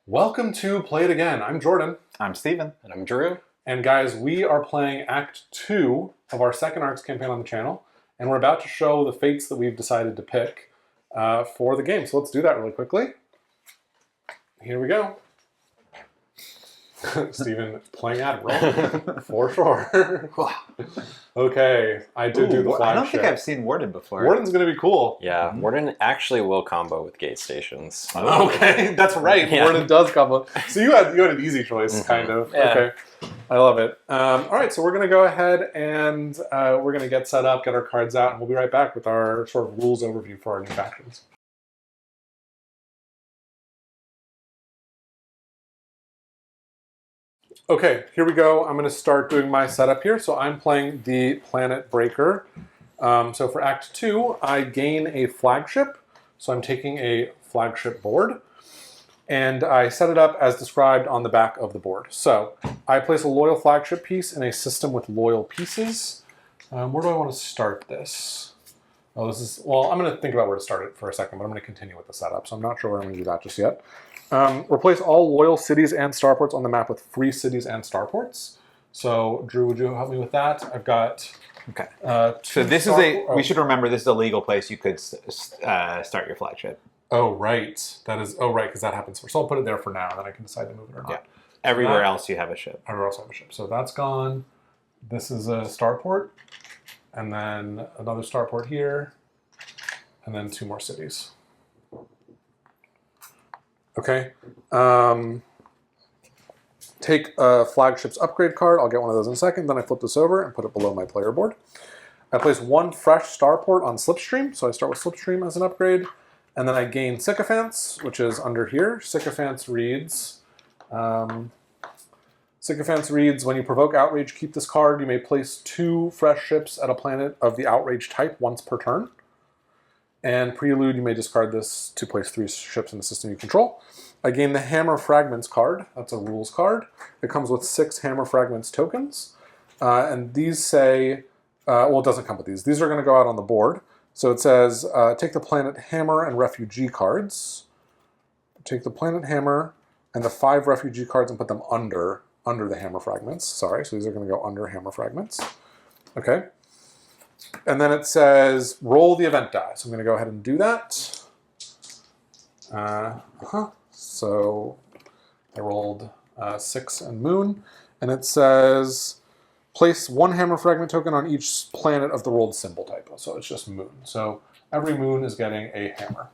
Welcome to Play It Again. I'm Jordan. I'm Steven. And I'm Drew. And guys, we are playing Act 2 of our second Arcs campaign on the channel. And we're about to show the fates that we've decided to pick for the game. So let's do that really quickly. Here we go. Steven playing Admiral, for sure. Okay, I did do the flagship. I don't think I've seen Warden before. Warden's going to be cool. Yeah, Warden actually will combo with gate stations. Okay, that's right. Yeah. Warden does combo. So you had an easy choice, kind of. Yeah. Okay, I love it. All right, so we're going to go ahead and we're going to get set up, get our cards out, and we'll be right back with our sort of rules overview for our new factions. Okay, here we go. I'm going to start doing my setup here. So I'm playing the Planet Breaker. So for Act 2, I gain a flagship. So I'm taking a flagship board. And I set it up as described on the back of the board. So I place a loyal flagship piece in a system with loyal pieces. Where do I want to start this? Oh, this is, well, I'm going to think about where to start it for a second, but I'm going to continue with the setup. So I'm not sure where I'm going to do that just yet. Replace all loyal cities and starports on the map with free cities and starports. So, Drew, would you help me with that? I've got... Okay. So this is we should remember this is a legal place you could start your flagship. Oh, right. That is, oh, right, because that happens first. So I'll put it there for now, then I can decide to move it or not. Yeah. Everywhere else you have a ship. Everywhere else I have a ship. So that's gone. This is a starport. And then another starport here. And then 2 more cities. Okay. Take a flagship's upgrade card. I'll get one of those in a second. Then I flip this over and put it below my player board. I place 1 fresh starport on Slipstream. So I start with Slipstream as an upgrade. And then I gain Sycophants, which is under here. Sycophants reads, when you provoke outrage, keep this card. You may place 2 fresh ships at a planet of the outrage type once per turn. And Prelude, you may discard this to place 3 ships in the system you control. I gain the Hammer Fragments card. That's a rules card. It comes with 6 Hammer Fragments tokens. And these say, well, it doesn't come with these. These are going to go out on the board. So it says, take the Planet Hammer and Refugee cards. Take the Planet Hammer and the 5 Refugee cards and put them under the Hammer Fragments. Sorry, so these are going to go under Hammer Fragments. Okay. And then it says, roll the event die. So I'm going to go ahead and do that. So I rolled 6 and Moon. And it says, place 1 Hammer Fragment token on each planet of the rolled symbol type. So it's just Moon. So every Moon is getting a hammer.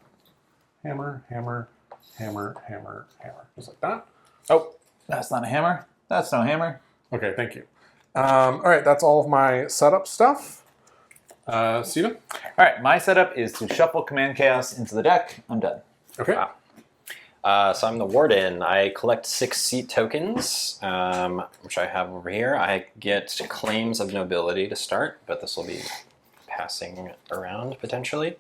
Hammer, hammer, hammer, hammer, hammer. Just like that. Oh, that's not a hammer. That's no hammer. Okay, thank you. All right, that's all of my setup stuff. Steven? All right, my setup is to shuffle Command Chaos into the deck. I'm done. Okay. Wow. So I'm the Warden. I collect 6 seat tokens, which I have over here. I get Claims of Nobility to start, but this will be passing around potentially.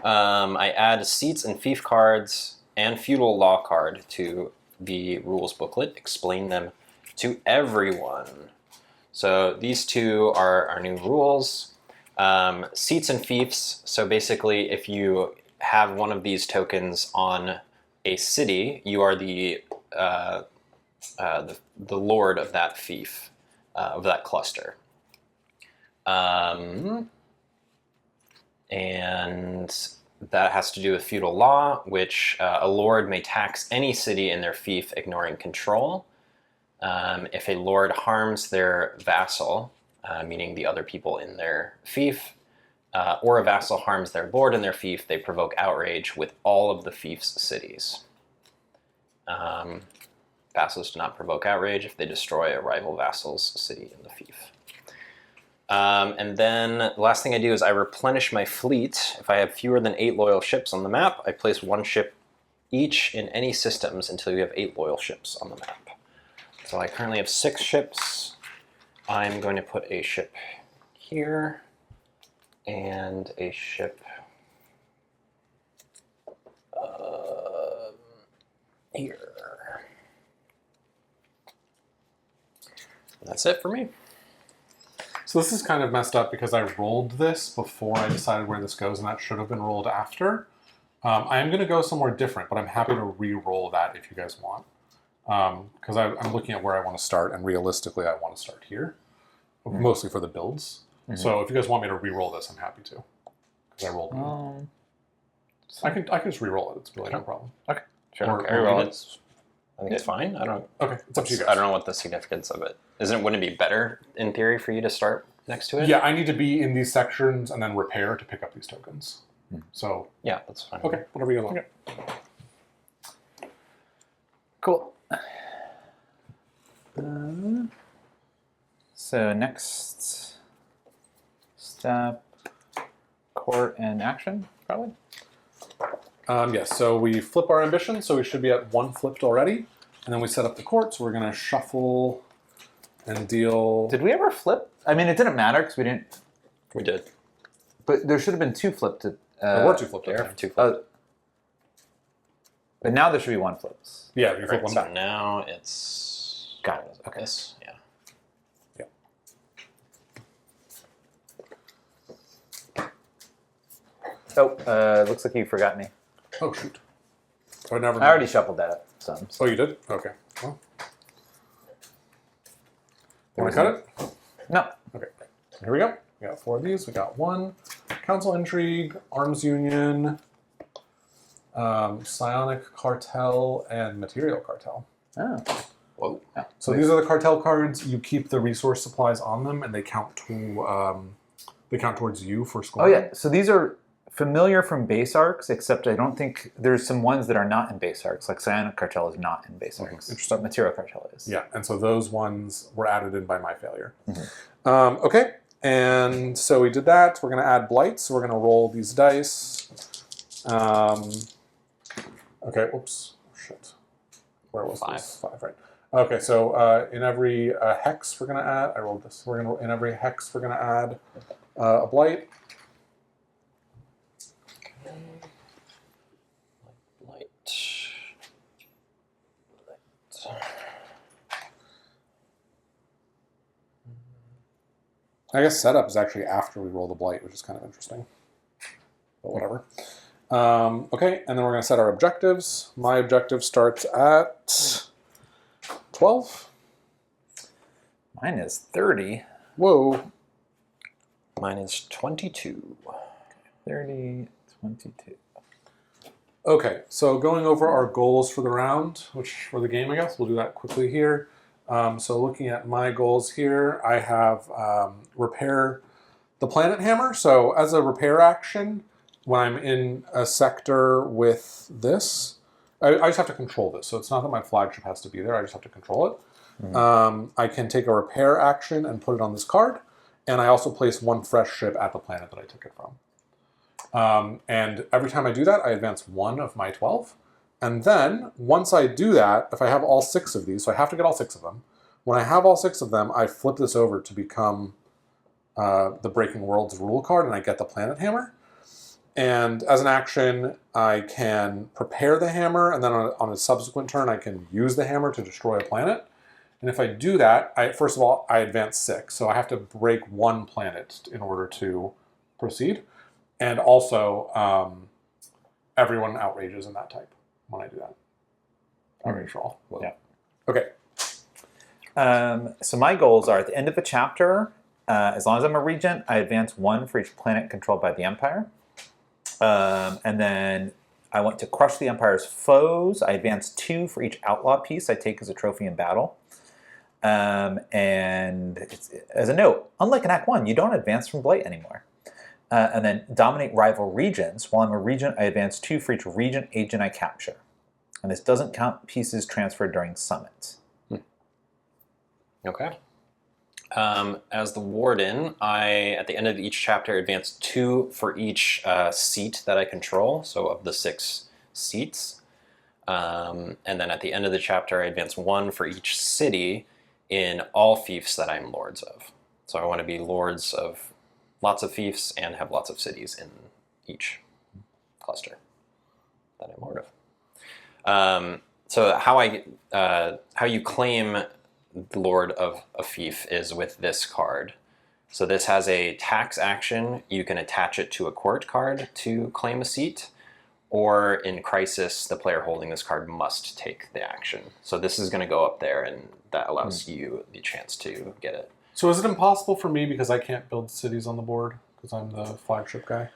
I add seats and fief cards and feudal law card to the rules booklet. Explain them to everyone. So these 2 are our new rules. Seats and fiefs. So basically, if you have one of these tokens on a city, you are the lord of that fief, of that cluster. And that has to do with feudal law, which a lord may tax any city in their fief, ignoring control. If a lord harms their vassal, meaning the other people in their fief, or a vassal harms their lord in their fief, they provoke outrage with all of the fief's cities. Vassals do not provoke outrage if they destroy a rival vassal's city in the fief. And then the last thing I do is I replenish my fleet. If I have fewer than 8 loyal ships on the map, I place 1 ship each in any systems until you have 8 loyal ships on the map. So I currently have 6 ships. I'm going to put a ship here and a ship here. And that's it for me. So this is kind of messed up because I rolled this before I decided where this goes, and that should have been rolled after. I am going to go somewhere different, but I'm happy to re-roll that if you guys want. Because I'm looking at where I want to start, and realistically, I want to start here, mostly for the builds. So if you guys want me to re-roll this, I'm happy to. Because I rolled it. I can just re-roll it. It's really no problem. Okay, sure. Or Re-roll read it. I think it's fine. I don't. Okay, it's up to you guys. I don't know what the significance of it. Wouldn't it be better in theory for you to start next to it? Yeah, I need to be in these sections and then repair to pick up these tokens. So yeah, that's fine. okay, whatever you want. Cool. So next step, court and action, probably. Yes, so we flip our ambition, so we should be at 1 flipped already. And then we set up the court, so we're going to shuffle and deal... Did we ever flip? I mean, it didn't matter because we didn't... We did. But there should have been 2 flipped. There were 2 flipped. There are 2 flipped. But now there should be 1 flips. Yeah, you flip Right, one so back. now it's... Got it. Okay. This, yeah. Oh, looks like you forgot me. Oh, shoot. I never... I already shuffled that up some. Oh, you did? Okay. Well. Want to cut it? No. Okay. Here we go. We got 4 of these. We got 1. Council Intrigue, Arms Union, Psionic Cartel, and Material Cartel. Oh. Whoa. Yeah. So these are the cartel cards. You keep the resource supplies on them, and they count towards you for Oh, scoring. yeah. So these are familiar from base arcs, except I don't think there's some ones that are not in base arcs. Like Psionic Cartel is not in base arcs. Interesting. But Material Cartel is. Yeah, and so those ones were added in by my failure. Okay, and so we did that. We're going to add blights. So we're going to roll these dice. Okay, oops. Shit. Where was 5. this? 5, right. Okay, so in every hex we're going to add, I rolled this. We're going to in every hex we're going to add a blight. Light. I guess setup is actually after we roll the blight, which is kind of interesting. But whatever. Okay, and then we're going to set our objectives. My objective starts at 12. Mine is 30. Whoa. Mine is 22. 30, 22. Okay, so going over our goals for the round, which for the game, I guess, we'll do that quickly here. So looking at my goals here, I have repair the planet hammer. So as a repair action, when I'm in a sector with this, I just have to control this. So it's not that my flagship has to be there, I just have to control it. I can take a repair action and put it on this card, and I also place 1 fresh ship at the planet that I took it from. And every time I do that, I advance 1 of my 12. And then, once I do that, if I have all 6 of these, so I have to get all 6 of them, when I have all 6 of them, I flip this over to become the Breaking Worlds rule card, and I get the Planet Hammer. And as an action, I can prepare the hammer, and then on a subsequent turn, I can use the hammer to destroy a planet. And if I do that, first of all, I advance 6. So I have to break 1 planet in order to proceed. And also, everyone outrages in that type when I do that. Outrage roll. Yeah. Okay. So my goals are at the end of a chapter, as long as I'm a regent, I advance 1 for each planet controlled by the Empire. And then I want to crush the Empire's foes. I advance 2 for each outlaw piece I take as a trophy in battle. And as a note, unlike in Act 1, you don't advance from Blight anymore. And then dominate rival regions. While I'm a regent, I advance 2 for each regent agent I capture. And this doesn't count pieces transferred during summits. Okay. As the warden, at the end of each chapter, advance 2 for each seat that I control, so of the 6 seats. And then at the end of the chapter, I advance 1 for each city in all fiefs that I'm lords of. So I want to be lords of lots of fiefs and have lots of cities in each cluster that I'm lord of. So how you claim the lord of a fief is with this card. So this has a tax action. You can attach it to a court card to claim a seat, or in crisis, the player holding this card must take the action. So this is going to go up there, and that allows you the chance to get it. So is it impossible for me because I can't build cities on the board because I'm the flagship guy?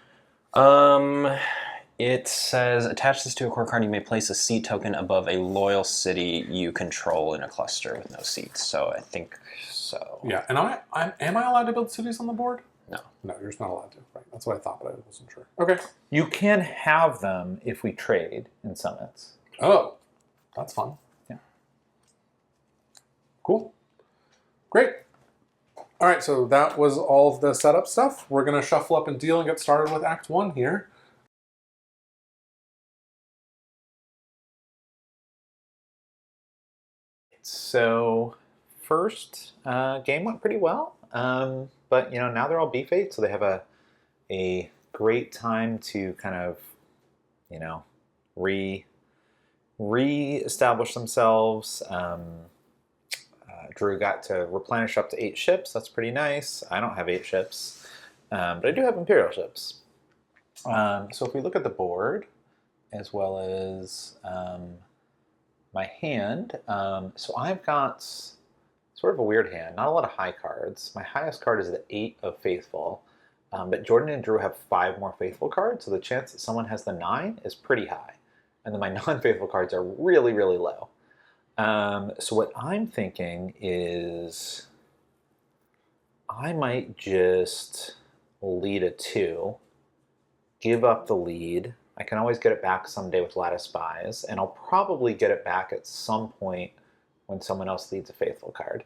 It says, attach this to a core card. You may place a seat token above a loyal city you control in a cluster with no seats. So I think so. Yeah, and am I allowed to build cities on the board? No. No, you're just not allowed to. Right, that's what I thought, but I wasn't sure. Okay. You can have them if we trade in summits. Oh, that's fun. Yeah. Cool. Great. All right, so that was all of the setup stuff. We're going to shuffle up and deal and get started with Act 1 here. So first game went pretty well, but now they're all B-Fate, so they have a great time to kind of re-establish themselves. Drew got to replenish up to 8 ships. That's pretty nice. I don't have 8 ships, but I do have Imperial ships. So if we look at the board, as well as my hand, so I've got sort of a weird hand, not a lot of high cards. My highest card is the 8 of Faithful, but Jordan and Drew have 5 more Faithful cards, so the chance that someone has the 9 is pretty high. And then my non-Faithful cards are really, really low. So what I'm thinking is I might just lead a 2, give up the lead. I can always get it back someday with Lattice Spies, and I'll probably get it back at some point when someone else leads a Faithful card.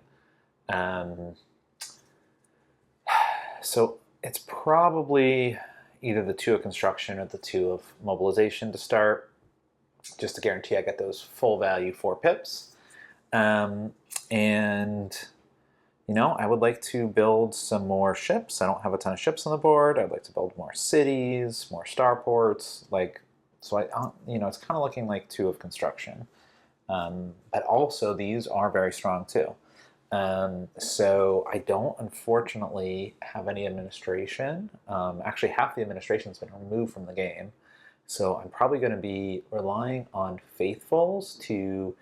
So it's probably either the 2 of Construction or the 2 of Mobilization to start, just to guarantee I get those full value 4 pips. And I would like to build some more ships. I don't have a ton of ships on the board. I'd like to build more cities, more starports. So it's kind of looking like 2 of Construction. But also these are very strong too. So I don't, unfortunately, have any administration. Actually, half the administration has been removed from the game. So I'm probably going to be relying on Faithfuls to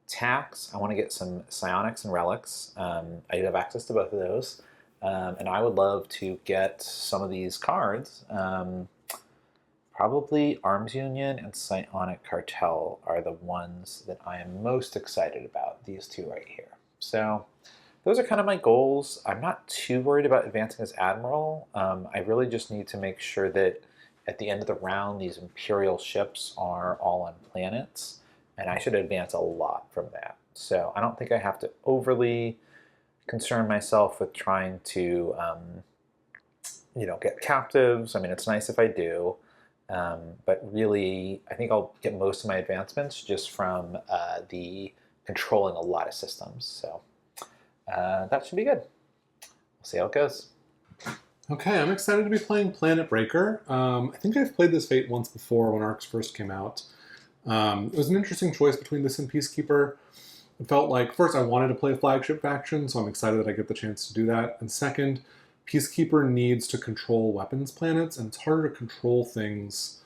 tax. I want to get some psionics and relics. I do have access to both of those. And I would love to get some of these cards. Probably Arms Union and Psionic Cartel are the ones that I am most excited about, these 2 right here. So those are kind of my goals. I'm not too worried about advancing as Admiral. I really just need to make sure that at the end of the round, these Imperial ships are all on planets, and I should advance a lot from that. So I don't think I have to overly concern myself with trying to, get captives. I mean, it's nice if I do, but really, I think I'll get most of my advancements just from the controlling a lot of systems. So that should be good. We'll see how it goes. Okay, I'm excited to be playing Planet Breaker. I think I've played this Fate once before when ARCs first came out. It was an interesting choice between this and Peacekeeper. It felt like, first, I wanted to play a flagship faction, so I'm excited that I get the chance to do that. And second, Peacekeeper needs to control weapons planets, and it's harder to control things.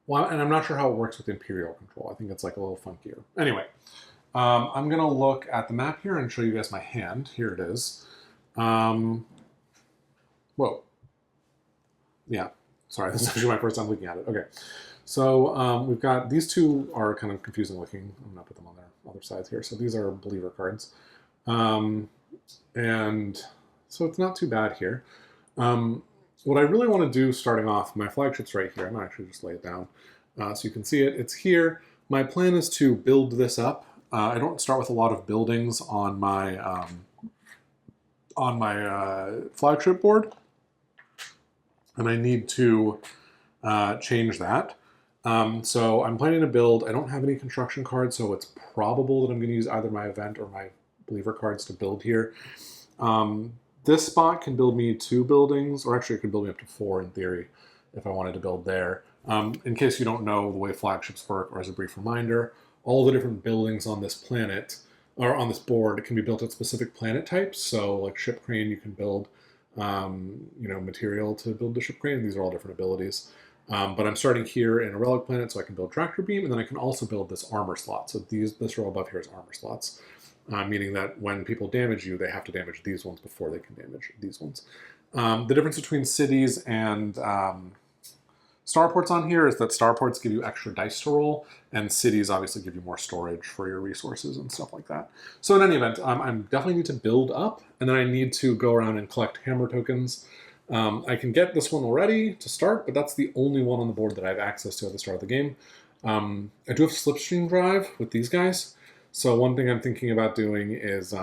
Well, and I'm not sure how it works with Imperial control. I think it's like a little funkier. Anyway, I'm going to look at the map here and show you guys my hand. Here it is. Whoa. Yeah, sorry, this is actually my first time looking at it. Okay, so we've got, these 2 are kind of confusing looking. I'm gonna put them on their other sides here. So these are believer cards. And so it's not too bad here. What I really want to do starting off, my flagship's right here. I'm gonna actually just lay it down so you can see it. It's here. My plan is to build this up. I don't start with a lot of buildings on my flagship board. And I need to change that. So I'm planning to build, I don't have any construction cards, so it's probable that I'm going to use either my event or my believer cards to build here. This spot can build me 2 buildings, or actually it could build me up to 4 in theory, if I wanted to build there. In case you don't know the way flagships work, or as a brief reminder, all the different buildings on this planet, or on this board, can be built at specific planet types. So like Ship Crane, you can build material to build the Ship Crane. These are all different abilities. But I'm starting here in a relic planet, so I can build tractor beam, and then I can also build this armor slot. So this row above here is armor slots, meaning that when people damage you, they have to damage these ones before they can damage these ones. The difference between cities and starports on here is that starports give you extra dice to roll, and cities obviously give you more storage for your resources and stuff like that. So in any event, I definitely need to build up, and then I need to go around and collect hammer tokens. I can get this one already to start, but that's the only one on the board that I have access to at the start of the game. I do have Slipstream Drive with these guys, so one thing I'm thinking about doing is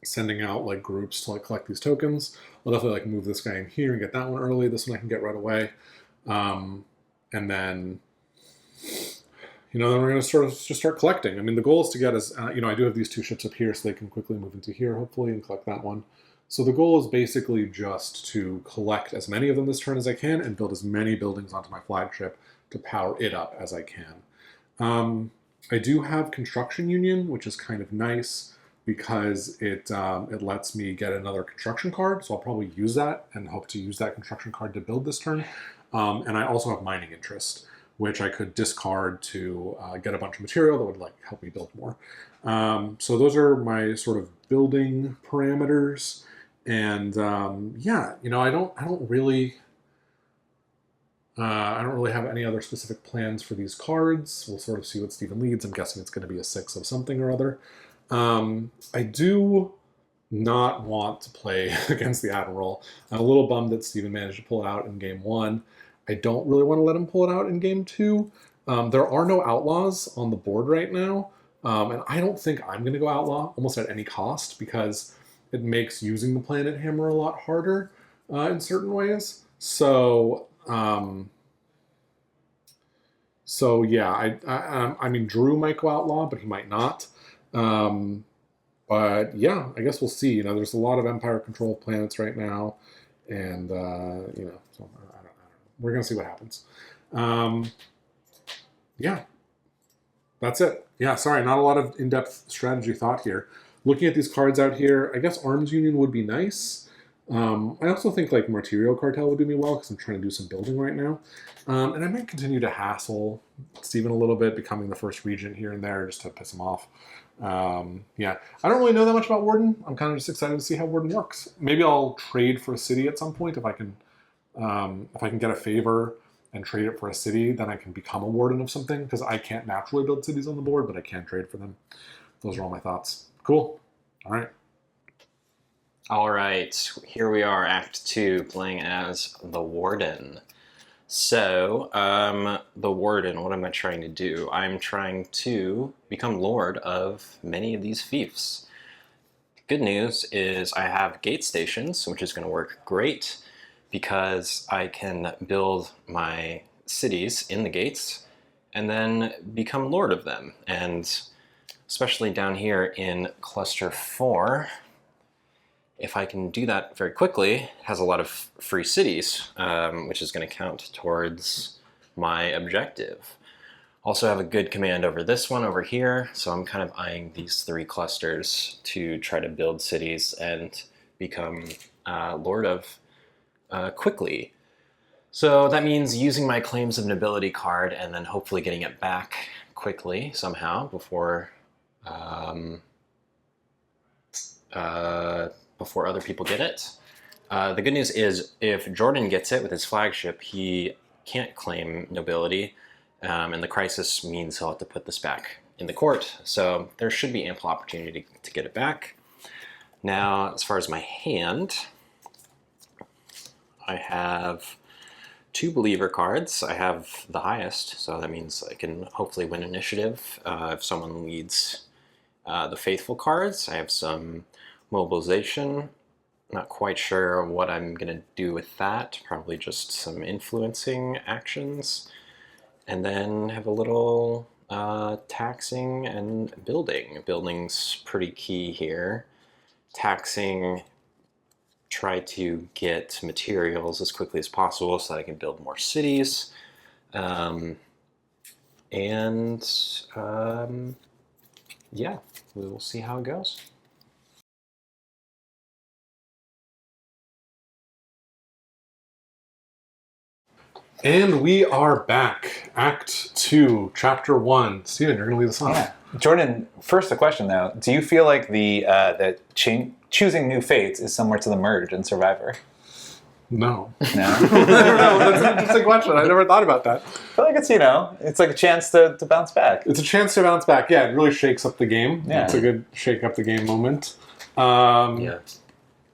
sending out like groups to like collect these tokens. I'll definitely like move this guy in here and get that one early. This one I can get right away. And then, then we're going to sort of just start collecting. I mean, the goal is to get as, I do have these 2 ships up here so they can quickly move into here, hopefully, and collect that one. So the goal is basically just to collect as many of them this turn as I can and build as many buildings onto my flagship to power it up as I can. I do have Construction Union, which is kind of nice, because it lets me get another construction card, so I'll probably use that and hope to use that construction card to build this turn. And I also have mining interest, which I could discard to get a bunch of material that would like help me build more. So those are my sort of building parameters, and I don't really have any other specific plans for these cards. We'll sort of see what Stephen leads. I'm guessing it's going to be a 6 of something or other. I do not want to play against the Admiral. I'm a little bummed that Stephen managed to pull it out in game 1. I don't really want to let him pull it out in game 2. There are no outlaws on the board right now, and I don't think I'm going to go outlaw almost at any cost, because it makes using the planet hammer a lot harder in certain ways. So yeah, I mean, Drew might go outlaw, but he might not. But yeah, I guess we'll see. There's a lot of Empire control planets right now, and so I don't know. We're gonna see what happens. Yeah, that's it. Yeah, sorry, not a lot of in-depth strategy thought here. Looking at these cards out here, I guess Arms Union would be nice. I also think like Martirio Cartel would do me well, because I'm trying to do some building right now. And I might continue to hassle Stephen a little bit, becoming the first regent here and there just to piss him off. Yeah, I don't really know that much about Warden. I'm kind of just excited to see how Warden works. Maybe I'll trade for a city at some point if I can get a favor and trade it for a city. Then I can become a Warden of something, because I can't naturally build cities on the board, but I can trade for them. Those are all my thoughts. Cool. All right. All right, here we are, Act 2, playing as the Warden. So, the Warden, what am I trying to do? I'm trying to become Lord of many of these fiefs. Good news is I have gate stations, which is going to work great, because I can build my cities in the gates and then become Lord of them. And especially down here in Cluster 4, if I can do that very quickly, it has a lot of free cities, which is going to count towards my objective. Also have a good command over this one over here, so I'm kind of eyeing these 3 clusters to try to build cities and become Lord of quickly. So that means using my Claims of Nobility card and then hopefully getting it back quickly somehow before other people get it. The good news is if Jordan gets it with his flagship, he can't claim nobility, and the crisis means he'll have to put this back in the court. So there should be ample opportunity to get it back. Now, as far as my hand, I have 2 believer cards. I have the highest, so that means I can hopefully win initiative if someone leads the faithful cards. I have some mobilization. Not quite sure what I'm going to do with that. Probably just some influencing actions. And then have a little taxing and building. Building's pretty key here. Taxing, try to get materials as quickly as possible so that I can build more cities. Yeah, we will see how it goes. And we are back. Act 2, Chapter 1. Steven, you're going to lead us on. Yeah. Jordan, first a question though. Do you feel like the choosing new fates is similar to the merge in Survivor? No. No? I don't know. That's an interesting question. I never thought about that. I feel like it's, it's like a chance to bounce back. It's a chance to bounce back. Yeah, it really shakes up the game. Yeah. It's a good shake up the game moment. Yeah.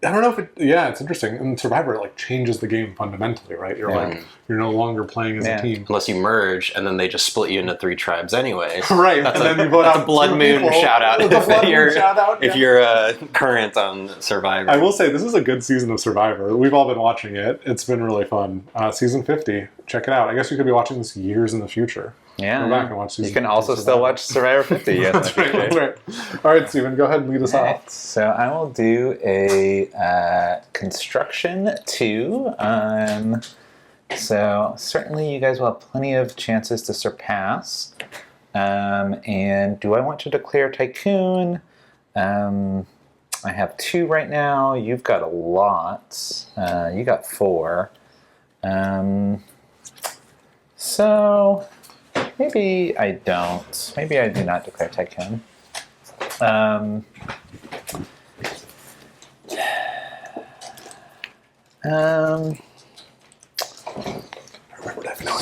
I don't know if it's interesting. In Survivor, it changes the game fundamentally, right? You're you're no longer playing as a team. Unless you merge, and then they just split you into 3 tribes anyways. Right, That's and then you vote out a Blood 2 Moon people. shout out It's a Blood Moon shout out, if you're current on Survivor. I will say, this is a good season of Survivor. We've all been watching it. It's been really fun. Season 50, check it out. I guess you could be watching this years in the future. Yeah. Go back and watch season You can 50 also of still Survivor. watch Survivor 50. Yes, That's right. That's right. All right, Steven, go ahead and lead us Alright, off. so I will do a construction 2. So certainly you guys will have plenty of chances to surpass. And do I want to declare Tycoon? I have 2 right now. You've got a lot. You got 4. So maybe I don't. Maybe I do not declare Tycoon.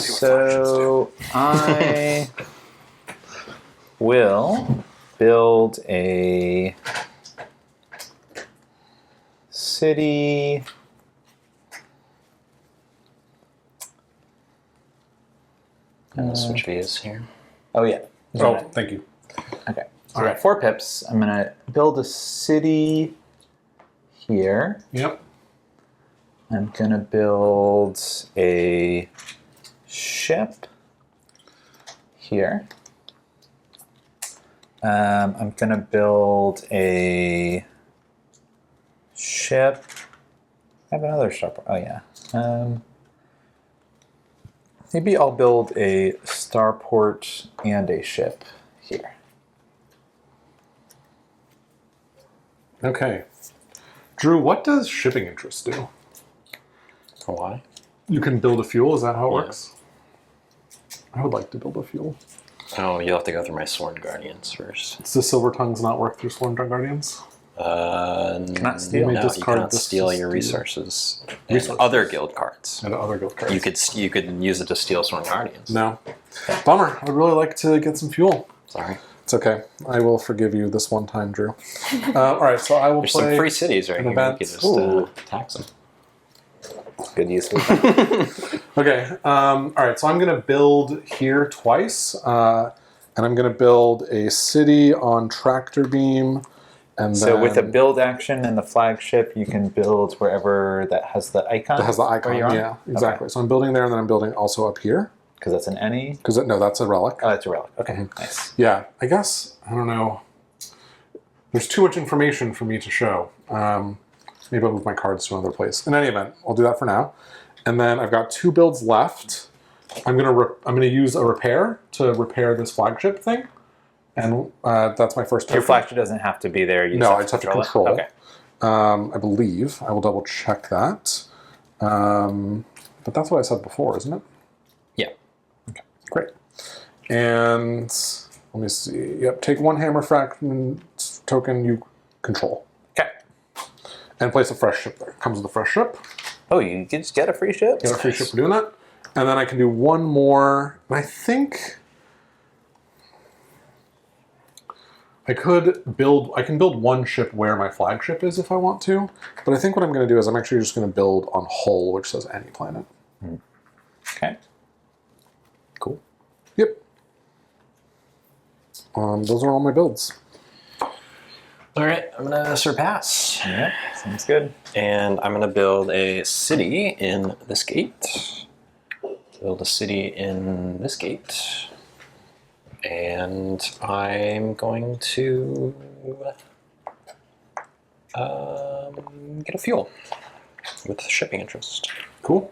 So I will build a city. I'm gonna switch views here. Oh yeah. Oh, thank you. Okay. So All I right. got 4 pips. I'm gonna build a city here. Yep. I'm gonna build a ship here. I'm gonna build a ship. I have another ship. Oh yeah. Maybe I'll build a starport and a ship here. Okay. Drew, what does shipping interest do? Why? You can build a fuel. Is that how it Yeah. works? I would like to build a fuel. Oh, you'll have to go through my Sworn Guardians first. Does the Silver Tongues not work through Sworn Guardians? Cannot steal. may No, you discard cannot this steal to your steal. resources. Resources. And other guild cards. And other guild cards? You could use it to steal Sworn Guardians. No. Bummer. I'd really like to get some fuel. Sorry. It's okay. I will forgive you this one time, Drew. All right, so I will There's play some free cities right an here. event. You could just Ooh. tax them. Good use of that. Okay. All right, so I'm going to build here twice. And I'm going to build a city on Tractor Beam. And So then with a build action and the flagship, you can build wherever that has the icon. that has the where icon. you're on? Yeah, exactly. So I'm building there, and then I'm building also up here. Because that's an any. Because, no, that's a relic. Oh, that's a relic. Okay, nice. Yeah, I guess, I don't know. There's too much information for me to show. Maybe I'll move my cards to another place. In any event, I'll do that for now. And then I've got 2 builds left. I'm gonna use a repair to repair this flagship thing. And that's my first turn. Your flagship doesn't have to be there. You No, I just have to it? control. Okay. I believe. I will double check that. But that's what I said before, isn't it? Yeah. Okay, great. And let me see. Yep, take 1 hammer fragment token you control. Okay. And place a fresh ship there. Comes with a fresh ship. Oh, you can just get a free ship? Get a free ship for doing that. And then I can do 1 more. And I think I can build 1 ship where my flagship is if I want to. But I think what I'm going to do is I'm actually just going to build on Hull, which says any planet. Okay. Cool. Yep. Those are all my builds. All right, I'm gonna surpass. Yeah, sounds good. And I'm gonna build a city in this gate. Build a city in this gate. And I'm going to get a fuel with shipping interest. Cool.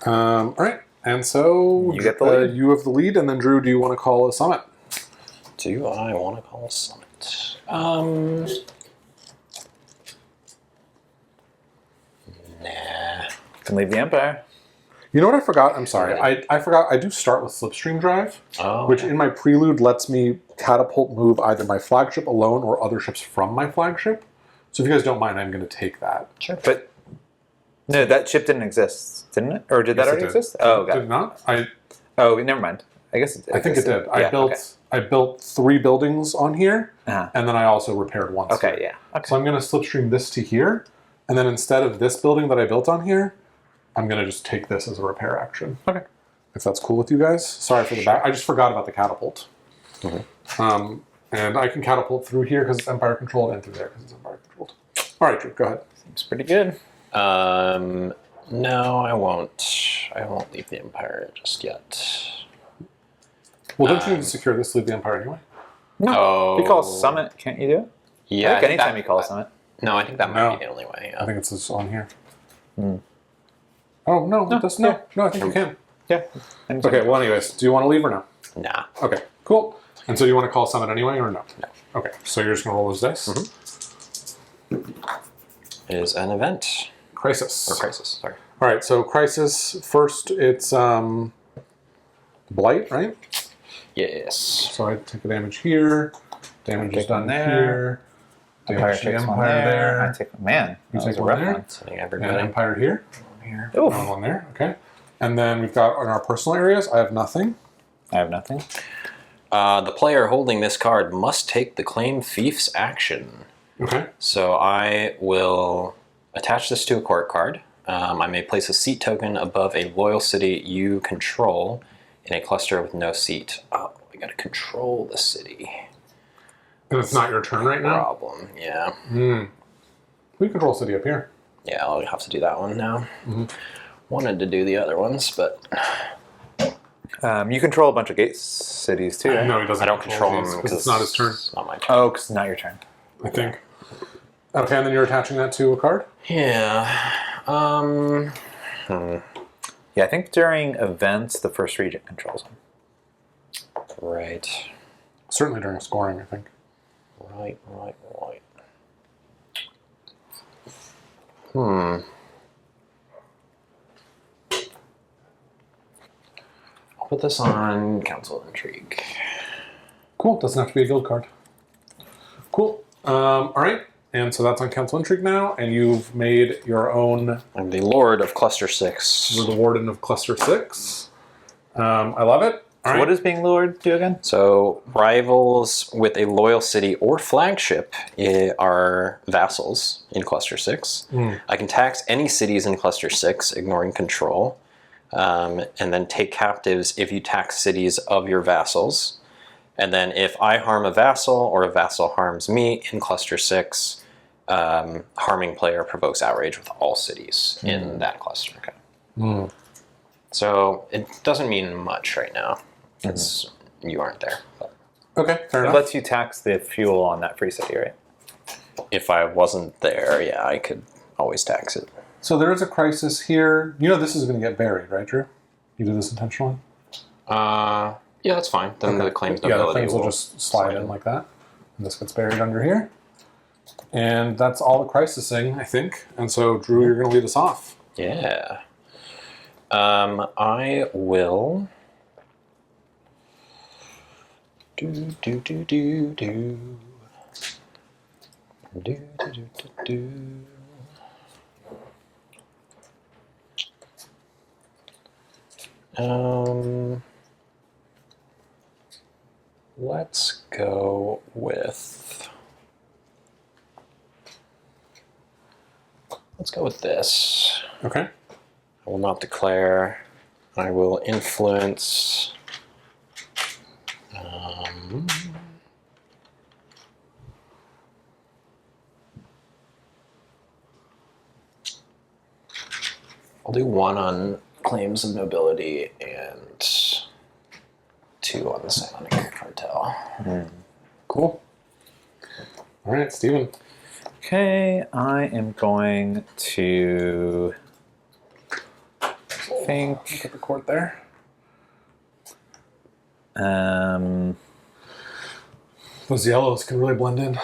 All right. And so You get the lead. you have the lead, and then Drew, do you want to call a summit? Do I want to call a summit? Nah. Can leave the Empire. You know what I forgot? I'm sorry. I forgot. I do start with Slipstream Drive, which in my prelude lets me catapult move either my flagship alone or other ships from my flagship. So if you guys don't mind, I'm going to take that. Sure. But no, that ship didn't exist, didn't it? Or did that Yes, it already did. exist? Oh, Did it not? Oh, never mind. I guess I think it did. Yeah, I built 3 buildings on here, Uh-huh. and then I also repaired one. Okay, here. yeah. Okay. So I'm going to slipstream this to here, and then instead of this building that I built on here, I'm going to just take this as a repair action. Okay. If that's cool with you guys. Sorry for the back. I just forgot about the catapult. And I can catapult through here because it's Empire controlled, and through there because it's Empire controlled. All right, Drew, go ahead. Seems pretty good. No, I won't. I won't leave the Empire just yet. Well, don't you need to secure this? Leave the Empire anyway. No. Oh. If you call Summit, can't you do it? Yeah. I think anytime you call Summit. No, I think that No. might be the only way. I Yeah. think it's just on here. Oh, no, that's no. No, I think you can. Yeah. Anytime. Okay, well, anyways, do you want to leave or no? Nah. Okay, cool. And so you want to call Summit anyway or no? No. Okay, so you're just going to roll those dice. Is an event Crisis. or crisis? Sorry. All right, so Crisis, first it's Blight, right? Yes. So I take a damage here. Damage is Take one done there. here. Empire Damage to the takes one Empire there. there. I take man. You That take was a one rough there. one. Sending And everybody Empire here. here. Oof. One there, okay. And then we've got on our personal areas, I have nothing. I have nothing. The player holding this card must take the claim fiefs action. Okay. So I will attach this to a court card. I may place a seat token above a loyal city you control in a cluster with no seat. Oh, we gotta control the city. And it's not your turn right now? Problem, yeah. We control city up here. Yeah, I'll have to do that one now. Wanted to do the other ones, but You control a bunch of gate cities too, right? No, he doesn't. I don't control these, them because it's not his turn, It's not my turn. Oh, because it's not your turn. I think. Okay, and then you're attaching that to a card? Yeah. Yeah, I think during events, the first regent controls them. Right. Certainly during scoring, I think. Right. I'll put this on Council Intrigue. Cool, doesn't have to be a guild card. Cool. All right, and so that's on Council Intrigue now, and you've made your own. I'm the Lord of Cluster 6. You're the Warden of Cluster 6. I love it. All right. What does being lured do again? So rivals with a loyal city or flagship are vassals in Cluster 6. I can tax any cities in Cluster 6, ignoring control, and then take captives if you tax cities of your vassals. And then if I harm a vassal or a vassal harms me in Cluster 6, harming player provokes outrage with all cities in that cluster. Okay. So it doesn't mean much right now. It's you aren't there. But Okay, fair It enough. lets you tax the fuel on that free city, right? if I wasn't there, yeah, I could always tax it. So there is a crisis here. You know this is going to get buried, right, Drew? You did this intentionally? Yeah, that's fine. Then the claims Yeah, the nobility claims will just slide in like that. And this gets buried under here. And that's all the crisising, I think. And so, Drew, you're going to lead us off. Yeah. I will. Do. Let's go with. Let's go with this. Okay. I will not declare. I will influence. I'll do 1 on claims of nobility and 2 on the psionic cartel. Cool. All right, Steven. Okay, I am going to think. Look at the court there. Those yellows can really blend in.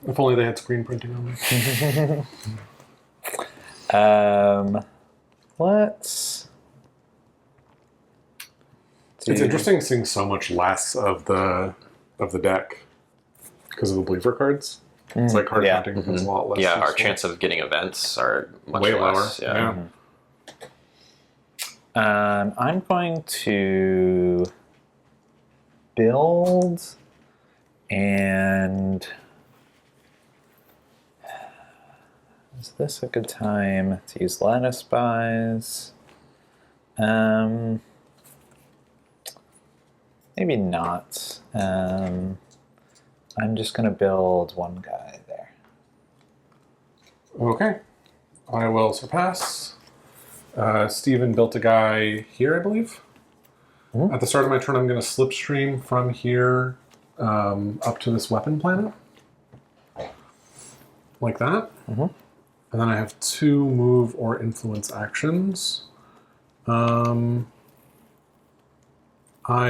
If only they had screen printing on them. let's. It's interesting seeing so much less of the deck because of the believer cards. It's like card counting becomes a lot less. Yeah, our useful. chance of getting events are much Way less. lower. Yeah. I'm going to build and is this a good time to use lattice spies? Maybe not. I'm just going to build one guy there. Okay. I will surpass. Steven built a guy here, I believe. Mm-hmm. At the start of my turn, I'm going to slipstream from here up to this weapon planet. Like that. Mm-hmm. And then I have 2 move or influence actions. I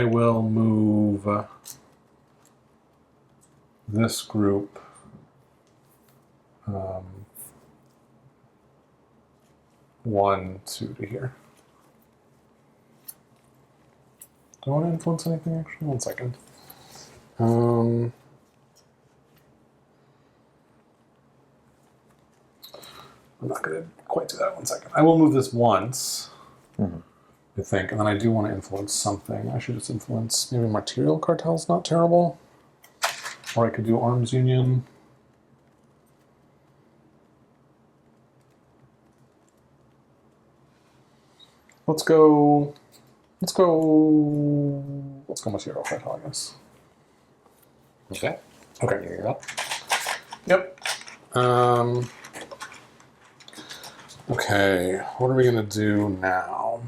will move this group 1, 2 to here. Do I want to influence anything actually? 1 second. I'm not going to quite do that. 1 second. I will move this once, I think, and then I do want to influence something. I should just influence maybe Material Cartel's not terrible. Or I could do Arms Union. Let's go Material Cartel, I guess. Okay. Okay. You're up. Yep. Okay, what are we going to do now?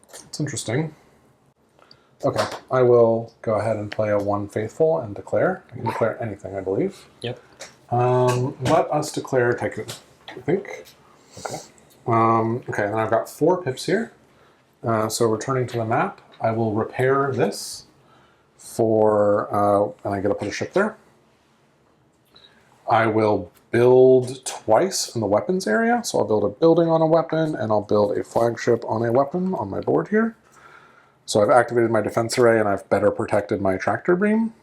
It's interesting. Okay, I will go ahead and play a 1 Faithful and declare. I can declare anything, I believe. Yep. Let us declare Tycoon, I think. Okay. Okay, then I've got 4 pips here. So returning to the map, I will repair this for, and I get to put a ship there. I will build twice in the weapons area. So I'll build a building on a weapon, and I'll build a flagship on a weapon on my board here. So I've activated my defense array, and I've better protected my tractor beam.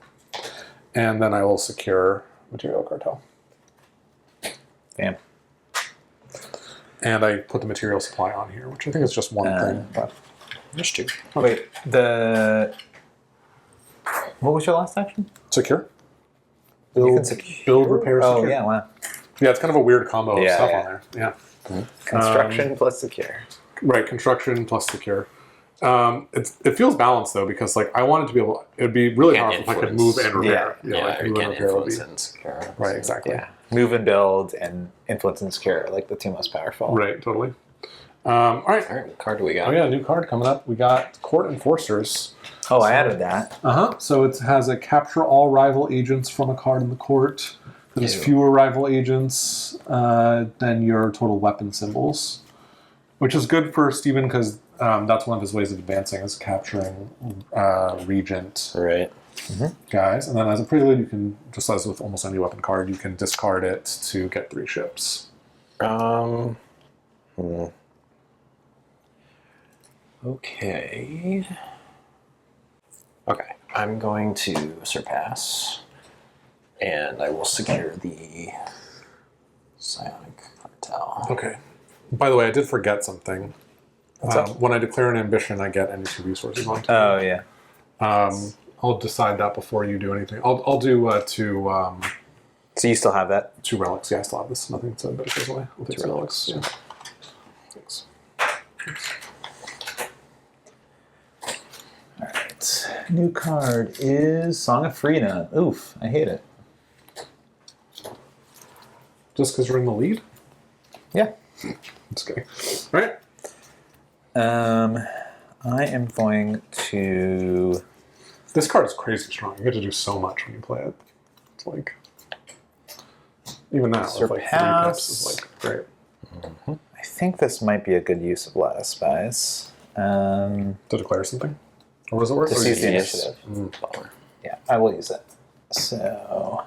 And then I will secure Material Cartel. Damn. And I put the material supply on here, which I think is just one thing. But Just 2. Wait, what was your last action? secure. You can Build, secure? build, repair, secure. Oh, yeah, wow. Yeah, it's kind of a weird combo of Yeah, stuff yeah. on there. Yeah. Construction plus secure. Right, construction plus secure. It feels balanced though, because like I wanted to be able. It'd be really Can't powerful if I could influence. move and repair. Yeah. You know, Yeah, like, you move and can't repair would influence be- and secure. Right, exactly. Yeah. Move and build and influence and secure, like the 2 most powerful. Right, totally. All right. All right, what card do we got? Oh yeah, new card coming up. We got Court Enforcers. Oh, I added that. So it has a capture all rival agents from a card in the court. That has Ew. fewer rival agents than your total weapon symbols, which is good for Steven because that's one of his ways of advancing is capturing regent Right. guys. And then as a prelude, you can, just as with almost any weapon card, you can discard it to get 3 ships. Okay. Okay, I'm going to surpass, and I will secure the Psionic Cartel. Okay. By the way, I did forget something. up? When I declare an ambition, I get any 2 resources onto it. Oh, yeah. I'll decide that before you do anything. I'll do 2 So you still have that? 2 relics. Yeah, I still have this. Nothing said, but it goes away. I'll take 2 relics. Yeah. Thanks. All right. New card is Song of Freedom. Oof, I hate it. Just because you're in the lead? Yeah. Just kidding. All right. I am going to... This card is crazy strong. You get to do so much when you play it. It's like... Even now, with like 3 pips is like great. I think this might be a good use of Lattice Spies. To declare something? Or was it worth To it? seize the Yes. initiative. Bummer. Yeah, I will use it. So...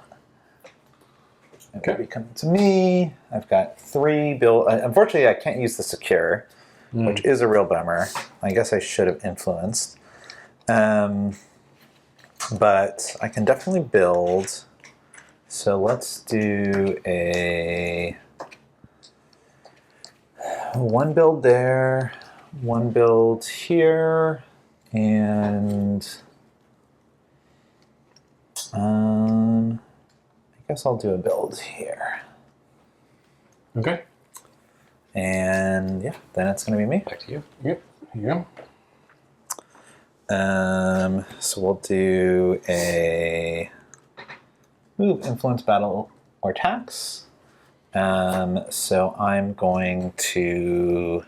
It will be coming to me. I've got 3 build. Unfortunately, I can't use the secure, which is a real bummer. I guess I should have influenced. But I can definitely build. So let's do a 1 build there, 1 build here, and I guess I'll do a build here. Okay. And yeah, then it's going to be me. Back to you. Yep. Here you go. So we'll do a move, influence, battle, or tax. So I'm going to.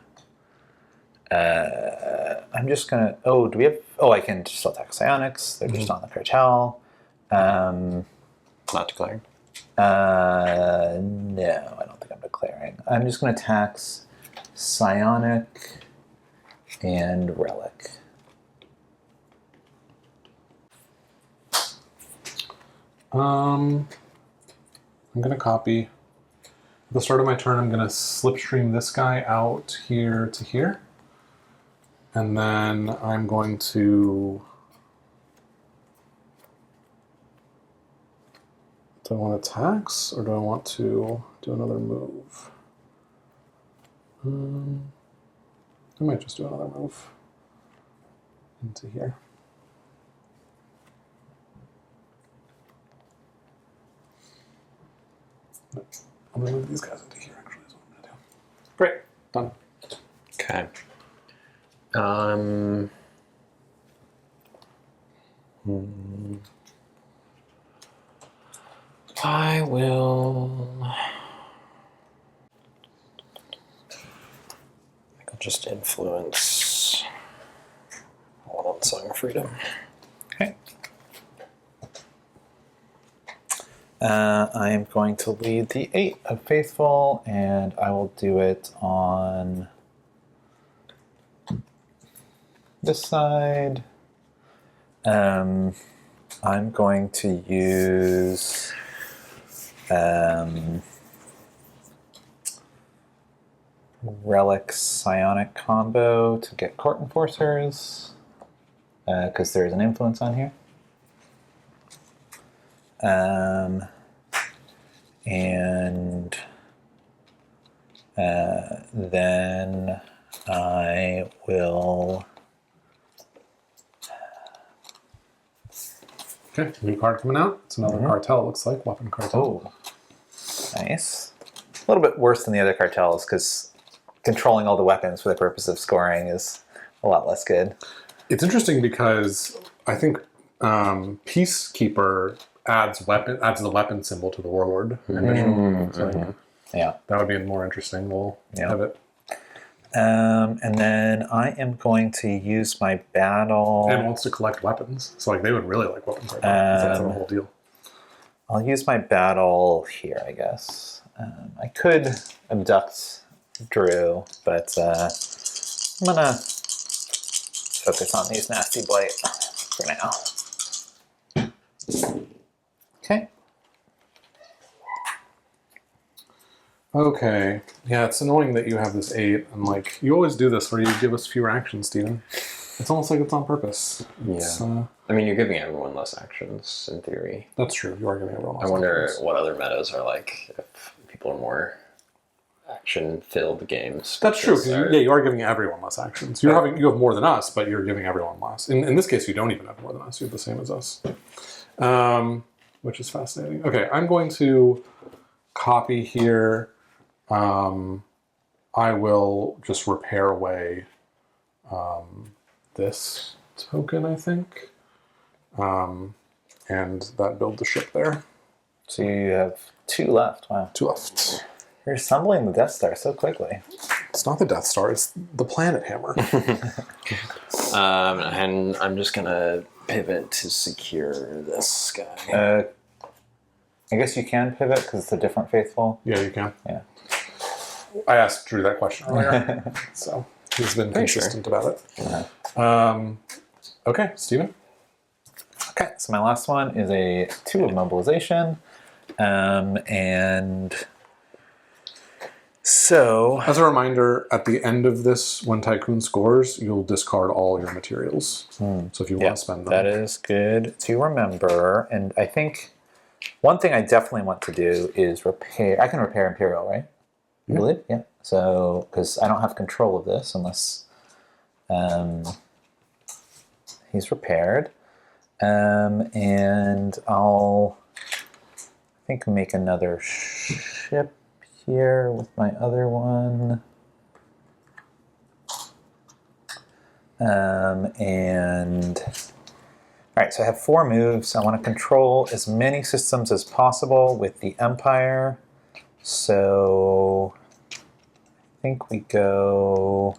I'm just gonna. Oh, do we have? Oh, I can just attack psionics. They're just on the cartel. Not declaring. No, I don't think I'm declaring. I'm just going to tax psionic and relic. I'm going to copy. At the start of my turn, I'm going to slipstream this guy out here to here. And then I'm going to... Do I want to tax, or do I want to do another move? I might just do another move into here. I'm going to move these guys into here, actually, is what I'm going to do. Great, done. Okay. I will. I'll just influence on Song of Freedom. Okay. I am going to lead the 8 of Faithful, and I will do it on this side. I'm going to use Relic Psionic combo to get Court Enforcers, because there's an influence on here. And then I will... Okay, new card coming out. It's another cartel, it looks like. Weapon cartel. Oh, nice. A little bit worse than the other cartels, because controlling all the weapons for the purpose of scoring is a lot less good. It's interesting because I think Peacekeeper adds the weapon symbol to the Warlord ambition. So Yeah. that would be more interesting. We'll have it. And then I am going to use my battle. And wants to collect weapons. So like they would really like weapons right now. 'Cause that's the whole deal. I'll use my battle here, I guess. I could abduct Drew, but I'm gonna focus on these nasty blight for now. Okay. Okay. Yeah, it's annoying that you have this 8, and like you always do this where you give us fewer actions, Steven. It's almost like it's on purpose. It's, I mean, you're giving everyone less actions in theory. that's true. You are giving everyone less I wonder actions. what other metas are like if people are more action-filled games. That's true. because Because you are giving everyone less actions. You have more than us, but you're giving everyone less. In this case, you don't even have more than us. You have the same as us, which is fascinating. Okay, I'm going to copy here. I will just repair away this token, I think, and that build the ship there. So you have 2 left. Wow. 2 left. You're assembling the Death Star so quickly. It's not the Death Star. It's the planet hammer. And I'm just gonna pivot to secure this guy. I guess you can pivot because it's a different Faithful. Yeah, you can. Yeah. I asked Drew that question earlier, so he's been consistent about it. Okay, Steven. Okay, so my last one is a 2 of mobilization. And so... As a reminder, at the end of this, when Tycoon scores, you'll discard all your materials. So if you want to spend them. That is good to remember. And I think one thing I definitely want to do is repair... I can repair Imperial, right? I believe? Yeah. So, because I don't have control of this unless he's repaired. And I'll, I think, make another ship here with my other one. And all right, so I have 4 moves. I want to control as many systems as possible with the Empire. So I think we go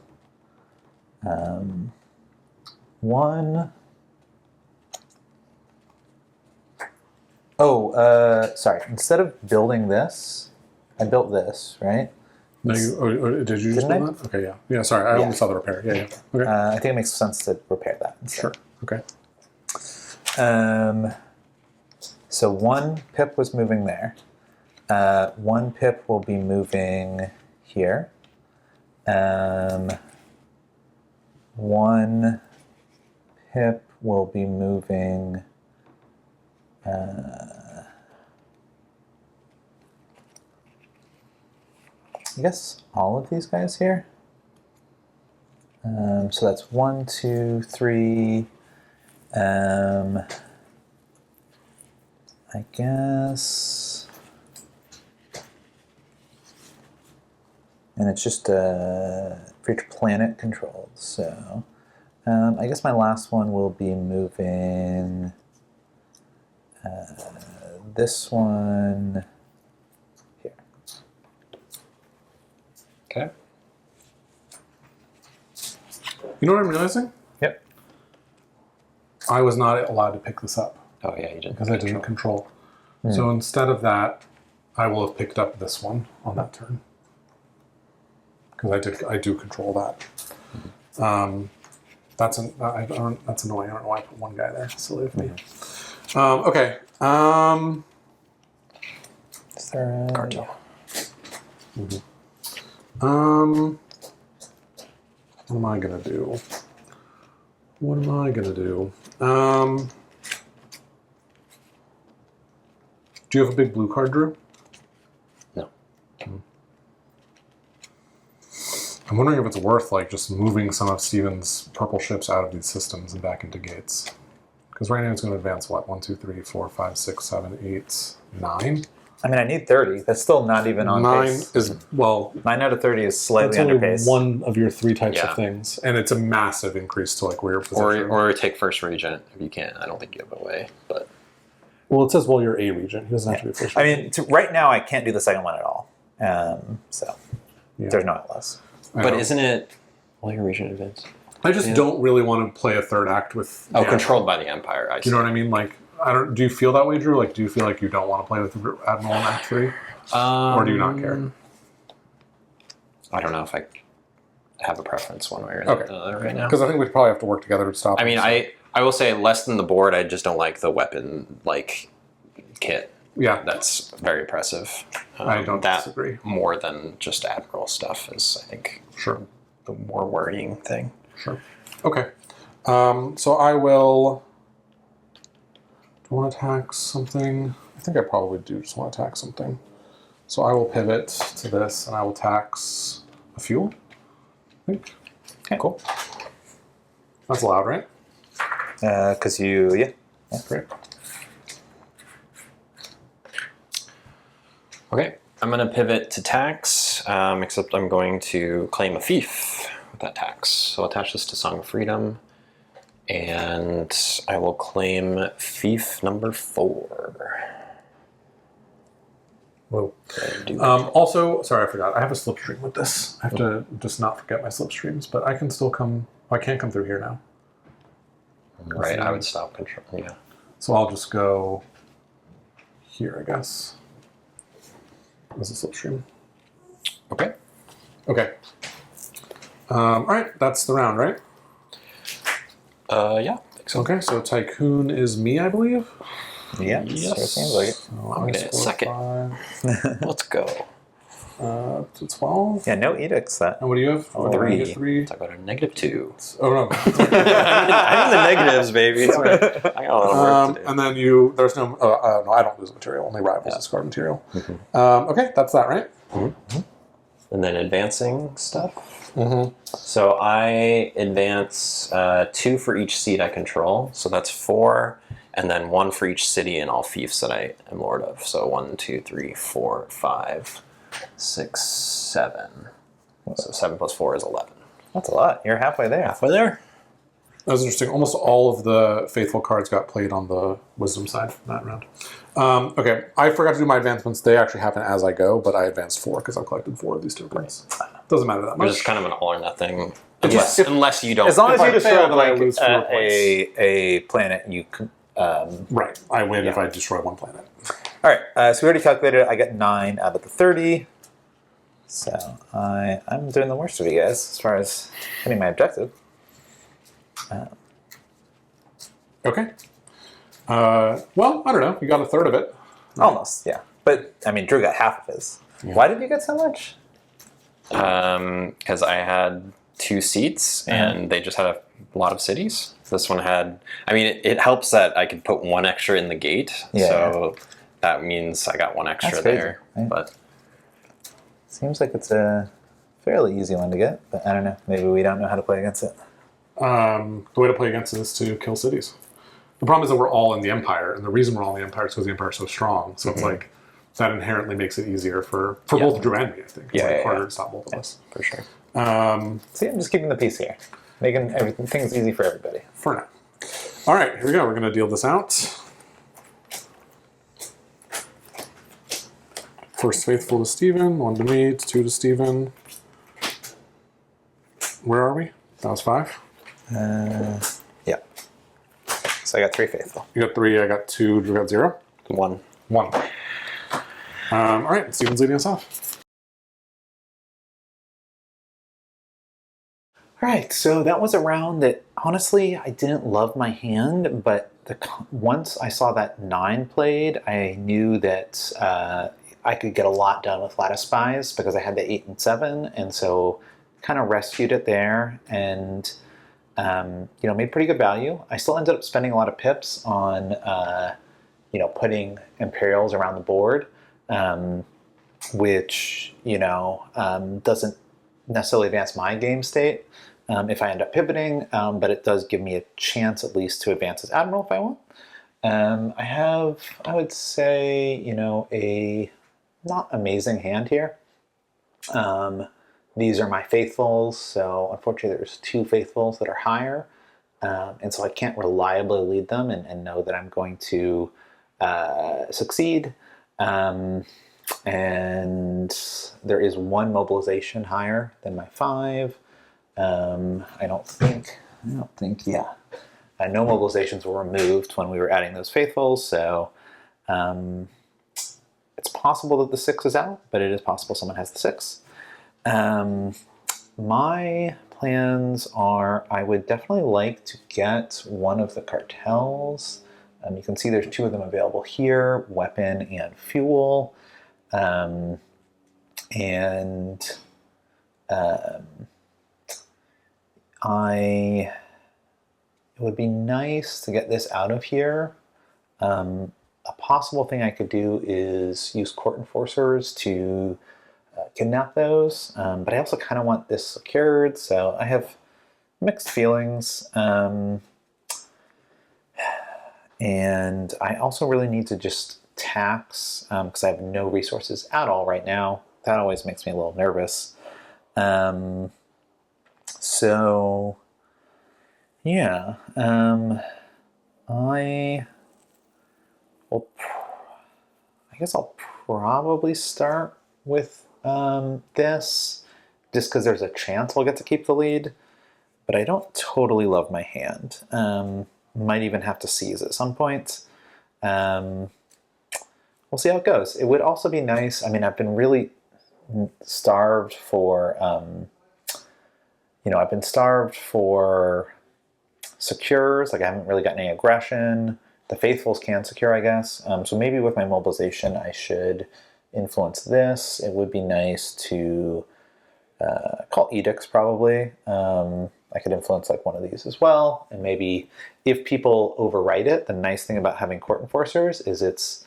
1. Oh, sorry. Instead of building this, I built this, right? No, did you just Didn't do that? Okay, yeah. Yeah, sorry. I only saw the repair. Yeah, yeah. Okay. I think it makes sense to repair that instead. Sure. Okay. So 1 pip was moving there. 1 pip will be moving here. 1 pip will be moving... I guess all of these guys here. So that's 1, 2, 3. I guess, and it's just for each planet controlled. So I guess my last one will be moving this one here. Okay. You know what I'm realizing? Yep. I was not allowed to pick this up Oh yeah, you didn't. because I didn't control. So instead of that, I will have picked up this one on that turn because I do control that. That's annoying. I don't know why I put 1 guy there. Silly of me. Okay. Is there a Cartel. What am I gonna do? What am I gonna do? Do you have a big blue card, Drew? No. I'm wondering if it's worth like just moving some of Steven's purple ships out of these systems and back into gates. Because right now it's going to advance what? 1, 2, 3, 4, 5, 6, 7, 8, 9. I mean, I need 30. That's still not even on 9 pace. is 9 out of 30 is slightly that's under only pace. one of your 3 types Yeah. of things, and it's a massive increase to like where you're positioned. Or take first regent if you can. I don't think you have a way, but Well, it says well you're a regent. He doesn't have to be first. I mean, right now I can't do the second one at all. So Yeah. there's no atlas. but isn't it? Well, your regent advance. I just don't really want to play a third act with. Oh, the controlled by the Empire. I Do you know what I mean? Like, I don't. Do you feel that way, Drew? Like, do you feel like you don't want to play with Admiral in Act 3, or do you not care? I don't know if I have a preference one way or Okay. the other right now. Because I think we'd probably have to work together to stop. I mean, him, I will say less than the board. I just don't like the weapon kit. yeah, That's very impressive. I don't that disagree. more than just Admiral stuff is, I think, Sure, the more worrying thing. sure. Okay, so I will. Do I want to attack something? I think I probably do just want to attack something. So I will pivot to this, and I will tax a fuel. I think. Okay. Cool. That's allowed, right? Because yeah. Great. Okay, I'm going to pivot to tax, except I'm going to claim a fief with that tax. So I'll attach this to Song of Freedom, and I will claim fief number 4. Whoa. Also, sorry, I forgot. I have a slipstream with this. I have to just not forget my slipstreams, but I can still come. I can't come through here now. Right, I would stop control. Yeah. So I'll just go here, I guess. As a slipstream. Okay. Okay. All right, that's the round, right? Yeah. I think so. Okay, so Tycoon is me, I believe. Yeah, sure seems like it. So I'm I gonna hit scored second. 5 Let's go. to 12. Yeah, no edicts. That. And what do you have? Oh, I three. get 3. So I got a -2. Oh no. I'm in the negatives, baby. I got a lot of work to do. And then there's no, no, I don't lose material. Only rivals discard material. Mm-hmm. Okay, that's that, right? And then advancing stuff. Mm-hmm. So I advance 2 for each seat I control. So that's 4, and then 1 for each city and all fiefs that I am lord of. So 1, 2, 3, 4, 5, 6, 7. So 7 plus 4 is 11. That's a lot. You're halfway there. Halfway there. That was interesting. Almost all of the faithful cards got played on the wisdom side that round. Okay, I forgot to do my advancements. They actually happen as I go, but I advanced 4 because I've collected 4 of these tokens. Doesn't matter that much. It's just kind of an all or nothing. Just- Unless you don't. As long as If you I destroy fail, then I like lose 4 points. a planet, you can. Right, I win if I destroy 1 planet. All right, so we already calculated. I got 9 out of the 30. So I'm doing the worst of you guys as far as hitting my objective. Okay. Well, I don't know. You got a third of it. Almost, yeah. But I mean, Drew got half of his. Why did you get so much? Because I had 2 seats and they just had a lot of cities. This one had. I mean, it helps that I could put 1 extra in the gate. Yeah. So that means I got 1 extra That's crazy, there. right? But Seems like it's a fairly easy one to get, but I don't know. Maybe we don't know how to play against it. The way to play against it is to kill cities. The problem is that we're all in the Empire, and the reason we're all in the Empire is because the Empire is so strong. So it's like that inherently makes it easier for both Drew and me, I think. It's harder to stop both of us. for sure. See, I'm just keeping the peace here, making things easy for everybody. For now. All right, here we go. We're going to deal this out. First faithful to Stephen, 1 to me, 2 to Stephen. Where are we? That was 5. Yeah. So I got 3 faithful. You got 3, I got 2, Drew got 0. 1. 1. All right, Stephen's leading us off. All right, so that was a round that honestly I didn't love my hand, but once I saw that 9 played, I knew that I could get a lot done with Lattice Spies because I had the 8 and 7, and so kind of rescued it there and made pretty good value. I still ended up spending a lot of pips on putting Imperials around the board, which doesn't necessarily advance my game state if I end up pivoting, but it does give me a chance at least to advance as admiral if I want. I have, I would say, a not amazing hand here. These are my faithfuls, so unfortunately there's 2 faithfuls that are higher, and so I can't reliably lead them and know that I'm going to succeed. And there is 1 mobilization higher than my 5. I don't think, yeah. No mobilizations were removed when we were adding those faithfuls, so it's possible that the 6 is out, but it is possible someone has the 6. My plans are I would definitely like to get one of the cartels. You can see there's 2 of them available here, weapon and fuel. It would be nice to get this out of here. A possible thing I could do is use court enforcers to kidnap those, but I also kind of want this secured, so I have mixed feelings. And I also really need to just tax, because I have no resources at all right now. That always makes me a little nervous. So, yeah, I guess I'll probably start with this, just because there's a chance I'll get to keep the lead, but I don't totally love my hand. Might even have to seize at some point. We'll see how it goes. It would also be nice, I mean, I've been really starved for, secures, like I haven't really gotten any aggression, the faithfuls can secure, I guess. So maybe with my mobilization, I should influence this. It would be nice to call edicts, probably. I could influence like one of these as well. And maybe if people overwrite it, the nice thing about having court enforcers is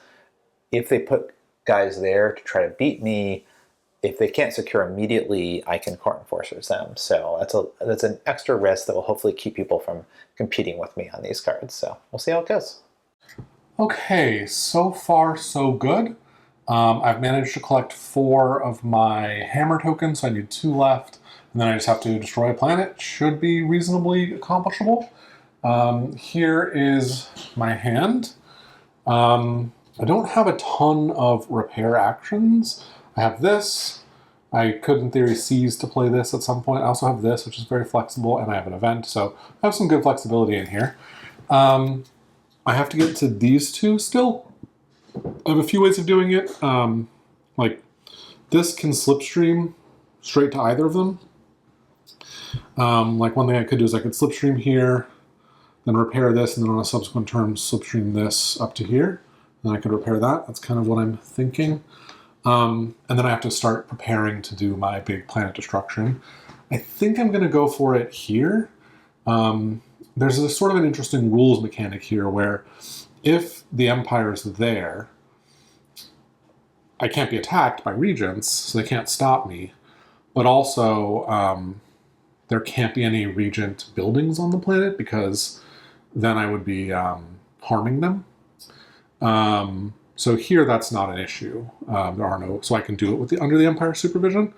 if they put guys there to try to beat me, if they can't secure immediately, I can court enforcers them. So that's an extra risk that will hopefully keep people from competing with me on these cards. So we'll see how it goes. Okay, so far so good. I've managed to collect 4 of my hammer tokens, so I need 2 left, and then I just have to destroy a planet. Should be reasonably accomplishable. Here is my hand. I don't have a ton of repair actions. I have this. I could, in theory, seize to play this at some point. I also have this, which is very flexible, and I have an event, so I have some good flexibility in here. I have to get to these 2 still. I have a few ways of doing it. Like, this can slipstream straight to either of them. Like, one thing I could do is I could slipstream here, then repair this, and then on a subsequent turn slipstream this up to here. And I could repair that. That's kind of what I'm thinking. And then I have to start preparing to do my big planet destruction. I think I'm going to go for it here. There's a sort of an interesting rules mechanic here where if the Empire is there, I can't be attacked by regents, so they can't stop me. But also, there can't be any regent buildings on the planet because then I would be harming them. So here, that's not an issue. There are no, so I can do it under the Empire supervision.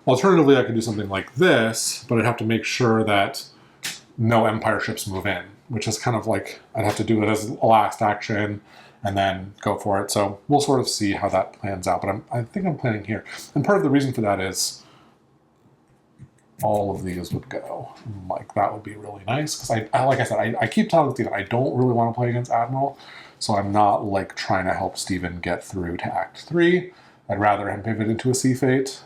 Alternatively, I could do something like this, but I'd have to make sure that no Empire ships move in, which is kind of like, I'd have to do it as a last action and then go for it. So we'll sort of see how that plans out, but I think I'm planning here. And part of the reason for that is all of these would go. Like, that would be really nice, because I like I said, I keep telling Steven, I don't really want to play against Admiral, so I'm not like trying to help Steven get through to Act 3. I'd rather him pivot into a Sea Fate.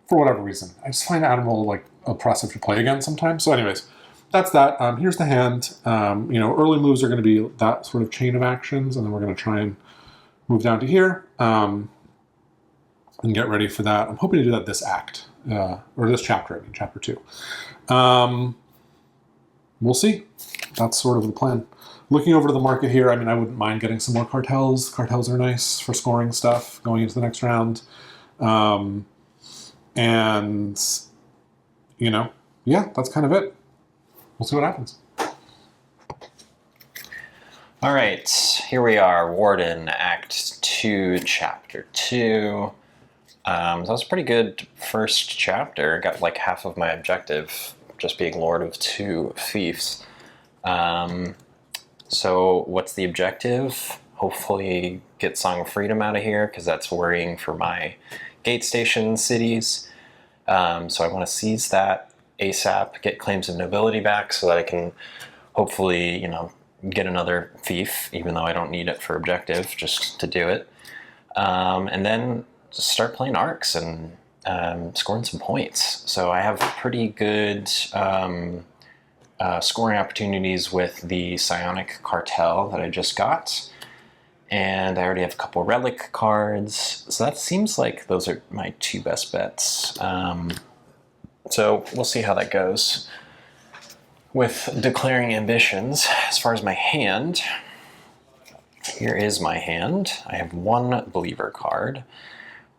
For whatever reason. I just find Admiral like oppressive to play against sometimes. So anyways, that's that. Here's the hand. Early moves are going to be that sort of chain of actions, and then we're going to try and move down to here and get ready for that. I'm hoping to do that this act, or this chapter, chapter 2. We'll see. That's sort of the plan. Looking over to the market here, I wouldn't mind getting some more cartels. Cartels are nice for scoring stuff going into the next round. And, yeah, that's kind of it. We'll see what happens. All right, here we are, Warden, Act 2, Chapter 2. That was a pretty good first chapter. Got like half of my objective, just being Lord of 2 fiefs. So what's the objective? Hopefully get Song of Freedom out of here, because that's worrying for my gate station cities. So I want to seize that ASAP, get claims of nobility back so that I can hopefully, get another fief, even though I don't need it for objective, just to do it. And then just start playing arcs and scoring some points. So I have pretty good scoring opportunities with the Psionic Cartel that I just got. And I already have a couple relic cards. So that seems like those are my 2 best bets. So we'll see how that goes. With declaring ambitions, as far as my hand, here is my hand. I have 1 believer card,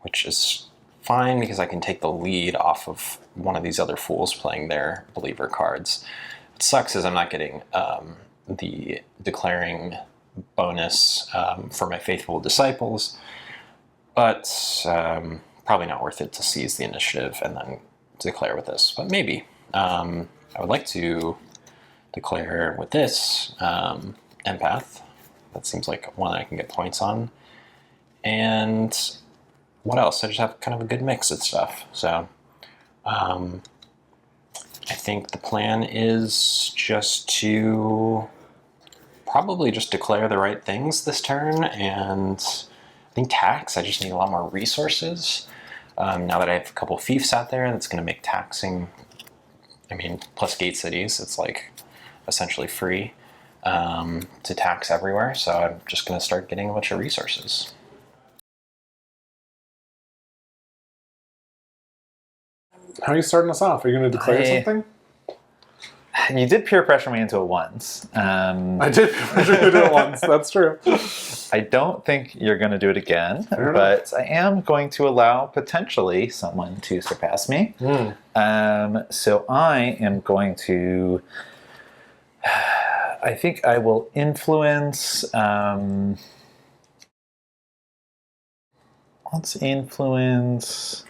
which is fine because I can take the lead off of one of these other fools playing their believer cards. What sucks is I'm not getting the declaring bonus for my faithful disciples, but probably not worth it to seize the initiative and then declare with this, but maybe. I would like to declare with this empath. That seems like one that I can get points on. And what else? I just have kind of a good mix of stuff. So I think the plan is just to probably just declare the right things this turn, and I think tax, I just need a lot more resources. Now that I have a couple fiefs out there, that's going to make taxing, plus gate cities, it's like essentially free. to tax everywhere. So I'm just going to start getting a bunch of resources. How are you starting us off? Are you going to declare something? You did peer pressure me into it once. I did do it once. That's true. I don't think you're going to do it again, Fair but I am going to allow potentially someone to surpass me. So I am going to. I think I will influence. Let's influence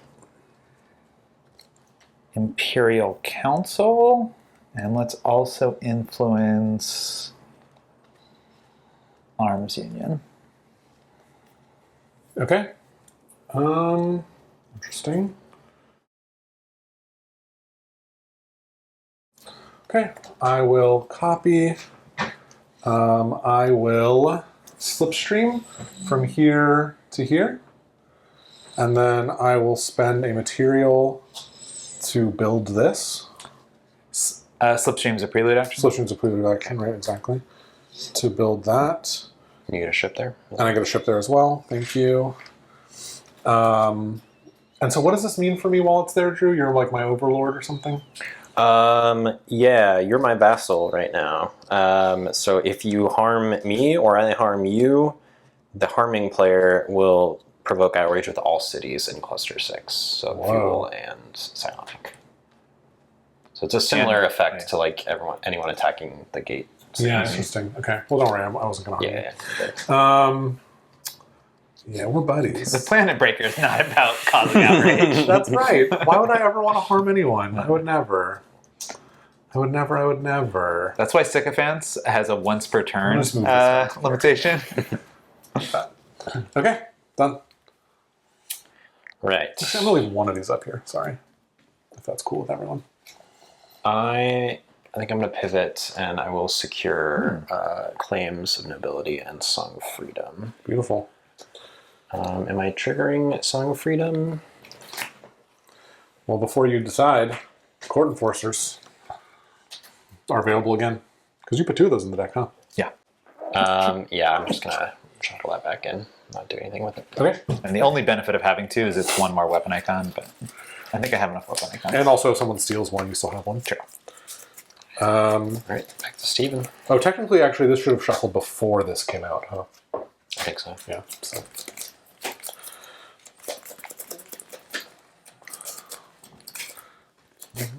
Imperial Council. And let's also influence Arms Union. Okay. Interesting. Okay, I will copy. I will slipstream from here to here. And then I will spend a material to build this. Slipstream's a prelude action. Slipstream's a prelude action, right, exactly. To build that. You get a ship there? And I get a ship there as well. Thank you. And so what does this mean for me while it's there, Drew? You're like my overlord or something? Yeah, you're my vassal right now. So if you harm me or I harm you, the harming player will provoke outrage with all cities in Cluster 6. So Fuel and Psionic. So it's a similar effect to like anyone attacking the gate. Yeah, interesting. Okay. Well, don't worry. I wasn't going to Yeah. Yeah, we're buddies. The Planet Breaker is not about causing outrage. That's right. Why would I ever want to harm anyone? I would never. I would never. That's why Sycophants has a once per turn Let's move this limitation. Okay, done. Right. Actually, I'm going to leave one of these up here. Sorry. If that's cool with everyone. I think I'm going to pivot and I will secure claims of nobility and Song of Freedom. Beautiful. Am I triggering Song of Freedom? Well, before you decide, Court Enforcers are available again. Because you put 2 of those in the deck, huh? Yeah. Yeah, I'm just going to shuffle that back in. Not do anything with it. Okay. And the only benefit of having 2 is it's 1 more weapon icon, but I think I have enough weapon icons. And also, if someone steals one, you still have one. Sure. All right, back to Steven. Oh, technically, actually, this should have shuffled before this came out, huh? I think so. Yeah, so.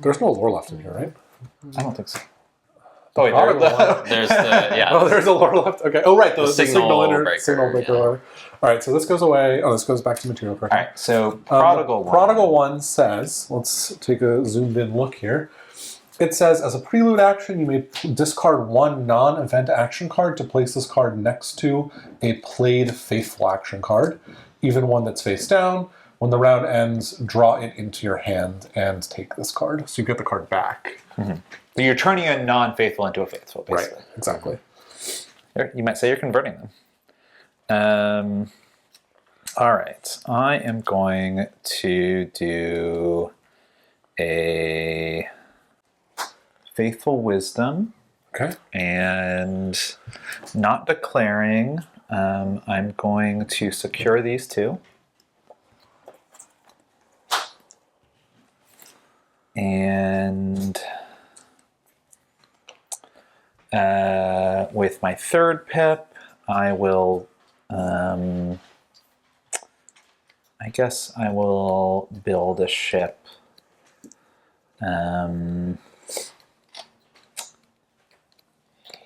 There's no lore left in here, right? I don't think so. Oh, wait, There's the, yeah. Oh, there's a lore left. Okay. Oh, right. The signal breaker, signal breaker. yeah. Lore. All right. So this goes away. Oh, this goes back to material correction. All right, so Prodigal One. Prodigal One says, let's take a zoomed in look here. It says, as a prelude action, you may discard 1 non-event action card to place this card next to a played faithful action card, even one that's face down. When the round ends, draw it into your hand and take this card. So you get the card back. Mm-hmm. So you're turning a non-faithful into a faithful, basically. Right, exactly. You might say you're converting them. All right, I am going to do a Faithful Wisdom. Okay. And not declaring, I'm going to secure these 2. And with my 3rd pip, I will, I guess I will build a ship.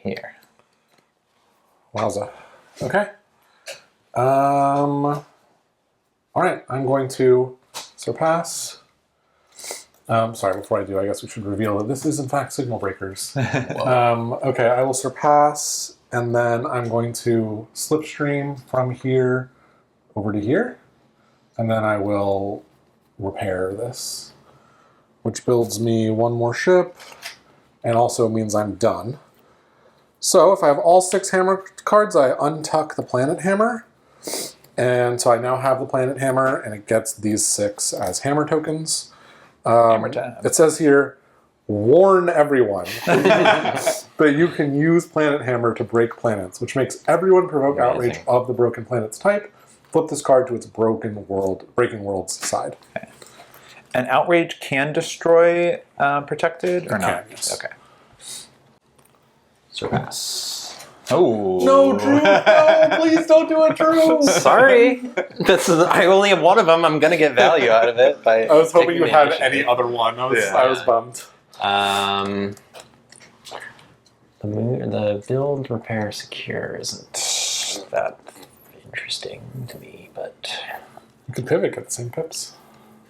Here. Wowza. Okay. All right. I'm going to surpass. Sorry, before I do, I guess we should reveal that this is in fact signal breakers. Okay, I will surpass, and then I'm going to slipstream from here over to here, and then I will repair this, which builds me 1 more ship, and also means I'm done. So if I have all 6 hammer cards, I untuck the planet hammer, and so I now have the planet hammer, and it gets these 6 as hammer tokens. Hammer time. It says here, warn everyone that you can use Planet Hammer to break planets, which makes everyone provoke Amazing. outrage of the broken planet's type. Flip this card to its breaking world's side. Okay. And outrage can destroy protected or It not? can, yes. Okay. Surpass. Oh No, Drew! No, please don't do it, Drew! Sorry. I only have one of them. I'm going to get value out of it. By I was hoping taking you the had initiative. any other one. I was bummed. The build, repair, secure isn't that interesting to me, but You can pivot, get the same pips.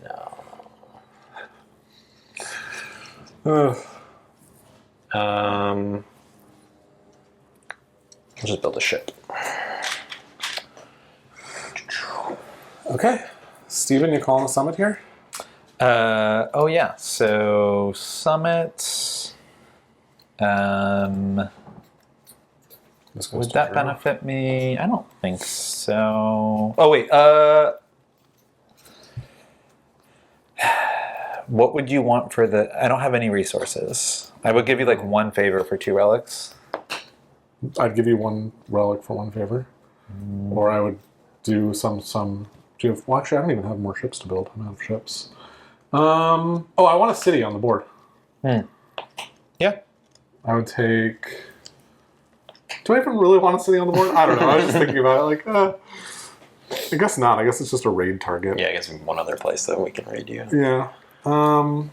no. Ugh. I'll just build a ship. Okay. Steven, you calling a summit here? Oh yeah. So summit. This goes Would to that Drew. benefit me? I don't think so. Oh wait. What would you want for the? I don't have any resources. I would give you like one favor for 2 relics. I'd give you 1 relic for 1 favor. Or I would do some. Do you have, well, actually, I don't even have more ships to build. I'm out of ships. Oh, I want a city on the board. Yeah. I would take. Do I even really want a city on the board? I don't know. I was just thinking about it. Like, I guess not. I guess it's just a raid target. Yeah, I guess one other place that we can raid you. Yeah. I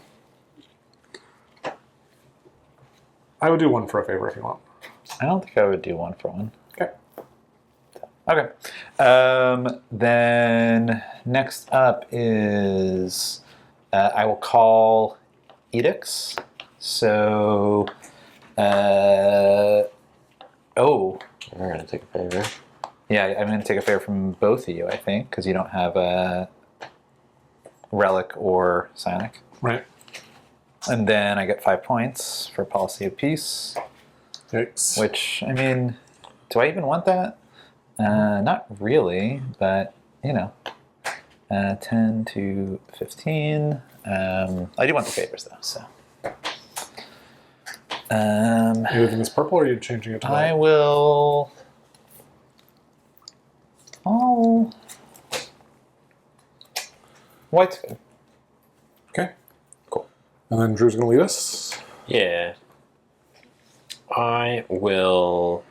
would do 1 for a favor if you want. I don't think I would do 1 for 1. Okay. Okay. Then next up is I will call edicts. So, We're going to take a favor. yeah, I'm going to take a favor from both of you, I think, because you don't have a relic or psionic. Right. And then I get 5 points for policy of peace, Yikes. which, I mean, do I even want that? Not really, but, 10 to 15. I do want the favors, though, so. Are you leaving this purple or are you changing it to I white? will. Oh. White's good. Okay. Cool. And then Drew's going to lead us. Yeah. I will.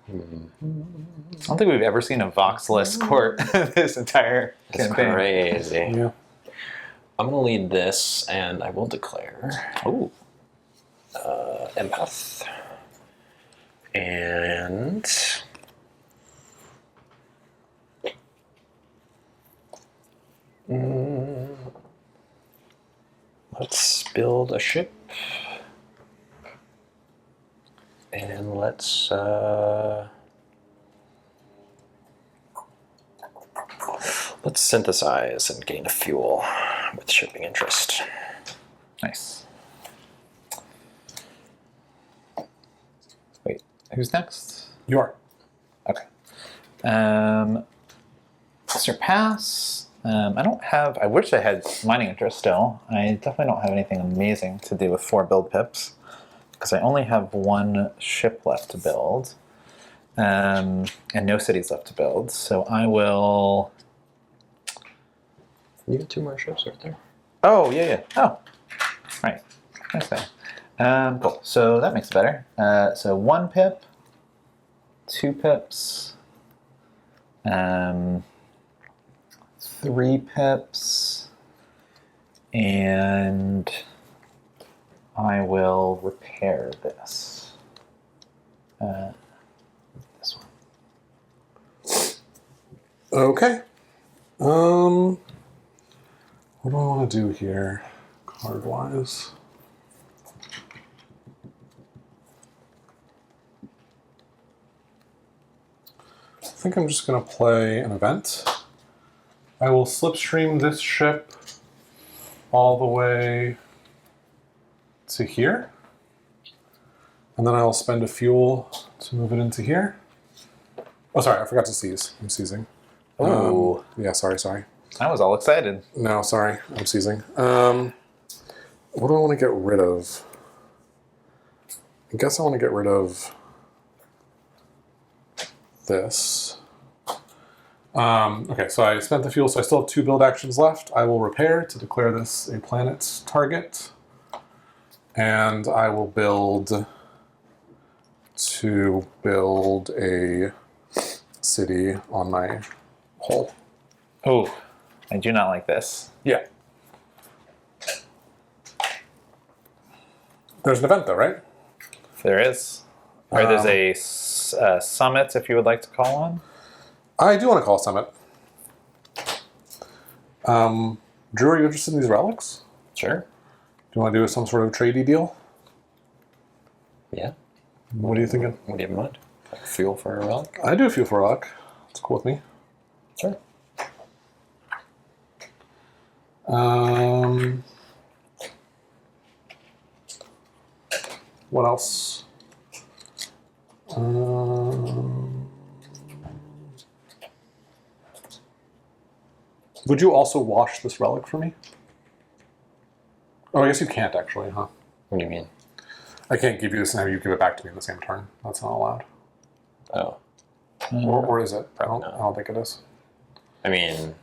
I don't think we've ever seen a voxless court this entire It's campaign. crazy. Yeah. I'm going to lead this, and I will declare Ooh. empath. And let's build a ship. And let's synthesize and gain a fuel with shipping interest. Nice. Wait, who's next? You are. Okay. Surpass. I don't have. I wish I had mining interest still. I definitely don't have anything amazing to do with 4 build pips because I only have 1 ship left to build, and no cities left to build. So I will. You got 2 more ships right there. Oh yeah. Oh, right. Nice thing. Cool. So that makes it better. So 1 pip, 2 pips, 3 pips, and I will repair this. This one. Okay. What do I want to do here, card-wise? I think I'm just going to play an event. I will slipstream this ship all the way to here. And then I'll spend a fuel to move it into here. Oh, sorry, I forgot to seize. I'm seizing. Ooh. Yeah, sorry. I was all excited. No, sorry, I'm seizing. What do I want to get rid of? I guess I want to get rid of this. Okay, so I spent the fuel, so I still have 2 build actions left. I will repair to declare this a planet target. And I will build to build a city on my hull. Oh, I do not like this. Yeah. There's an event though, right? There is. Or there's a summit, if you would like to call on. I do want to call a summit. Drew, are you interested in these relics? Sure. Do you want to do some sort of tradey deal? Yeah. What are you thinking? What do you have in mind? Like fuel for a relic? I do feel for a relic. It's cool with me. Sure. What else? Would you also wash this relic for me? Oh, I guess you can't actually, huh? What do you mean? I can't give you this and have you give it back to me in the same turn. That's not allowed. Oh. Or is it? I don't No. think it is. I mean,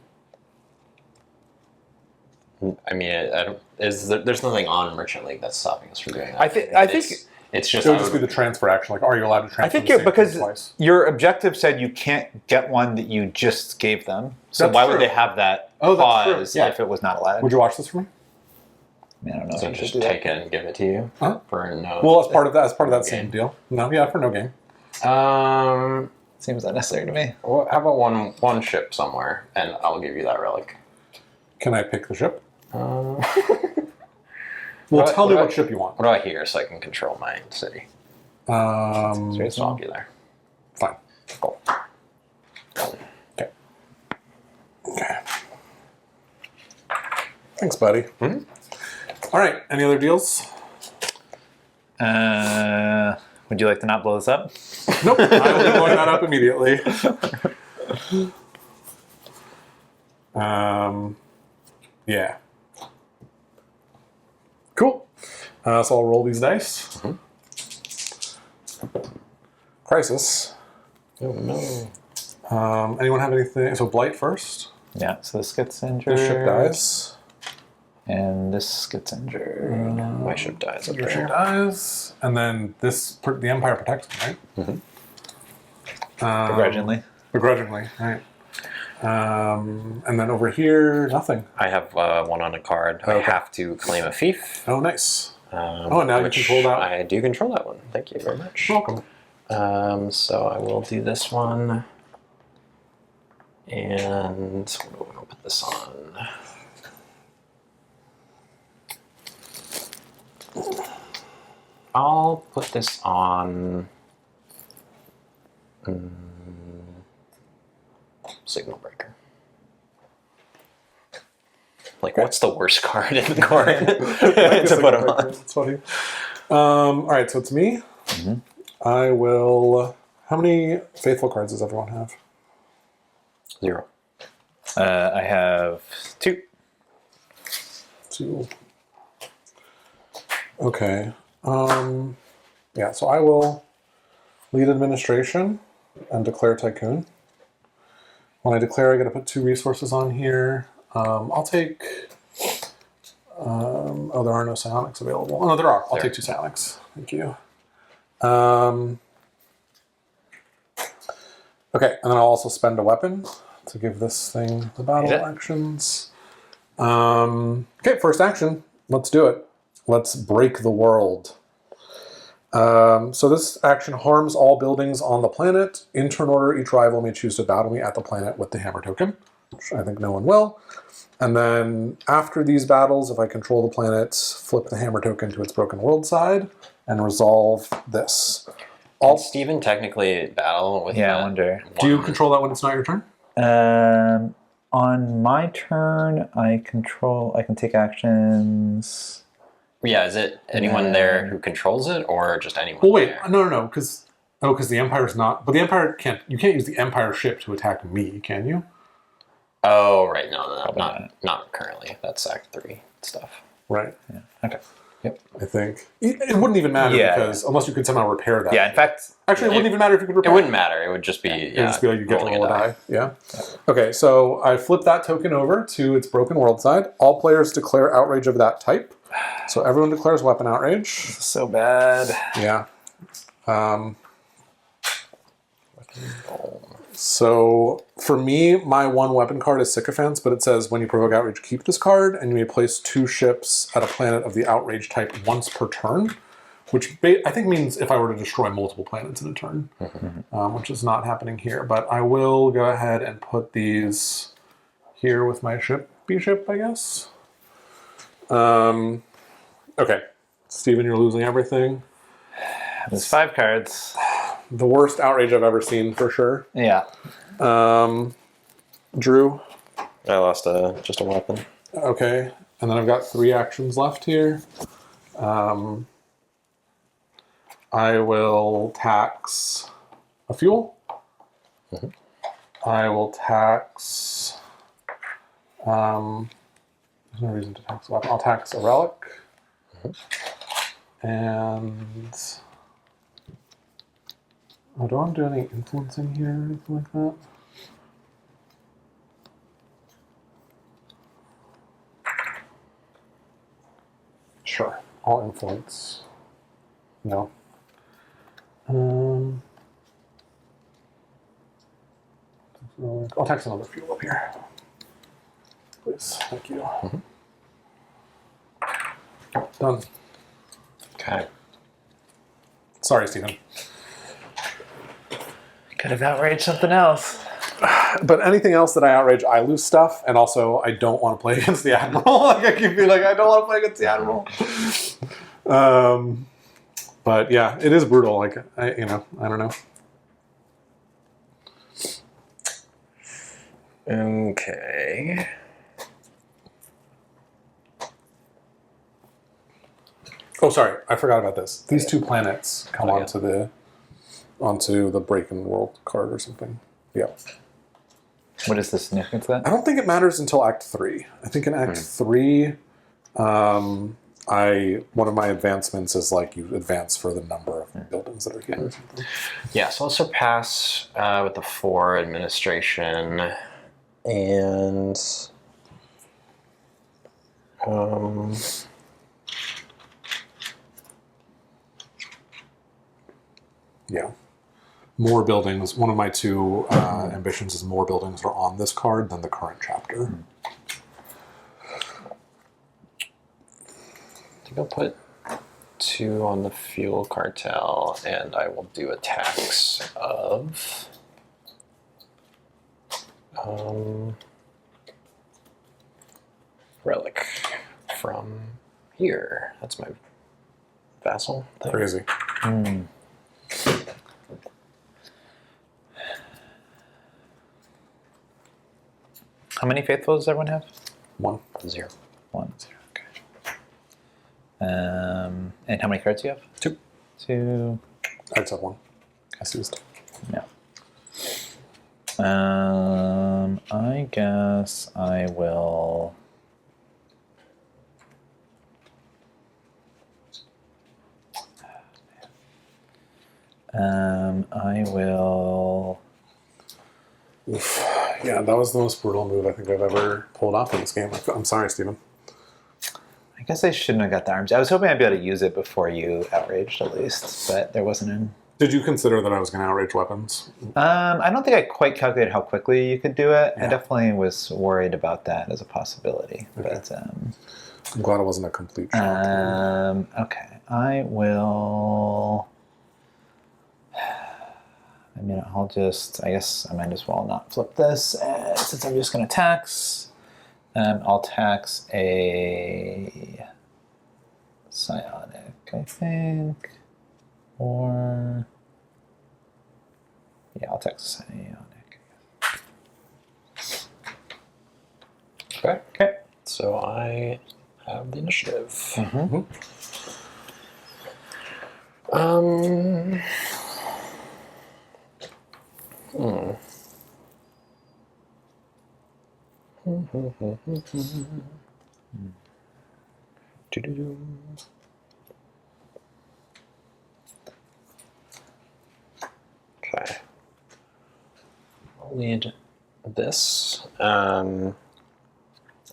there's nothing on Merchant League that's stopping us from doing that. I think it's just. It would just be the transfer action. Like, are you allowed to transfer? I think the same because thing twice? your objective said you can't get one that you just gave them. So That's why true. would they have that Oh, that's true. clause Yeah. if it was not allowed? Would you watch this for me? I don't know. So if you just should do take it and give it to you Huh? for no. Well, as part of that, same game. deal. No, yeah, for no game. that. Seems unnecessary to me. Well, how about one ship somewhere, and I'll give you that relic. Can I pick the ship? What Well, tell me about- what ship you want. about here, so I can control my city? So I'll be there. Fine. Cool. Okay. Okay. Thanks, buddy. Mhm. All right. Any other deals? Would you like to not blow this up? Nope. I will be blowing that up immediately. Yeah. Cool. So I'll roll these dice. Crisis. Oh no. Anyone have anything? So Blight first. Yeah, so this gets injured. This ship dies. And this gets injured. My ship dies up Your ship there. dies. And then the Empire protects them, right? Begrudgingly. Begrudgingly, right. And then over here, nothing. I have one on a card. I Okay. have to claim a fief. Oh, nice. Now you control that. I do control that one. Thank you very much. Welcome. So I will do this one. And what do we put this on? I'll put this on Signal Breaker. Like, what's the worst card in the card to put them on? That's funny. All right, so it's me. I will. How many faithful cards does everyone have? 0. I have 2. 2. Okay. Yeah, so I will lead administration and declare tycoon. When I declare, I get to put 2 resources on here. I'll take. Oh, there are no psionics available. Oh, no, there are. I'll take 2 psionics. Thank you. Okay, and then I'll also spend a weapon to give this thing the battle actions. Okay, first action. Let's do it. Let's break the world. So this action harms all buildings on the planet. In turn order, each rival may choose to battle me at the planet with the hammer token, which I think no one will. And then after these battles, if I control the planet, flip the hammer token to its broken world side and resolve this. Can Steven technically battle with Yeah, I that wonder. Do you one? control that when it's not your turn? On my turn, I can take actions. Yeah, is it anyone there who controls it, or just anyone Well, wait, there? no, because the Empire's not. But the Empire can't. You can't use the Empire ship to attack me, can you? Oh, right. No, not currently. That's Act 3 stuff. Right. Yeah. Okay. Yep. I think it wouldn't even matter Yeah, because unless you could somehow repair that. Yeah. In fact, Actually, it wouldn't even matter if you could It repair. wouldn't matter. It would just be It would just be like you get to rolling roll a a die. Yeah. Okay, so I flip that token over to its broken world side. All players declare outrage of that type. So everyone declares weapon outrage. so bad. Yeah. So for me, my one weapon card is Sycophants, but it says when you provoke outrage, keep this card, and you may place 2 ships at a planet of the outrage type once per turn, which I think means if I were to destroy multiple planets in a turn, which is not happening here. But I will go ahead and put these here with my B-ship, I guess. Okay, Steven, you're losing everything. There's 5 cards. The worst outrage I've ever seen, for sure. Yeah. Drew? I lost just a weapon. Okay, and then I've got 3 actions left here. I will tax a fuel. I will tax... there's no reason to tax a weapon. I'll tax a relic. And... Oh, do I want to do any influencing here or anything like that? Sure, I'll influence. No. I'll tax another fuel up here. Please, thank you. Done. Okay. Sorry, Stephen. Could have outraged something else. But anything else that I outrage, I lose stuff, and also I don't want to play against the admiral. Like I keep being like, I don't want to play against the admiral. But yeah, it is brutal. Like I don't know. Okay. Oh, sorry, I forgot about this. These 2 planets come Oh, yeah. onto the break-in world card or something. Yeah. What is the significance of I that? don't think it matters until Act 3. I think in Act 3, one of my advancements is like you advance for the number of buildings that are here or something. Yeah, so I'll surpass with the 4 administration and Yeah. More buildings. One of my 2 ambitions is more buildings are on this card than the current chapter. I think I'll put 2 on the fuel cartel, and I will do a tax of relic from here. That's my vassal thing. Crazy. How many faithfuls does everyone have? 1. 0. 1. Okay. And how many cards do you have? 2. 2. I just have 1. I used. Yeah. I guess I will. I will. Oof. Yeah, that was the most brutal move I think I've ever pulled off in this game. I'm sorry, Stephen. I guess I shouldn't have got the arms. I was hoping I'd be able to use it before you outraged, at least, but there wasn't an. Did you consider that I was going to outrage weapons? I don't think I quite calculated how quickly you could do it. Yeah. I definitely was worried about that as a possibility. Okay. But I'm glad it wasn't a complete shock. okay, I will. I mean, I guess I might as well not flip this. Since I'm just going to tax, I'll tax a psionic, I think. Or, yeah, I'll tax a psionic. Okay. Okay. So I have the initiative. Mm-hmm. Doo-doo-doo. Okay. I'll need this. I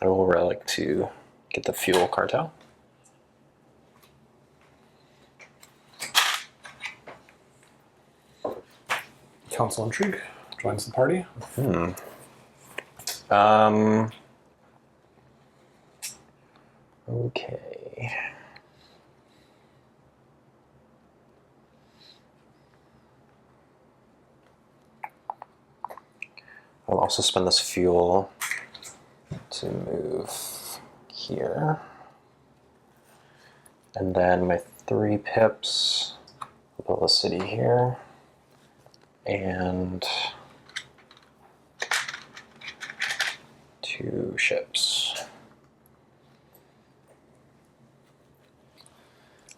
will relic to get the fuel cartel. Council Intrigue joins the party. Okay. I'll also spend this fuel to move here. And then my 3 pips, build a city here. And 2 ships.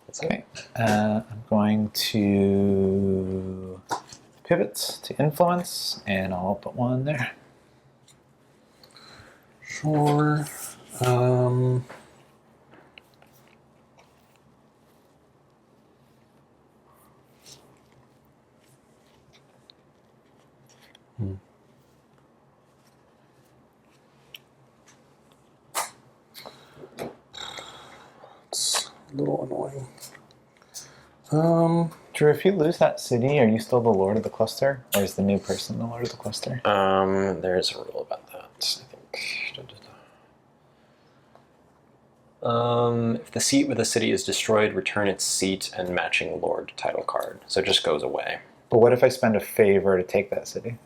That's Okay. I'm going to pivot to influence, and I'll put 1 there. Sure. It's a little annoying. Drew, if you lose that city, are you still the lord of the cluster, or is the new person the lord of the cluster? There's a rule about that, I think. If the seat with the city is destroyed, return its seat and matching lord title card. So it just goes away. But what if I spend a favor to take that city?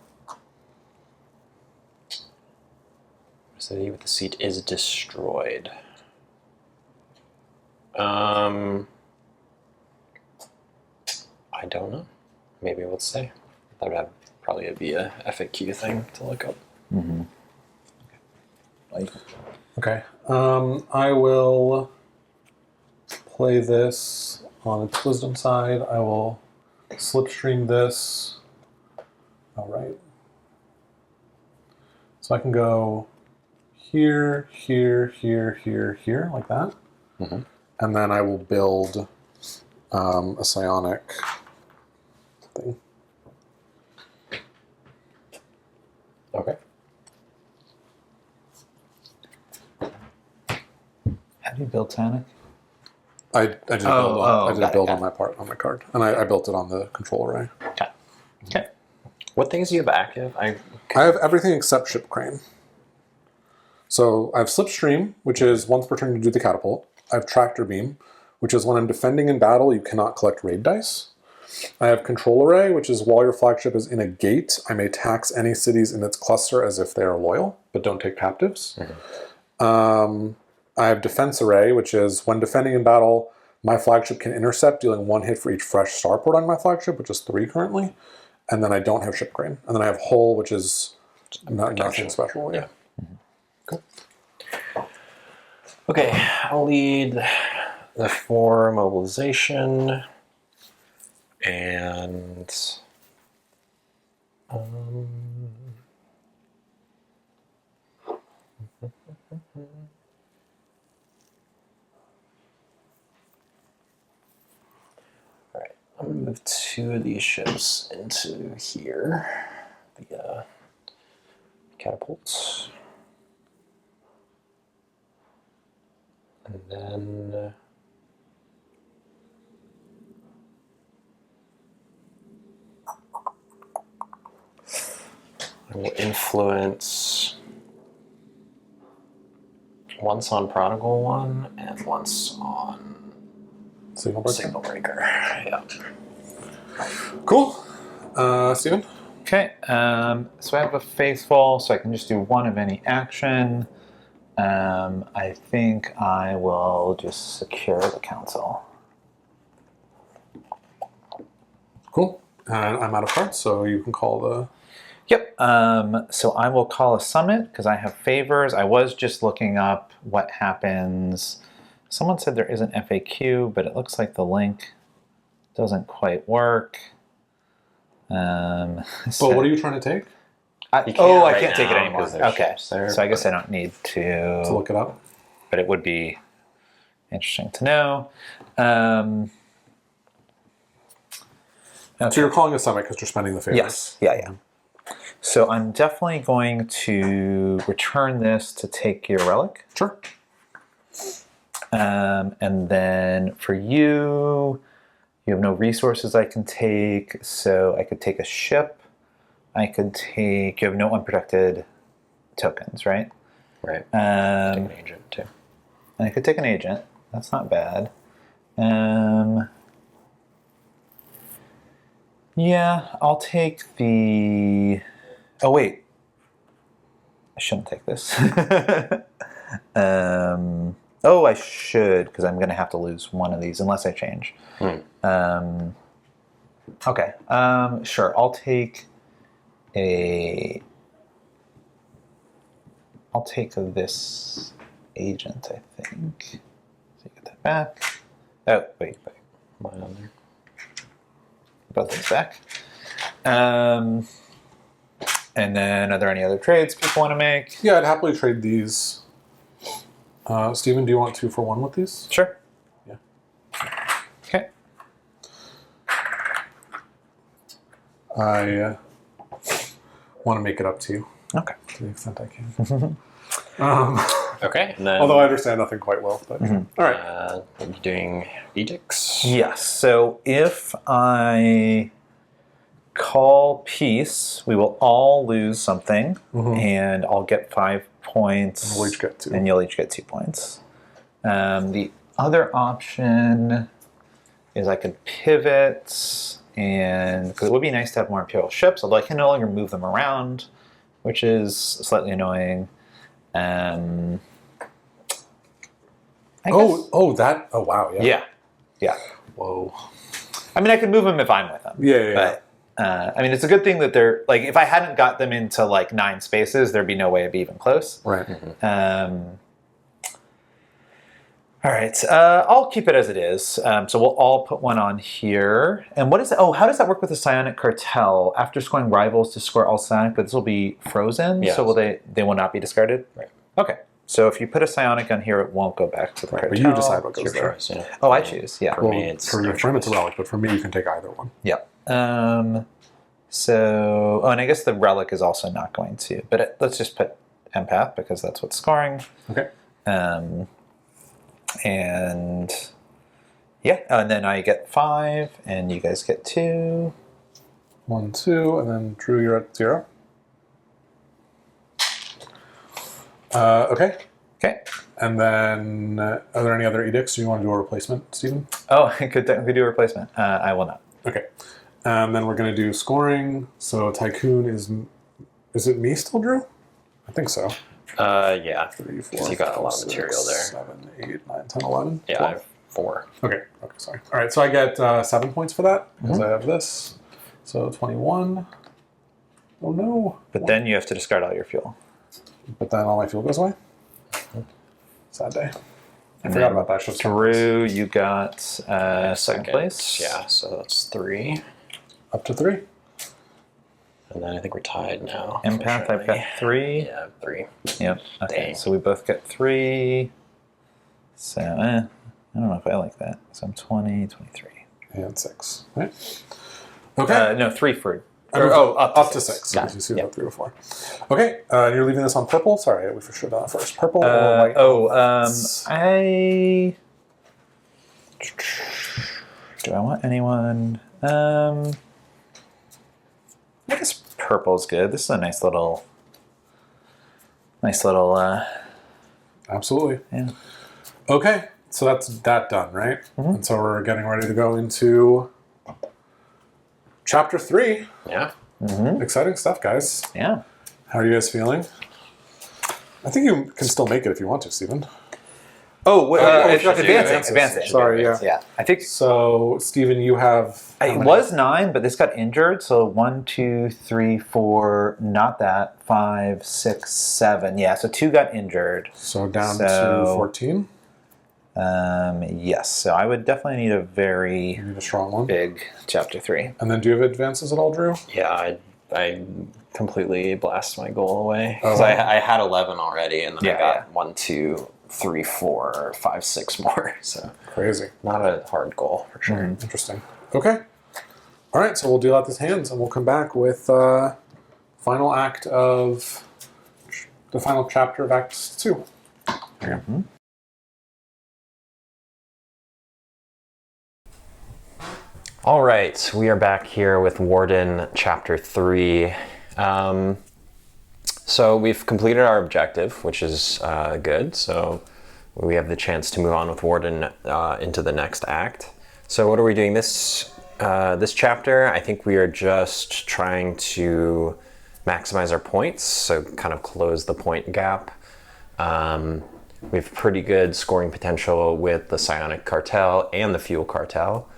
City with the seat is destroyed. I don't know. Maybe we'll say. That would probably be a FAQ thing to look up. Mm-hmm. Okay. I will play this on its wisdom side. I will slipstream this. All right. So I can go here, here, here, here, here, like that. Mm-hmm. And then I will build a psionic thing. Okay. How do you build Sonic? I did a build on my part on my card, and I built it on the control array. Okay. Okay. What things do you have active? I have everything except Ship Crane. So I have Slipstream, which is once per turn you do the catapult. I have Tractor Beam, which is when I'm defending in battle, you cannot collect raid dice. I have Control Array, which is while your flagship is in a gate, I may tax any cities in its cluster as if they are loyal, but don't take captives. Mm-hmm. I have Defense Array, which is when defending in battle, my flagship can intercept, dealing 1 hit for each fresh starport on my flagship, which is 3 currently. And then I don't have Ship Crane. And then I have Hull, which is nothing special. Yeah. Mm-hmm. Cool. Okay, I'll lead the 4 mobilization and Alright, I'm gonna move 2 of these ships into here. The catapults. And then I will influence once on Prodigal One and once on Signal Breaker. Yeah. Cool. Steven? Okay. So I have a Faithful, so I can just do 1 of any action. I think I will just secure the council. Cool. And I'm out of cards, so you can call the... Yep. So I will call a summit because I have favors. I was just looking up what happens. Someone said there is an FAQ, but it looks like the link doesn't quite work. But what are you trying to take? I can't take it anymore. Okay. So I guess I don't need to look it up. But it would be Interesting to know. So you're calling a summit because you're spending the favors. Yes. Yeah. So I'm definitely going to return this to take your relic. Sure. And then for you, you have no resources I can take, so I could take a ship. I could take. You have no unprotected tokens, right? Right. Take an agent too. And I could take an agent. That's not bad. Yeah, I'll take the. Oh wait, I shouldn't take this. Oh, I should, because I'm going to have to lose one of these unless I change. Okay. Sure. I'll take this agent, I think. So you get that back. Oh, wait. Mine on there. Both these back. And then, are there any other trades people want to make? Yeah, I'd happily trade these. Steven, do you want 2 for 1 with these? Sure. Yeah. Okay. I want to make it up to you Okay. to the extent I can. Okay. And then, Although I understand nothing quite well. But, all right. are you doing edicts? Yes. So if I call peace, we will all lose something, and I'll get 5 points. We'll each get 2. And you'll each get 2 points. The other option is I could pivot, and because it would be nice to have more Imperial ships, although I can no longer move them around, which is slightly annoying. I guess, Oh, wow, yeah. Yeah. Whoa. I mean, I could move them if I'm with them. Yeah. But I mean, it's a good thing that they're like. If I hadn't got them into like 9 spaces, there'd be no way I'd be even close. Right. All right, I'll keep it as it is. So we'll all put one on here. And what is that? Oh, how does that work with the psionic cartel? After scoring rivals to score all psionic, but this will be frozen. Yes. So will they will not be discarded. Right. Okay. So if you put a psionic on here, it won't go back to the cartel. But you decide what goes It's your there. choice, yeah. Oh, I choose. Yeah. For me, it's for no your friend, it's a choice. relic, but for me, you can take either one. Yep. So, and I guess the relic is also not going to, but let's just put empath because that's what's scoring. Okay. And yeah, and then I get 5, and you guys get 2. 1, 2, and then Drew, you're at 0. Okay. Okay. And then, are there any other edicts? Do you want to do a replacement, Stephen? Oh, I could technically do a replacement. I will not. Okay. And then we're going to do scoring. So Tycoon is it me still, Drew? I think so. Yeah. 3, 4, Because you got a 5, lot of 6, material there. 7, 8, 9, 10, 11. Yeah, 12. I have 4. Okay, sorry. All right, so I get 7 points for that because I have this. So 21. Oh no. But then you have to discard all your fuel. But then all my fuel goes away. Sad day. I And forgot then about that. Drew, you got second place. Yeah, so that's 3. Up to 3. And then I think we're tied now. Empath, I've got 3. Yeah, I have 3. Yep. Okay, Dang. so we both get 3. So, I don't know if I like that. So I'm 20, 23. And 6. Right? Okay. No, 3 for... up to 6. Got Because it. you see Yep. about 3 or 4. Okay, you're leaving this on purple? Sorry, we should have done that first. Purple or white? Do I want anyone? I guess purple's good. This is a nice little. Absolutely. Yeah. Okay, so that's that done, right? And so we're getting ready to go into Chapter 3. Yeah. Exciting stuff, guys. Yeah. How are you guys feeling? I think you can still make it if you want to, Stephen. Oh, advancing. advancing. Sorry, yeah. Yeah, I think So, Stephen, you have... how it many? was 9, but this got injured. So 1, 2, 3, 4. Not that 5, 6, 7. Yeah, so 2 got injured. So down to So- 14. Yes. So I would definitely need a very You need a strong one. big chapter 3. And then do you have advances at all, Drew? Yeah, I completely blast my goal away. Oh, Because wow. I had 11 already, and then Yeah, I got yeah. 1, 2, 3, 4, 5, 6 more. So Crazy. not a hard goal for sure. Interesting. Okay. All right, so we'll deal out these hands, and we'll come back with final act of the final chapter of Act 2. All right, we are back here with Warden Chapter 3. So we've completed our objective, which is good. So we have the chance to move on with Warden into the next act. So what are we doing this chapter? I think we are just trying to maximize our points, so kind of close the point gap. We have pretty good scoring potential with the psionic cartel and the fuel cartel.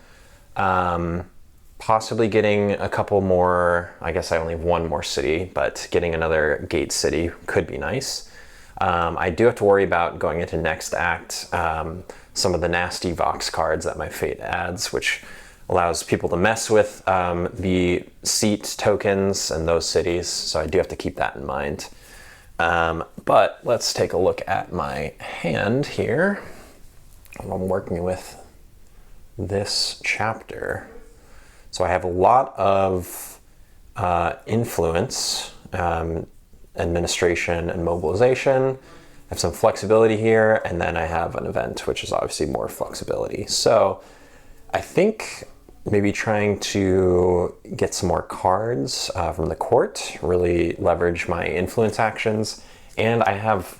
Possibly getting a couple more, I guess I only have one more city, but getting another gate city could be nice. I do have to worry about going into next act, some of the nasty Vox cards that my fate adds, which allows people to mess with the seat tokens and those cities, so I do have to keep that in mind. But let's take a look at my hand here. I'm working with this chapter. So I have a lot of influence, administration, and mobilization. I have some flexibility here, and then I have an event, which is obviously more flexibility. So I think maybe trying to get some more cards from the court, really leverage my influence actions, and I have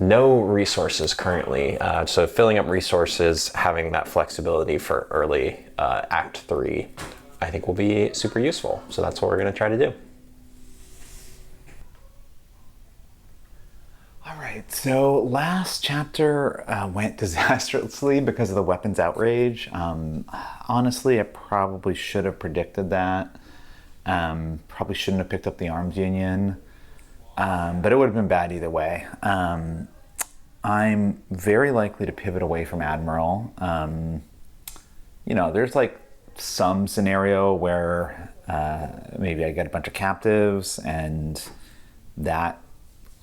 no resources currently. So filling up resources, having that flexibility for early Act 3, I think will be super useful. So that's what we're going to try to do. All right, so last chapter went disastrously because of the weapons outrage. Honestly, I probably should have predicted that. Probably shouldn't have picked up the arms union, but it would have been bad either way. I'm very likely to pivot away from admiral. There's like some scenario where maybe I get a bunch of captives and that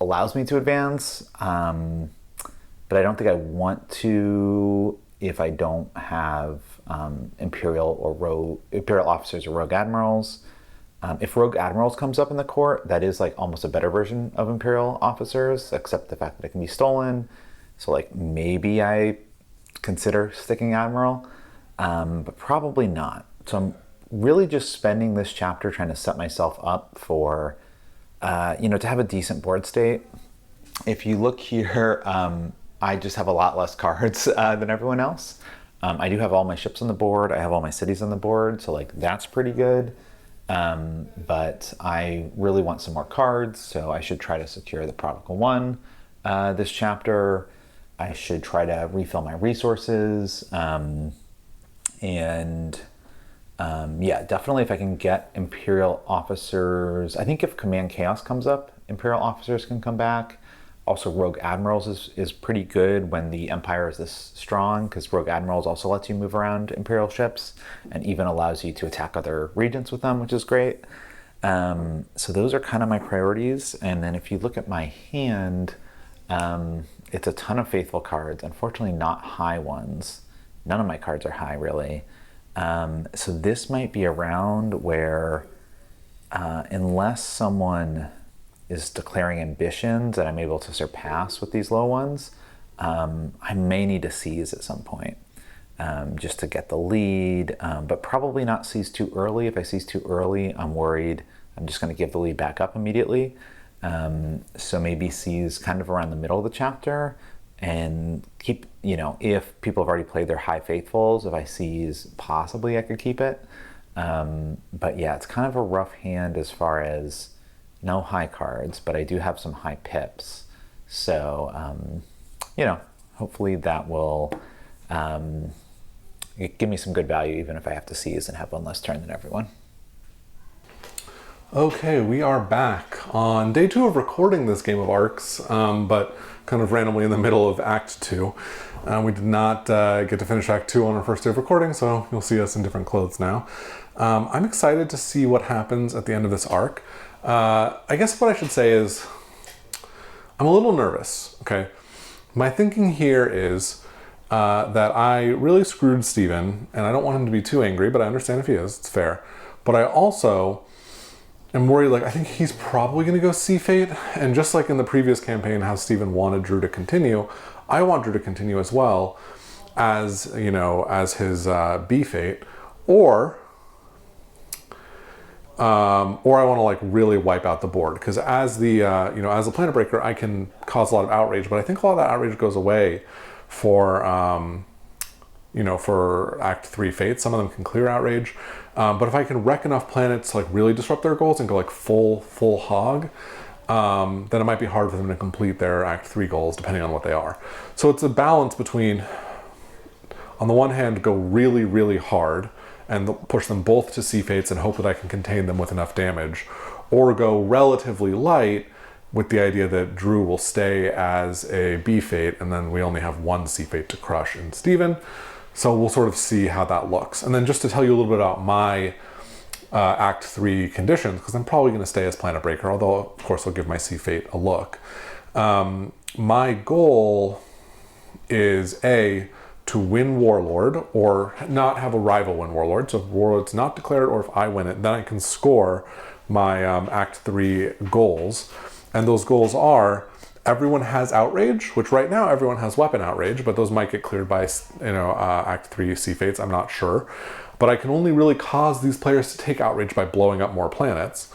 allows me to advance, but I don't think I want to if I don't have imperial officers or rogue admirals. If rogue admirals comes up in the court, that is like almost a better version of imperial officers, except the fact that it can be stolen. So like maybe I consider sticking admiral, but probably not. So I'm really just spending this chapter trying to set myself up for to have a decent board state. If you look here, I just have a lot less cards than everyone else. I do have all my ships on the board. I have all my cities on the board, so like that's pretty good. But I really want some more cards, so I should try to secure the Prodigal One this chapter. I should try to refill my resources. Definitely if I can get Imperial officers. I think if Command Chaos comes up, Imperial officers can come back. Also, Rogue Admirals is pretty good when the Empire is this strong, because Rogue Admirals also lets you move around Imperial ships and even allows you to attack other regions with them, which is great. So those are kind of my priorities. And then if you look at my hand, it's a ton of faithful cards. Unfortunately, not high ones. None of my cards are high, really. So this might be a round where, unless someone is declaring ambitions that I'm able to surpass with these low ones, I may need to seize at some point, just to get the lead, but probably not seize too early. If I seize too early, I'm worried I'm just going to give the lead back up immediately. So maybe seize kind of around the middle of the chapter and keep, if people have already played their high faithfuls, if I seize, possibly I could keep it. But yeah, it's kind of a rough hand as far as no high cards, but I do have some high pips. So, hopefully that will give me some good value, even if I have to seize and have one less turn than everyone. Okay, we are back on day 2 of recording this game of Arcs, but kind of randomly in the middle of Act 2. We did not get to finish Act 2 on our first day of recording, so you'll see us in different clothes now. I'm excited to see what happens at the end of this arc. I guess what I should say is I'm a little nervous, okay? my thinking here is that I really screwed Steven, and I don't want him to be too angry, but I understand if he is, it's fair. But I also am worried, like, I think he's probably going to go C Fate, and just like in the previous campaign, how Steven wanted Drew to continue, I want Drew to continue as well as, you know, as his B Fate, or I want to like really wipe out the board, because as the you know, as a Planet Breaker, I can cause a lot of outrage, but I think a lot of that outrage goes away for you know, for Act 3 Fates. Some of them can clear outrage, but if I can wreck enough planets to like really disrupt their goals and go like full hog, then it might be hard for them to complete their Act 3 goals, depending on what they are. So it's a balance between, on the one hand, go really, really hard and push them both to C Fates and hope that I can contain them with enough damage, or go relatively light with the idea that Drew will stay as a B Fate, and then we only have one C Fate to crush in Steven. So we'll sort of see how that looks. And then just to tell you a little bit about my Act 3 conditions, because I'm probably going to stay as Planet Breaker, although of course I'll give my C Fate a look. My goal is to win Warlord, or not have a rival win Warlord. So if Warlord's not declared, or if I win it, then I can score my Act 3 goals. And those goals are, everyone has outrage, which right now everyone has weapon outrage, but those might get cleared by, you know, Act 3 C Fates, I'm not sure. But I can only really cause these players to take outrage by blowing up more planets.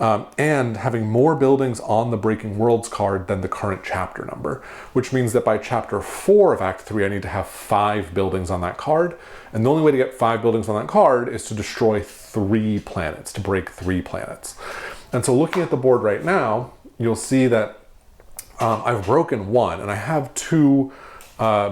And having more buildings on the Breaking Worlds card than the current chapter number, which means that by chapter 4 of Act 3, I need to have 5 buildings on that card. And the only way to get 5 buildings on that card is to destroy 3 planets, to break 3 planets. And so looking at the board right now, you'll see that I've broken 1, and I have 2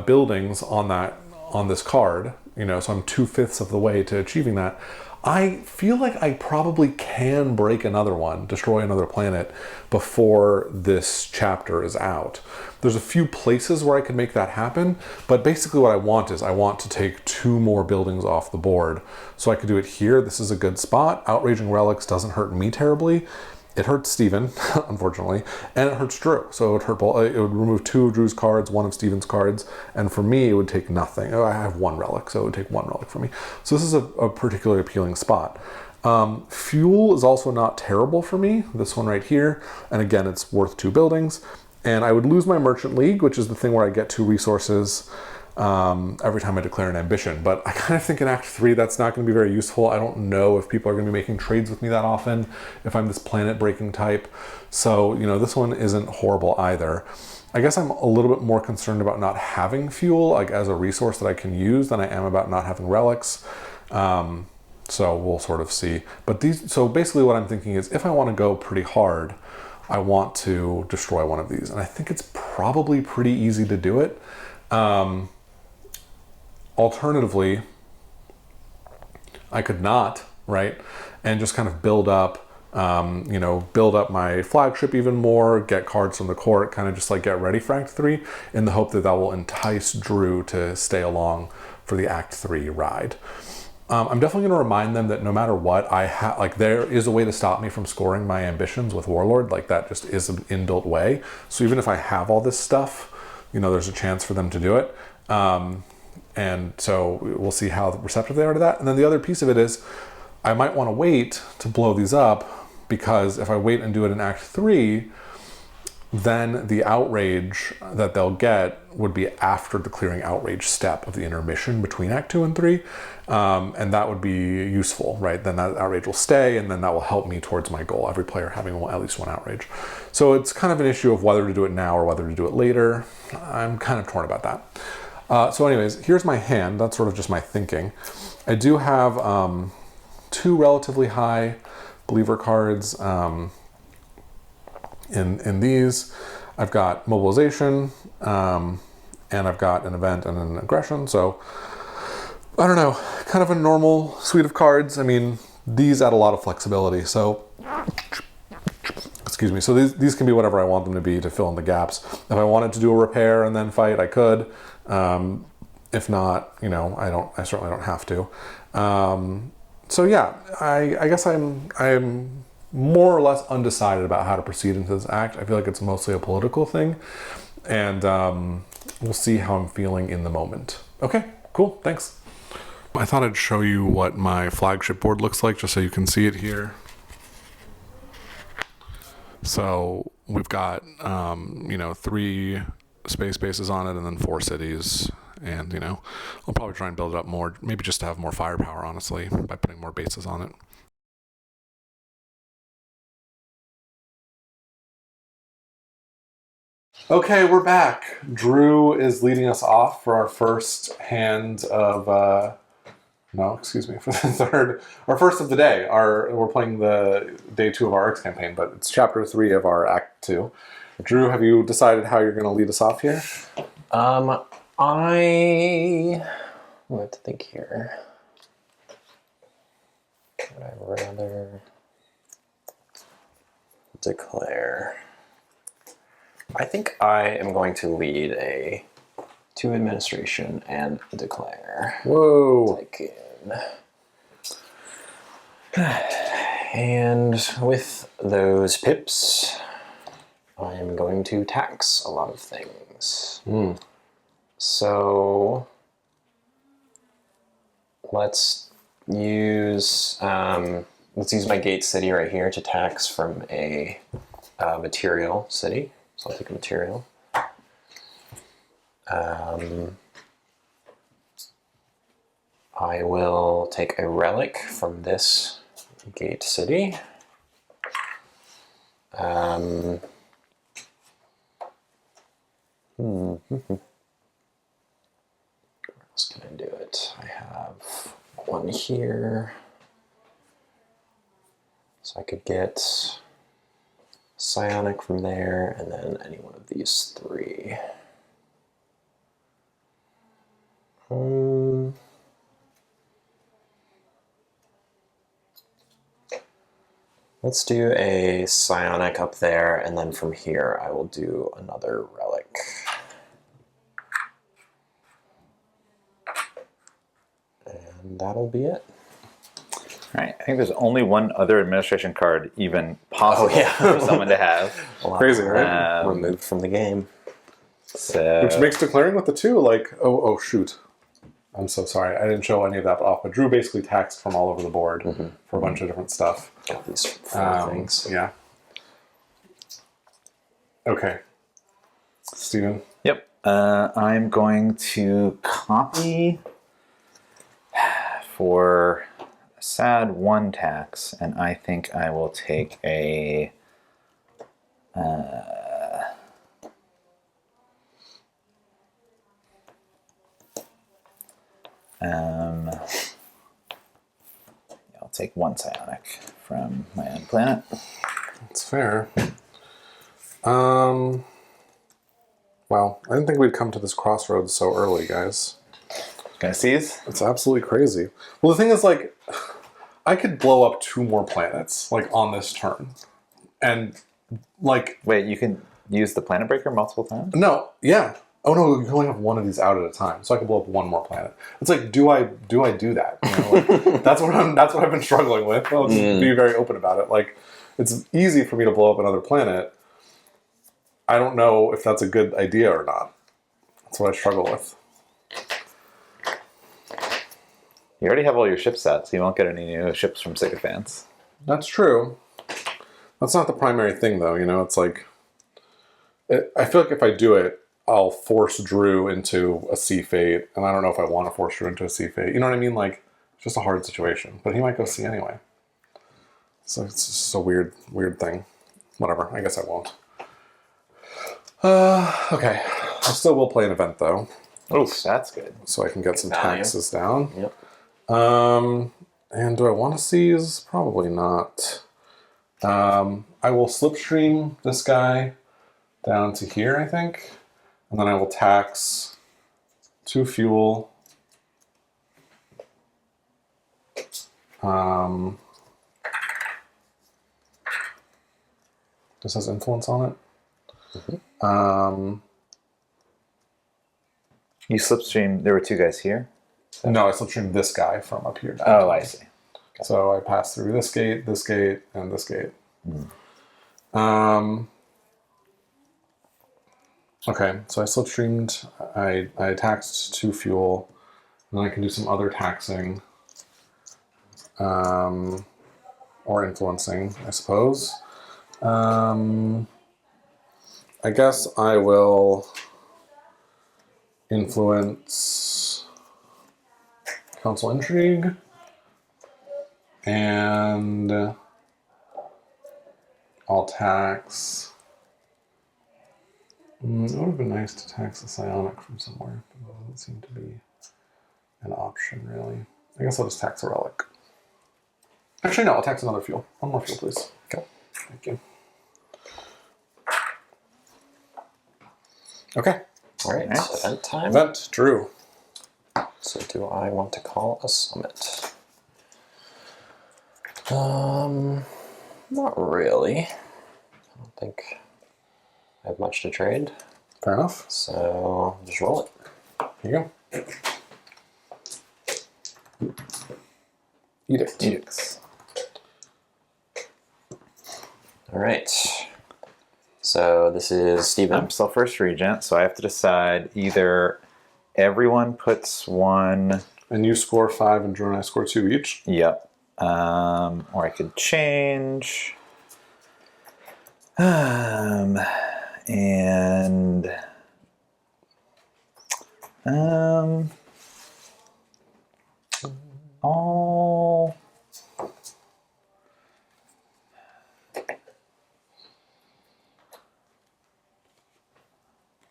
buildings on this card, you know, so I'm 2/5 of the way to achieving that. I feel like I probably can break another one, destroy another planet before this chapter is out. There's a few places where I could make that happen, but basically what I want is I want to take 2 more buildings off the board. So I could do it here. This is a good spot. Outraging Relics doesn't hurt me terribly. It hurts Steven, unfortunately, and it hurts Drew. So it would hurt both. It would remove 2 of Drew's cards, 1 of Steven's cards, and for me, it would take nothing. I have 1 relic, so it would take 1 relic for me. So this is a particularly appealing spot. Fuel is also not terrible for me, this one right here, and again, it's worth 2 buildings. And I would lose my Merchant League, which is the thing where I get 2 resources every time I declare an ambition. But I kind of think in Act 3 that's not going to be very useful. I don't know if people are going to be making trades with me that often if I'm this planet breaking type. So, you know, this one isn't horrible either. I guess I'm a little bit more concerned about not having fuel, like as a resource that I can use, than I am about not having relics. So we'll sort of see. But so basically what I'm thinking is, if I want to go pretty hard, I want to destroy one of these. And I think it's probably pretty easy to do it. Alternatively, I could not, right? And just kind of build up, you know, build up my flagship even more, get cards from the court, kind of just like get ready for Act 3 in the hope that that will entice Drew to stay along for the Act 3 ride. I'm definitely going to remind them that no matter what, like there is a way to stop me from scoring my ambitions with Warlord. Like that just is an inbuilt way. So even if I have all this stuff, you know, there's a chance for them to do it. And so we'll see how receptive they are to that. And then the other piece of it is I might want to wait to blow these up, because if I wait and do it in Act 3, then the outrage that they'll get would be after the clearing outrage step of the intermission between Act 2 and 3. And that would be useful, right? Then that outrage will stay, and then that will help me towards my goal, every player having at least 1 outrage. So it's kind of an issue of whether to do it now or whether to do it later. I'm kind of torn about that. So anyways, here's my hand. That's sort of just my thinking. I do have 2 relatively high believer cards in these. I've got mobilization, and I've got an event and an aggression. So I don't know, kind of a normal suite of cards. I mean, these add a lot of flexibility. So, excuse me. So these can be whatever I want them to be to fill in the gaps. If I wanted to do a repair and then fight, I could. If not, you know, I certainly don't have to. So yeah, I guess I'm more or less undecided about how to proceed into this act. I feel like it's mostly a political thing. and we'll see how I'm feeling in the moment. Okay, cool, thanks. I thought I'd show you what my flagship board looks like, just so you can see it here. So we've got, 3 space bases on it and then 4 cities. And, I'll probably try and build it up more, maybe just to have more firepower, honestly, by putting more bases on it. Okay, we're back. Drew is leading us off for our first hand of, for the our first of the day. We're playing the day 2 of our ARCS campaign, but it's chapter 3 of our Act 2. Drew, have you decided how you're going to lead us off here? I have to think here. Would I rather declare? I think I am going to lead a 2 administration and declare. Whoa. And with those pips, I am going to tax a lot of things. So let's use my gate city right here to tax from a material city. So I'll take a material. I will take a relic from this gate city. Where else can I do it? I have one here. So I could get psionic from there, and then any one of these 3. Let's do a psionic up there, and then from here I will do another relic. And that'll be it. All right, I think there's only one other administration card even possible for someone to have. Crazy, right? Removed from the game. So, Which makes declaring with the 2 like, oh shoot. I'm so sorry. I didn't show any of that off, but Drew basically taxed from all over the board for a bunch of different stuff. Got these 4 things. Yeah. Okay. Steven? Yep. I'm going to copy for a sad 1 tax, and I think I will take a I'll take 1 psionic from my own planet. That's fair. Well, I didn't think we'd come to this crossroads so early, guys. Gonna seize? It's absolutely crazy. Well, the thing is, like, I could blow up 2 more planets, like, on this turn. And, like... Wait, you can use the planet breaker multiple times? No, yeah. Oh, no, you can only have one of these out at a time. So I can blow up 1 more planet. It's like, do I do that? Like, that's what I've been struggling with. I'll just be very open about it. Like, it's easy for me to blow up another planet. I don't know if that's a good idea or not. That's what I struggle with. You already have all your ship sets. You won't get any new ships from sycophants. That's true. That's not the primary thing, though. It's like... I feel like if I do it, I'll force Drew into a sea fate, and I don't know if I want to force Drew into a sea fate. You know what I mean? Like, it's just a hard situation. But he might go sea anyway. So it's just a weird thing. Whatever. I guess I won't. Okay. I still will play an event, though. Oh, that's good. So I can get some value. taxes down. Yep. And do I want to seize? Probably not. I will slipstream this guy down to here, I think. And then I will tax 2 fuel. This has influence on it. You slipstream, there were 2 guys here? No, I slipstream this guy from up here down. Oh, I see. So I pass through this gate, and this gate. Okay, so I slipstreamed. I taxed 2 fuel, and then I can do some other taxing, or influencing, I suppose. I guess I will influence council intrigue, and I'll tax. It would have been nice to tax the psionic from somewhere, but it doesn't seem to be an option, really. I guess I'll just tax a relic. Actually, no, I'll tax another fuel. One more fuel, please. Okay. Thank you. Okay. All right, Nice. event time. Event, Drew. So do I want to call a summit? Not really. I don't think I have much to trade. Fair enough. So just roll it. Here you go. Edict. Edicts. All right. So this is Steven. I'm still first regent, so I have to decide either everyone puts 1. And you score 5, and Drew and I score 2 each. Yep. Or I could change. And all.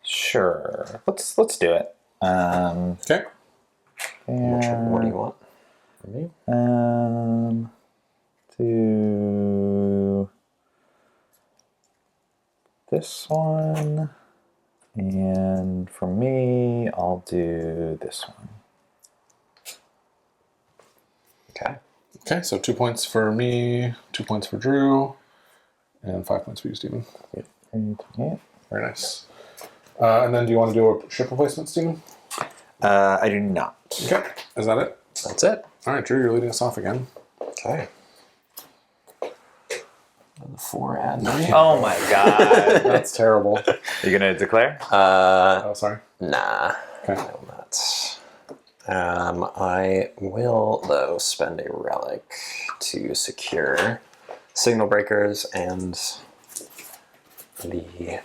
Sure. Let's do it. Okay. What do you want from me? Do this one, and for me, I'll do this one. Okay. Okay, so 2 points for me, 2 points for Drew, and 5 points for you, Stephen. Yeah. Very nice. And then do you want to do a ship replacement, Stephen? I do not. Okay. Is that it? That's it. All right, Drew, you're leading us off again. Okay. The 4 admiral. Oh my god! That's terrible. You're gonna declare? Oh, sorry. Nah. Okay. No, not. I will, though, spend a relic to secure signal breakers and the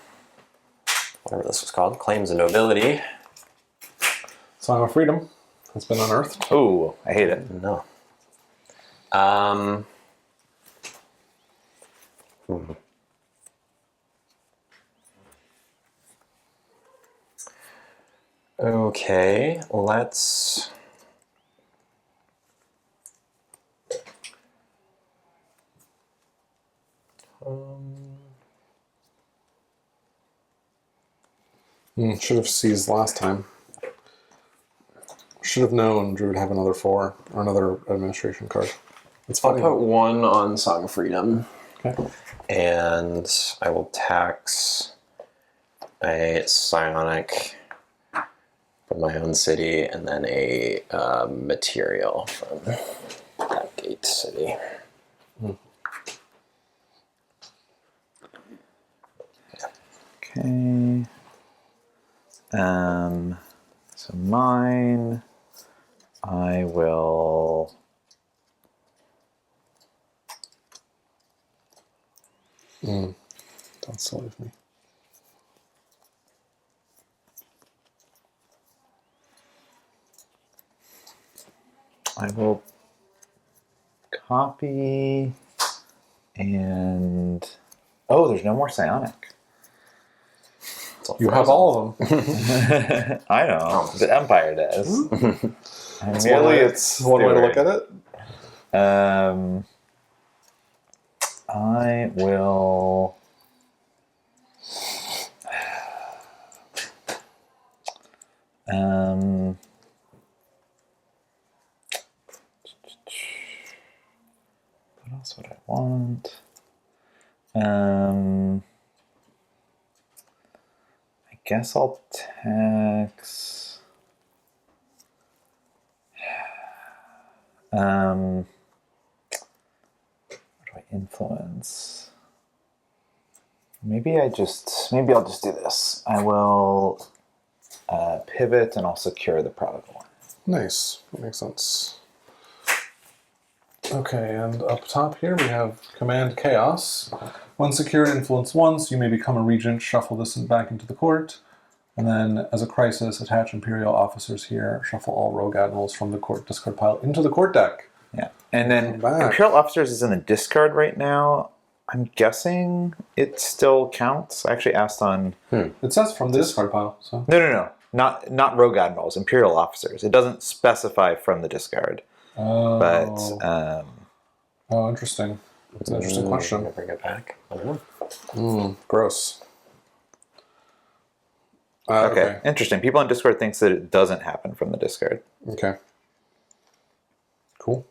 whatever this was called, claims of nobility. Song of Freedom has been unearthed. Oh, I hate it. No. Okay, let's. Should have seized last time. Should have known Drew would have another 4 or another administration card. It's I'll funny. put 1 on Song of Freedom. Okay. And I will tax a psionic from my own city, and then a material from that gate city. Okay. So mine, I will. Don't silly of me. I will copy and. Oh, there's no more psionic. You have all of them. I know. The Empire does. It's one way to look at it. I will. What else would I want? I guess I'll tax. What do I influence? Maybe I'll just do this. I will pivot and I'll secure the product one. Nice. That makes sense. Okay, and up top here we have Command Chaos. When secured, influence once, you may become a regent, shuffle this back into the court. And then, as a crisis, attach Imperial officers here, shuffle all rogue admirals from the court discard pile into the court deck. Yeah. And then Imperial officers is in the discard right now. I'm guessing it still counts. I actually asked on... It says from the discard pile. So No. Not rogue admirals, Imperial officers. It doesn't specify from the discard. Oh. But... oh, interesting. That's an interesting question. Bring it back. I don't know. Gross. Okay. Interesting. People on Discord thinks that it doesn't happen from the discard. Okay. Cool.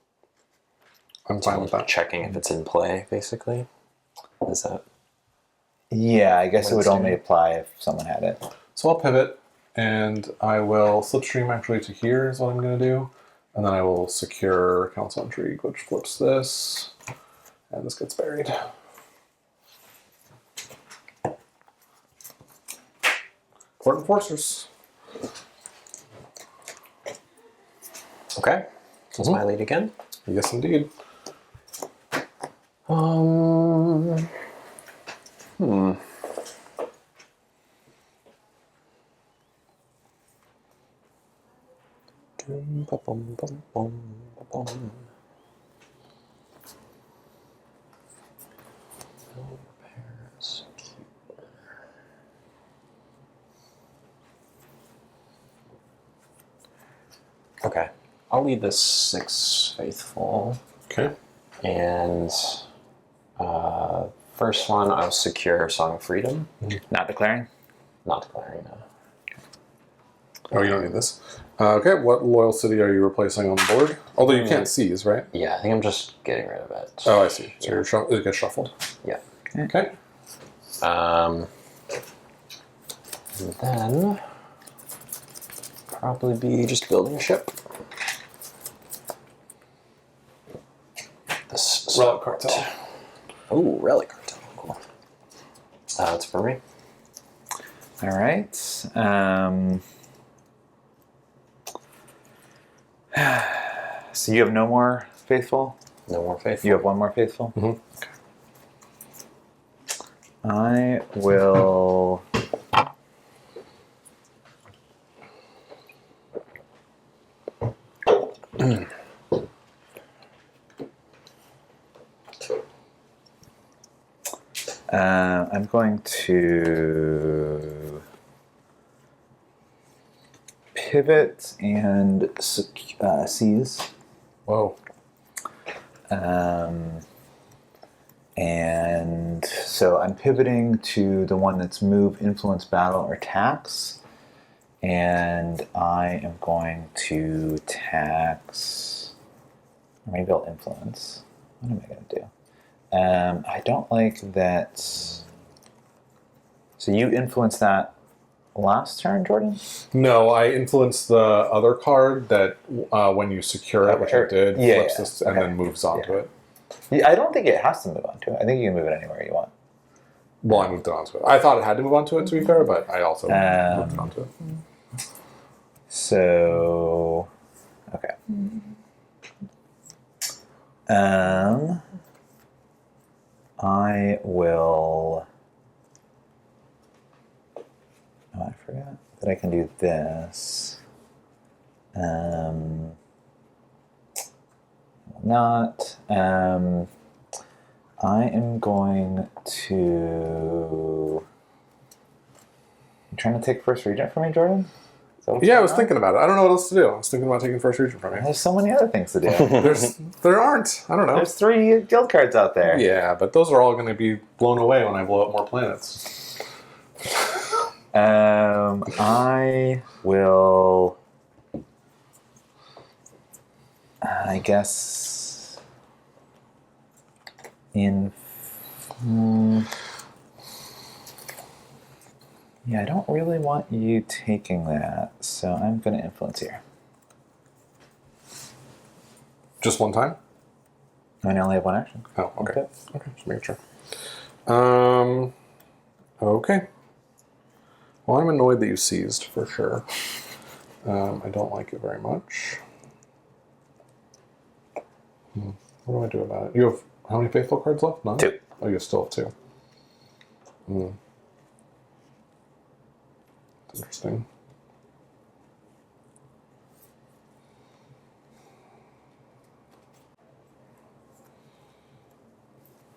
I'm fine with that. Checking if it's in play, basically. Is that? Yeah, I guess it would only apply if someone had it. So I'll pivot, and I will slipstream actually to here is what I'm going to do. And then I will secure Council Intrigue, which flips this. And this gets buried. Court Enforcers. Okay. That's my lead again. Yes, indeed. Okay. I'll lead the 6 faithful. Okay. And first one, I'll secure Song of Freedom. Not declaring? Not declaring no. Oh, you don't need this. Okay, what loyal city are you replacing on the board? Although you can't seize, right? Yeah, I think I'm just getting rid of it. Oh, I see. So it gets shuffled. Yeah. Okay. And then probably be just building a ship. This Relic Cartel. Oh, Relic Cartel. Cool. That's for me. All right. So you have no more faithful? No more faithful. You have one more faithful? Mm-hmm. Okay. I will... I'm going to pivot and seize. Whoa. And so I'm pivoting to the one that's move, influence, battle, or tax. And I am going to tax, or maybe I'll influence. What am I going to do? I don't like that. So you influenced that last turn, Jordan? No, I influenced the other card that when you secure it, which I did, flips this and then moves onto it. Yeah, I don't think it has to move onto it. I think you can move it anywhere you want. Well, I moved it onto it. I thought it had to move onto it, to be fair, but I also moved it onto it. So, okay. I will... Oh, I forgot that I can do this. Not. I am going to... You trying to take first regent for me, Jordan? Yeah, I was thinking about it. I don't know what else to do. I was thinking about taking first regent from you. There's so many other things to do. There aren't. I don't know. There's 3 guild cards out there. Yeah, but those are all going to be blown away when I blow up more planets. I will... I guess... Yeah, I don't really want you taking that, so I'm going to influence here. Just one time? I only have one action. Oh, okay. Okay. Okay, just making sure. Okay. Well, I'm annoyed that you seized, for sure. I don't like it very much. What do I do about it? You have how many faithful cards left? None? 2. Oh, you still have 2. Interesting.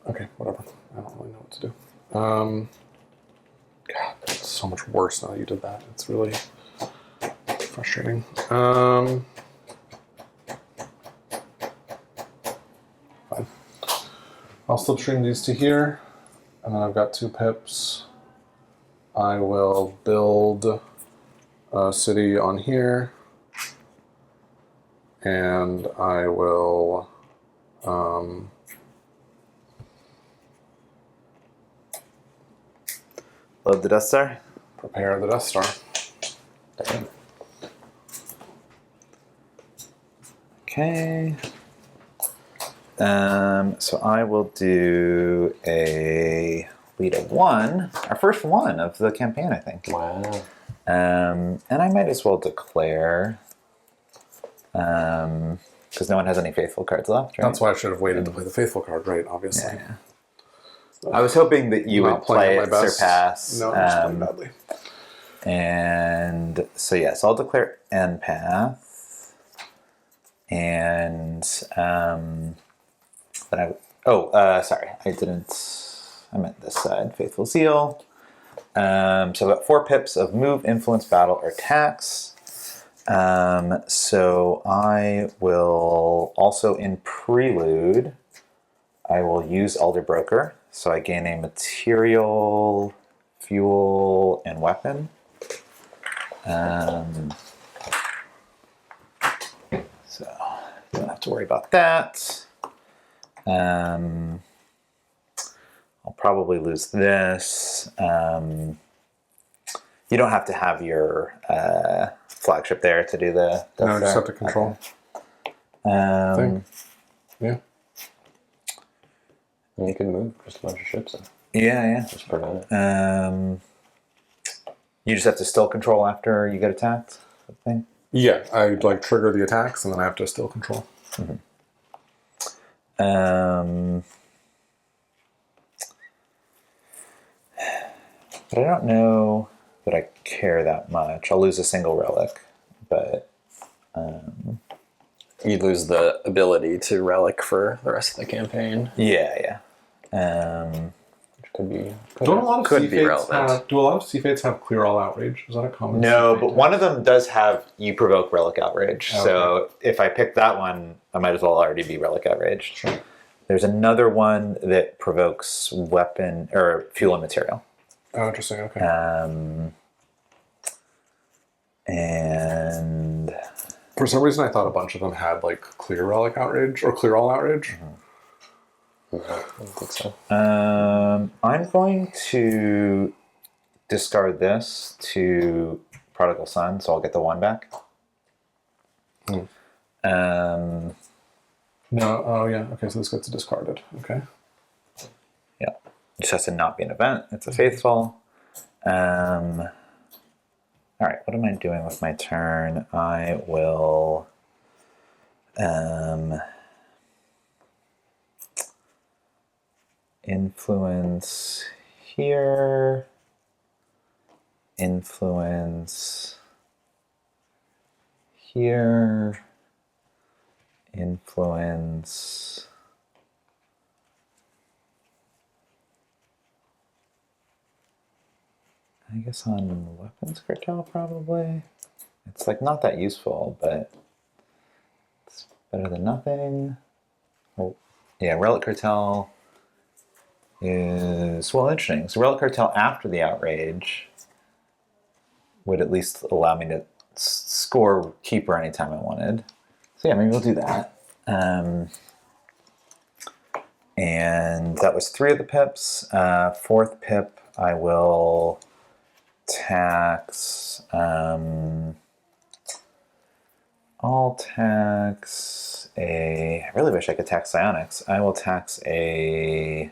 Okay, whatever. I don't really know what to do. God, it's so much worse now that you did that. It's really frustrating. Fine. I'll slipstream these to here, and then I've got 2 pips. I will build a city on here, and I will Load the Death Star. prepare the Death Star. Dang. Okay. So I will do a lead of 1, our first one of the campaign, I think. Wow. And I might as well declare, because no one has any faithful cards left, right? That's why I should have waited to play the Faithful card, right? Obviously. Yeah. I was hoping that you Not would playing play at my best. Surpass. No, I'm just playing badly. And so yes, I'll declare Empath. And then sorry, I meant this side, Faithful Zeal. So I've got 4 pips of move, influence, battle, or tax. So I will also in Prelude, I will use Elder Broker. So I gain a material, fuel, and weapon. So don't have to worry about that. I'll probably lose this. You don't have to have your flagship there to do the No, I just have to control. Thing. Yeah. And you can move just a bunch of ships and Yeah. just prevent it. You just have to still control after you get attacked. I think. Yeah, I like trigger the attacks, and then I have to still control. But I don't know that I care that much. I'll lose a single relic, but You lose the ability to relic for the rest of the campaign, yeah. which could be Don't a lot of could sea be fates relevant. have? Do a lot of sea fates have clear all outrage? Is that a common? No, sea but fate? one of them does have you provoke relic outrage. Okay. So if I pick that one, I might as well already be relic outraged. Sure. There's another one that provokes weapon or fuel and material. Oh, interesting. Okay. And For some reason, I thought a bunch of them had like clear relic outrage or clear all outrage. No, I don't think so. I'm going to discard this to Prodigal Son, so I'll get the 1 back. No. Oh, yeah. Okay, so this gets discarded. Okay. Yeah, it just has to not be an event. It's a faithful. All right, what am I doing with my turn? I will influence here, influence here, influence. I guess on weapons cartel probably. It's like not that useful, but it's better than nothing. Well, yeah, relic cartel is interesting. So relic cartel after the outrage would at least allow me to score keeper anytime I wanted. So yeah, maybe we'll do that. And that was 3 of the pips. 4th pip, I will tax. I'll tax a. I really wish I could tax psionics. I will tax a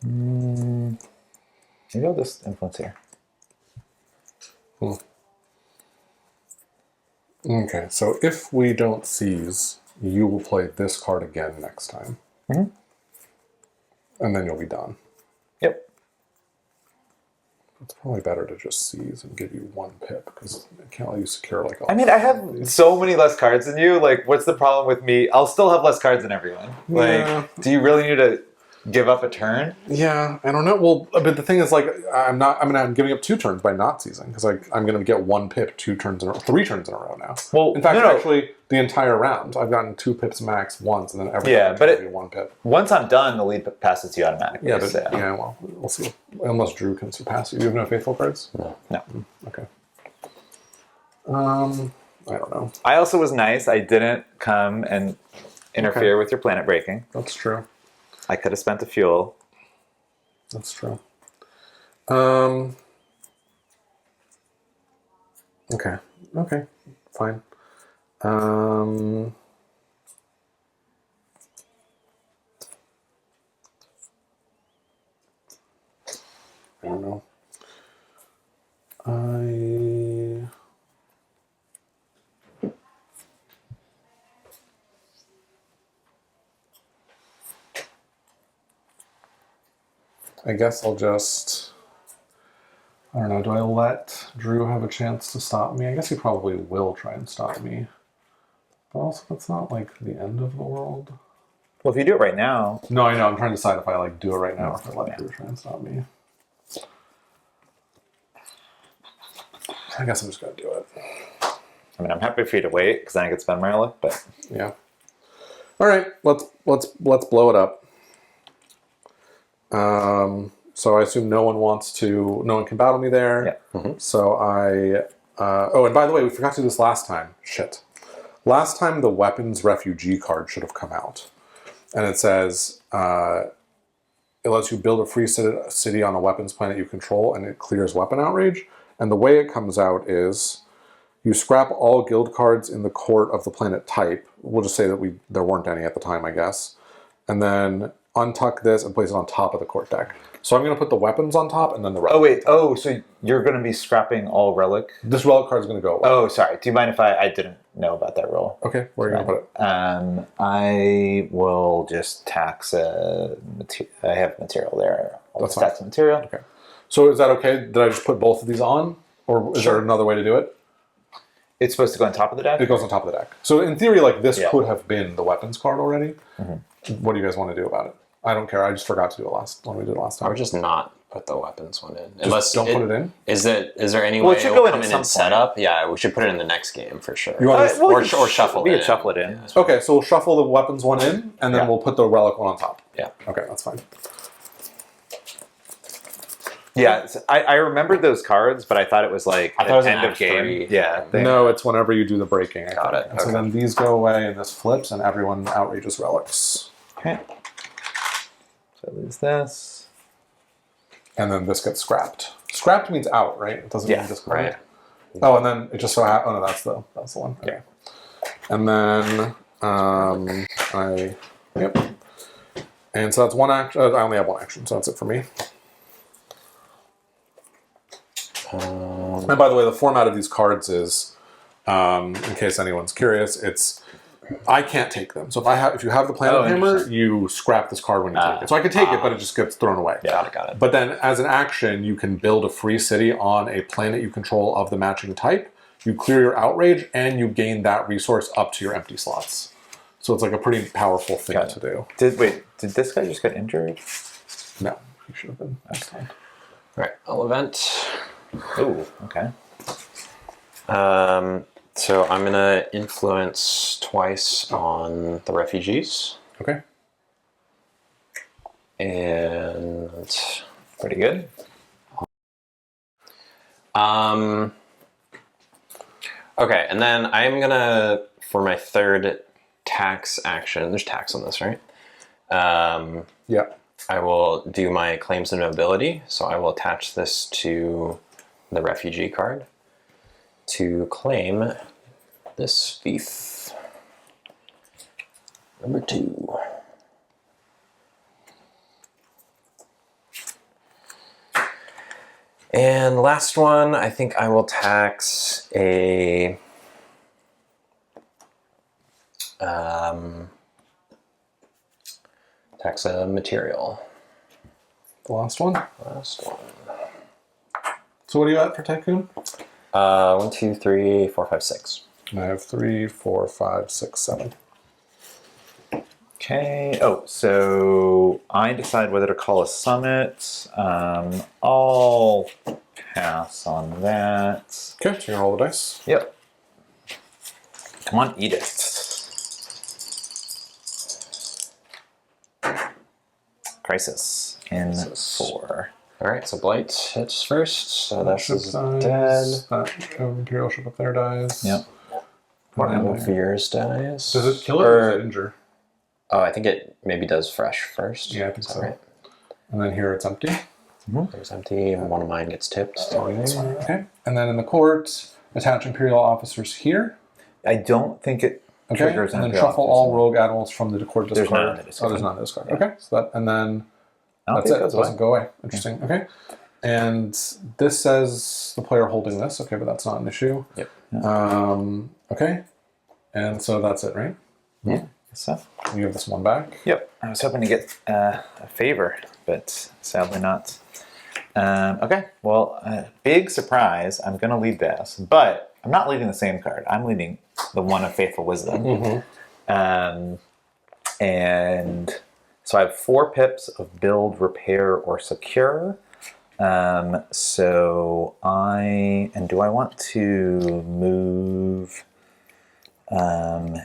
Maybe I'll just influence here. Okay, so if we don't seize, you will play this card again next time. And then you'll be done. Yep. It's probably better to just seize and give you 1 pip, because I can't let you secure like all. I mean, I have so many less cards than you. Like, what's the problem with me? I'll still have less cards than everyone. Like, Yeah. do you really need to give up a turn? Yeah, I don't know. Well, but the thing is, like, I'm giving up 2 turns by not seizing, because like I'm going to get 1 pip 3 turns in a row now. Well, in fact, no. actually, the entire round I've gotten 2 pips max once, and then every Yeah, time but it's 1 pip. Once I'm done, the lead passes to you automatically. Yeah, but so. yeah, well, we'll see. Unless Drew can surpass you. You have no faithful cards? No. Okay. I don't know. I also was nice. I didn't come and interfere with your planet breaking. That's true. I could have spent the fuel. That's true. Okay. Okay. Fine. I don't know. I guess I'll just, I don't know, do I let Drew have a chance to stop me? I guess he probably will try and stop me. But also, that's not like the end of the world. Well, if you do it right now. No, I know. I'm trying to decide if I like do it right now or if I let Drew try and stop me. I guess I'm just gonna do it. I mean, I'm happy for you to wait because then I can spend my luck. But Yeah. All right. Let's blow it up. So I assume no one can battle me there. Yeah. So oh, and by the way, we forgot to do this last time. Shit. Last time the weapons refugee card should have come out. And it says, it lets you build a free city on a weapons planet you control, and it clears weapon outrage. And the way it comes out is you scrap all guild cards in the court of the planet type. We'll just say that there weren't any at the time, I guess. And then untuck this and place it on top of the court deck. So I'm going to put the weapons on top and then the relic. oh wait, oh, so you're going to be scrapping all relic? This relic card is going to go away. Oh, sorry. Do you mind if I didn't know about that rule? Okay, where are you going to put it? I will just tax I have material there. I'll That's just tax material. Okay. So is that okay? Did I just put both of these on? Or is there another way to do it? It's supposed to go on top of the deck? It goes on top of the deck. So in theory, like this Yeah. could have been the weapons card already. What do you guys want to do about it? I don't care. I just forgot to do it when we did it last I time. would just not put the weapons one in. Just don't put it in? Is there any Well, it way should it'll go in come at in some and set point. up? Yeah, we should put it in the next game for sure. You want to or shuffle we it could shuffle it in. Yeah. Okay, so we'll shuffle the weapons one in, and then Yeah. we'll put the relic one on top. Yeah. Okay, that's fine. Yeah, I remembered those cards, but I thought it was like I thought it was an end of act game. 3. Yeah. No, it's whenever you do the breaking. I Got think. it, And so okay. then these go away, and this flips, and everyone outrages relics. Okay. So I lose this. And then this gets scrapped. Scrapped means out, right? It doesn't mean discarded. right. Oh, and then it just so happens. Oh no, that's the one. Okay. And then yep. And so that's one action. I only have one action, so that's it for me. And by the way, the format of these cards is, in case anyone's curious, it's I can't take them. So if you have the Planet Hammer, you scrap this card when you take it. So I can take it, but it just gets thrown away. Got it. But then, as an action, you can build a free city on a planet you control of the matching type. You clear your outrage, and you gain that resource up to your empty slots. So it's like a pretty powerful thing to do. Did this guy just get injured? No, he should have been last time. Right. I'll event. Oh, okay. So I'm gonna influence twice on the refugees, Okay. and Pretty good. okay, and then I'm gonna, for my third tax action. There's tax on this, right? Yeah. I will do my claims of nobility, so I will attach this to the refugee card to claim this fief. Number 2. And last one, I think I will tax a material. The last one. Last one. So what are you at for Tycoon? 1, 2, 3, 4, 5, 6. And I have 3, 4, 5, 6, 7. Okay. Oh, so I decide whether to call a summit. I'll pass on that. Okay, so you're gonna roll the dice. Yep. Come on, eat it. Crisis in 4. All right, so Blight hits first. So that's ship dead. dies. That Imperial ship up there dies. Yep. Veers dies. Does it kill it or does it injure? Oh, I think it maybe does fresh first. Yeah, I think Is that so. right? And then here it's empty. There's empty, and one of mine gets tipped. Okay. And then in the court, attach Imperial officers here. I don't think it Okay. triggers And then Imperial shuffle officers. all rogue admirals from the court discard. There's none in the discard. Oh, there's none in the discard. Okay. So that, and then I don't that's think it. goes It doesn't away. go away. Interesting. Okay. And this says the player holding this. Okay, but that's not an issue. Yep. Okay. And so that's it, right? Yeah. So. You have this one back. Yep. I was hoping to get a favor, but sadly not. Okay. Well, big surprise. I'm going to lead this, but I'm not leading the same card. I'm leading the one of Faithful Wisdom. And so I have 4 pips of build, repair, or secure. So do I want to move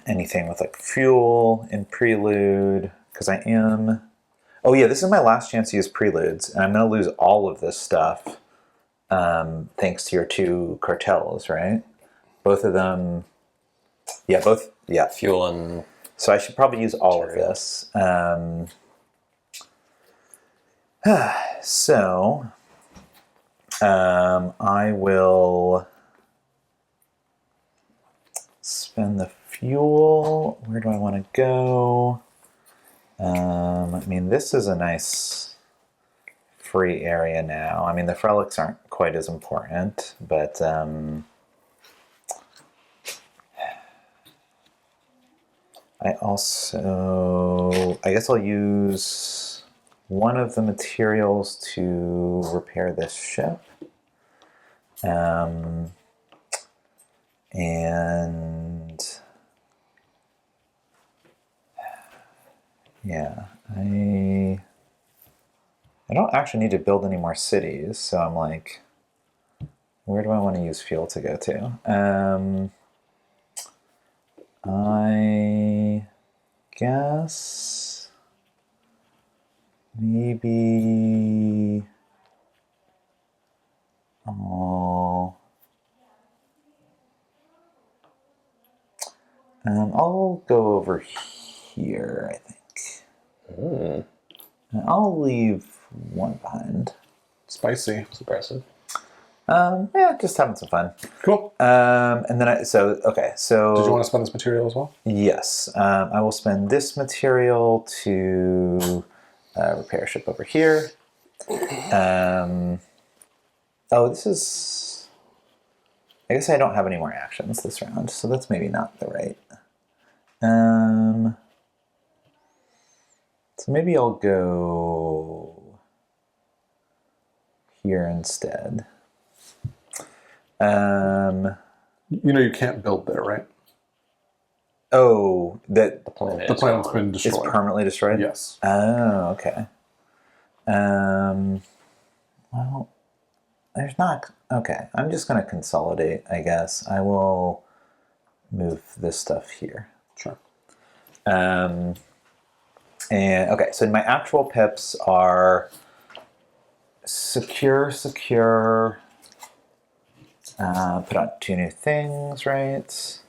anything with like fuel in prelude? Because I am... Oh yeah, this is my last chance to use preludes, and I'm going to lose all of this stuff thanks to your 2 cartels, right? Both of them... Yeah, both... Yeah. Fuel and... So I should probably use all of this. So I will spend the fuel. Where do I want to go? I mean, this is a nice free area now. I mean, the Frelics aren't quite as important, but I guess I'll use one of the materials to repair this ship. And yeah, I don't actually need to build any more cities, so I'm like, where do I want to use fuel to go to? I guess maybe I'll go over here, I think. And I'll leave 1 behind. Spicy. It's impressive. Yeah, just having some fun. Cool. And then so Did you want to spend this material as well? yes, I will spend this material to repair a ship over here. Oh, this is... I guess I don't have any more actions this round, so that's maybe not the right. So maybe I'll go here instead. You know you can't build there, right? Oh, that The planet. The is planet's gone. been it's destroyed. permanently destroyed? Yes. Oh, okay. Well, there's not... Okay, I'm just going to consolidate, I guess. I will move this stuff here. Sure. And okay, so my actual pips are secure, put on 2 new things, right?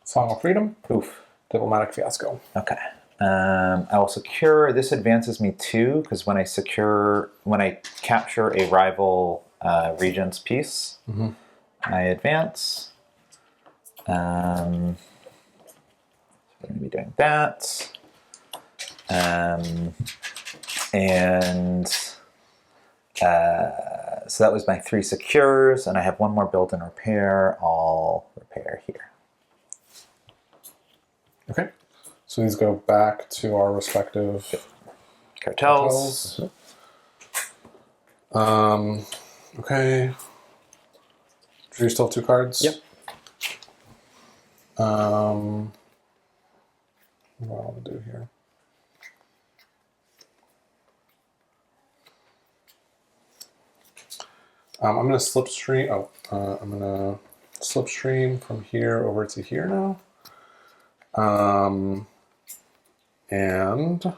Song of Freedom. Oof. Diplomatic Fiasco. Okay. I will secure. This advances me 2 because when I capture a rival regent's piece, I advance. So we're going to be doing that. And so that was my 3 secures, and I have 1 more build and repair. I'll repair here. Okay. So these go back to our respective Cartels. Okay. Do you still have 2 cards? Yep. What do I want to do here? I'm going to slipstream. I'm going to slipstream from here over to here now. And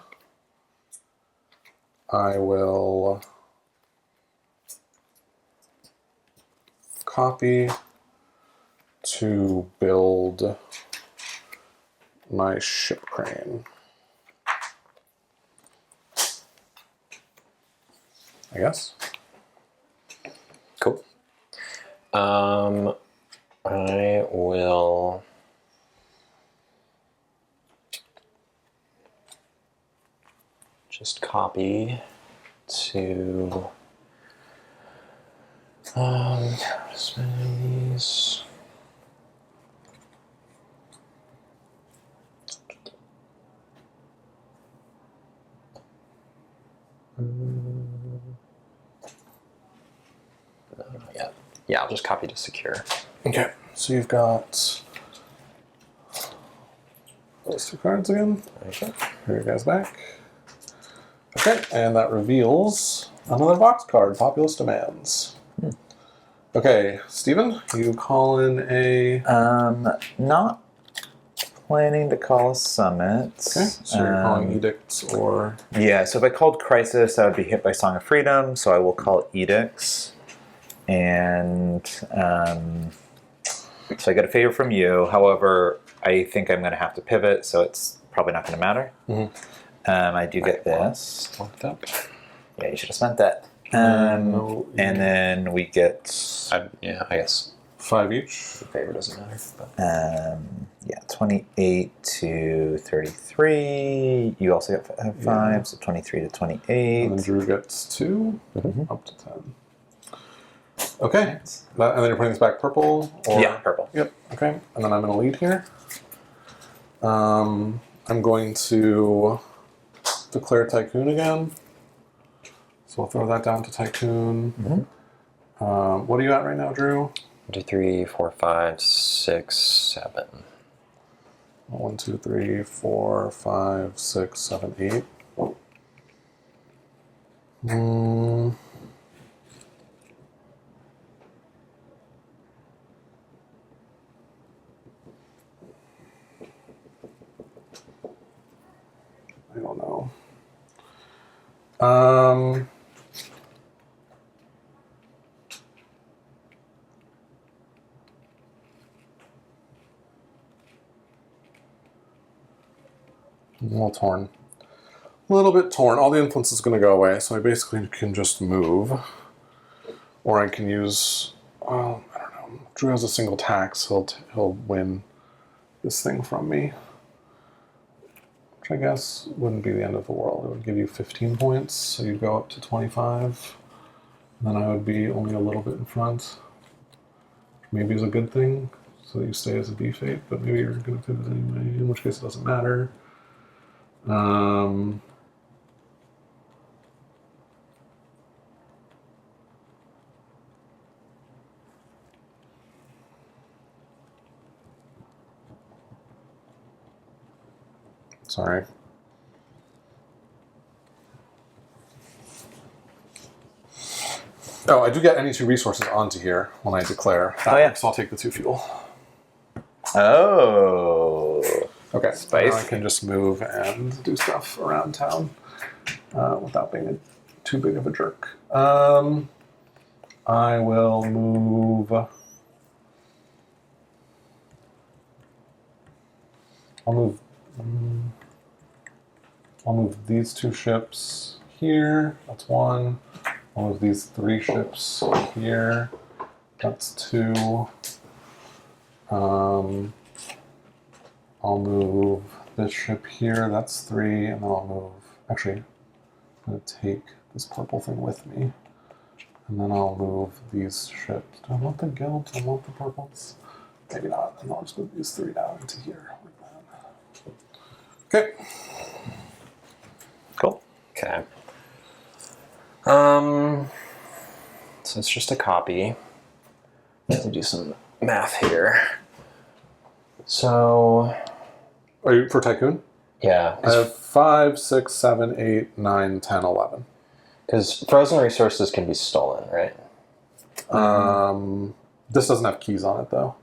I will copy to build my ship crane. I guess. Cool. I will just copy to spend these. Yeah, I'll just copy to secure. Okay, so you've got those 2 cards again. Okay. Here you guys back. Okay, and that reveals another box card, Populous Demands. Okay, Stephen, you call in a... Not planning to call a summit. Okay, so you're calling edicts or... Yeah, so if I called Crisis, I would be hit by Song of Freedom, so I will call edicts. And so I get a favor from you. However, I think I'm going to have to pivot, so it's probably not going to matter. I do get this. Yeah, you should have spent that. And then we get... Yeah, I guess 5 each. the favor doesn't matter. But. Yeah, 28 to 33. You also get 5, so 23 to 28. And then Drew gets 2, up to 10. Okay, and then you're putting this back purple? Or... Yeah, purple. Yep, okay. And then I'm going to lead here. I'm going to declare Tycoon again. So I'll throw that down to Tycoon. What are you at right now, Drew? 1, 2, 3, 4, 5, 6, 7. 1, 2, 3, 4, 5, 6, 7, 8. I don't know. A little torn. A little bit torn. All the influence is going to go away, so I basically can just move. Or I can use... I don't know. Drew has a single tax. He'll win this thing from me. Which I guess wouldn't be the end of the world. It would give you 15 points, so you'd go up to 25. And then I would be only a little bit in front. Maybe is a good thing, so that you stay as a B fate, but maybe you're going to pivot anyway, in which case it doesn't matter. Sorry. Oh, I do get any 2 resources onto here when I declare. Oh, yeah. So I'll take the 2 fuel. Oh. Okay, Spice. now I can just move and do stuff around town without being too big of a jerk. I will move... I'll move these 2 ships here. That's 1. I'll move these 3 ships here. That's 2. I'll move this ship here. That's 3, and then I'll move. Actually, I'm going to take this purple thing with me, and then I'll move these ships. Do I want the guild? Do I want the purples? Maybe not. And I'll just move these 3 down into here like that. Okay. Cool. Okay. So it's just a copy. Let's do some math here. So, Are you for Tycoon? yeah, I have 5, 6, 7, 8, 9, 10, 11. because frozen resources can be stolen, right? This doesn't have keys on it, though.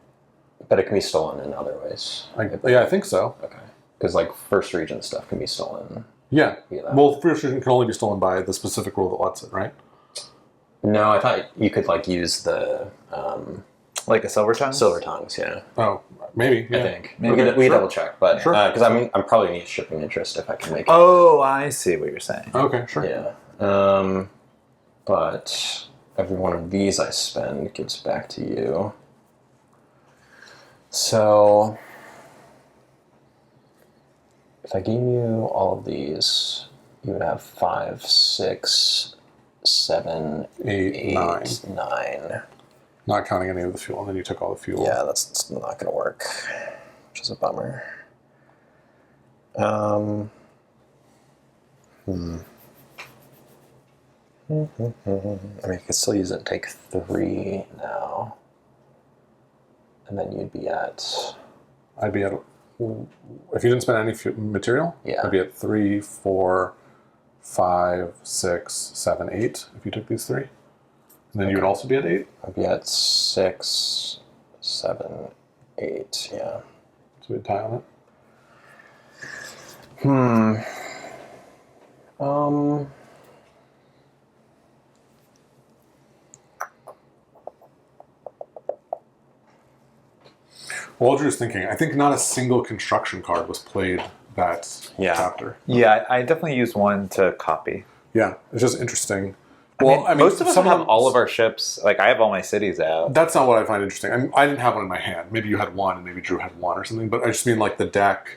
But it can be stolen in other ways. Yeah, I think so. Okay. Because like first region stuff can be stolen. Yeah. Yeah, that- Well, first region can only be stolen by the specific rule that lets it, right? No, I thought you could like use the Like a silver tongue? silver tongues. Yeah, Oh, maybe. Yeah. I think Maybe. we Okay, could sure. double check, but Sure. because I'm probably need shipping interest if I can make it. Oh, I see what you're saying. Okay, sure. Yeah. But every one of these I spend gives back to you. So if I gave you all of these, you would have 5, 6, 7, 8, 9. 9. Not counting any of the fuel, and then you took all the fuel. Yeah, that's not going to work, which is a bummer. I mean, you could still use it and take 3 now. And then you'd be at... I'd be at, if you didn't spend any material, Yeah. I'd be at 3, 4, 5, 6, 7, 8 if you took these 3. And then you would also be at 8. I'd be at 6, 7, 8, yeah. So we'd tie on it. Well, Drew's thinking, I think not a single construction card was played that Yeah. chapter. Yeah, I definitely used one to copy. Yeah, it's just interesting. Most of us some have them- all of our ships. Like, I have all my cities out. That's not what I find interesting. I didn't have one in my hand. Maybe you had one, and maybe Drew had one or something. But I just mean like the deck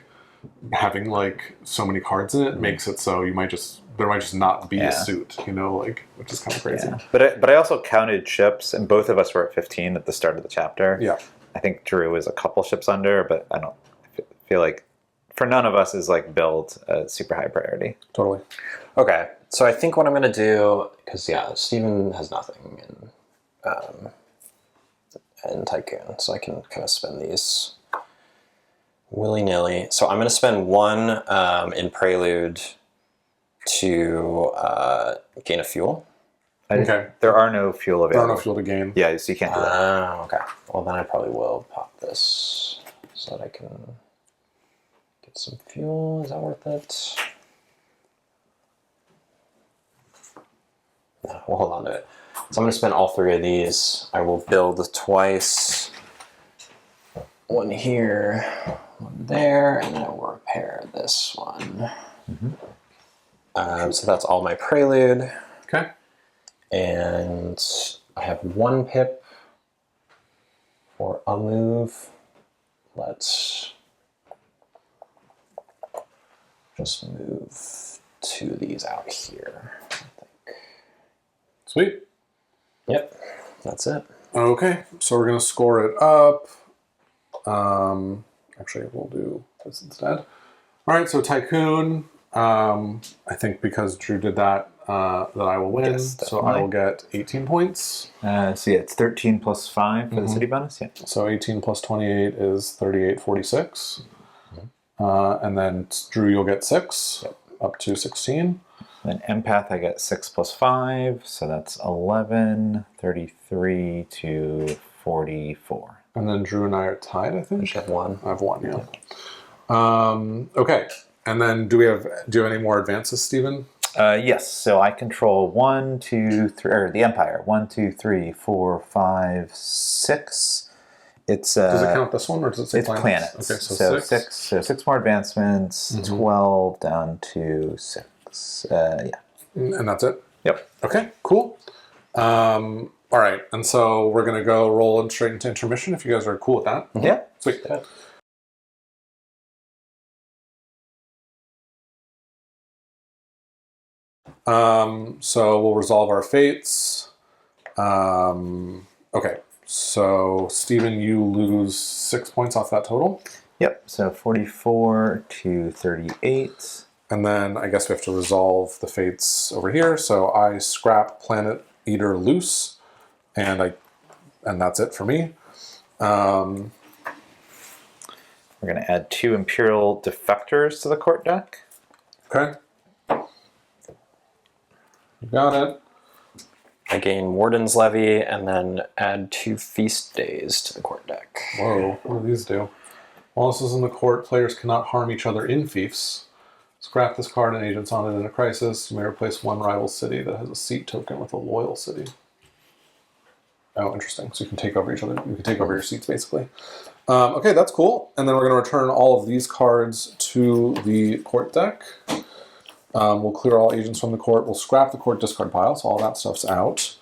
having like so many cards in it makes it so there might just not be Yeah. a suit, like, which is kind of crazy. Yeah. But I also counted ships, and both of us were at 15 at the start of the chapter. Yeah. I think Drew was a couple ships under, but I feel like for none of us is like build a super high priority. Totally. Okay, so I think what I'm going to do, because, yeah, Steven has nothing in Tycoon, so I can kind of spend these willy-nilly. So I'm going to spend 1 in Prelude to gain a fuel. Okay. There are no fuel There are available. no fuel to gain. Yeah, so you can't do that. Okay. Well, then I probably will pop this so that I can get some fuel. Is that worth it? No, we'll hold on to it. So I'm going to spend all 3 of these. I will build twice. 1 here, 1 there, and then I will repair this one. So that's all my Prelude. Okay. And I have 1 pip for a move. Let's just move 2 of these out here, I think. Sweet. Yep, that's it. Okay, so we're going to score it up. Actually, we'll do this instead. All right, so Tycoon. I think because Drew did that, that I will win. Yes, So I will get 18 points. So yeah, it's 13 plus 5 for the city bonus. Yeah. So 18 plus 28 is 38, 46. And then Drew, you'll get 6, up to 16. Then empath, I get 6 plus 5, so that's 11, 33 to 44. And then Drew and I are tied, I I think. should have 1. I have 1, yeah. Okay. And then do you have any more advances, Stephen? Yes, so I control 1, 2, 3, or the Empire. 1, 2, 3, 4, 5, 6. It's Does it count this one, or does it say it's planets. Okay, so 6. So 6 more advancements, 12 down to 6. Yeah. And that's it? Yep. Okay, cool. All right, and so we're going to go roll straight into intermission if you guys are cool with that. Yeah. Sweet. So we'll resolve our fates. Okay, so Stephen, you lose 6 points off that total. Yep, so 44 to 38. And then I guess we have to resolve the fates over here. So I scrap Planet Eater loose, and that's it for me. We're going to add 2 Imperial Defectors to the court deck. Okay. You got it. I gain Warden's Levy and then add 2 Feast Days to the court deck. Whoa, what do these do? While this is in the court, players cannot harm each other in fiefs. Scrap this card and agents on it in a crisis. You may replace one rival city that has a seat token with a loyal city. Oh, interesting. So you can take over each other. You can take over your seats, basically. Okay, that's cool. And then we're going to return all of these cards to the court deck. We'll clear all agents from the court. We'll scrap the court discard pile, so all that stuff's out.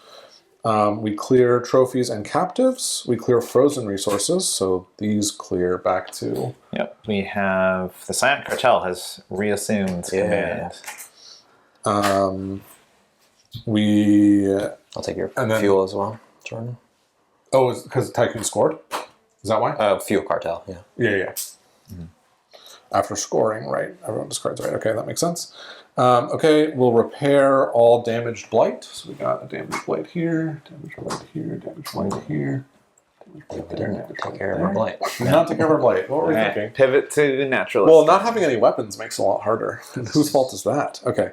We clear trophies and captives. We clear frozen resources, so these clear back to... Yep, we have... The Silent Cartel has reassumed command. I'll take your fuel as well, Jordan. Oh, is because Tycoon scored? Is that why? Fuel Cartel, yeah. Yeah. After scoring, right. Everyone discards, right. Okay, that makes sense. Okay, we'll repair all damaged blight. So we got a damaged blight here, damaged blight here, damaged blight here. Take care of our blight. Not take care of our blight. What were we thinking? Pivot to naturalist. Well, not having any weapons makes it a lot harder. And whose fault is that? Okay.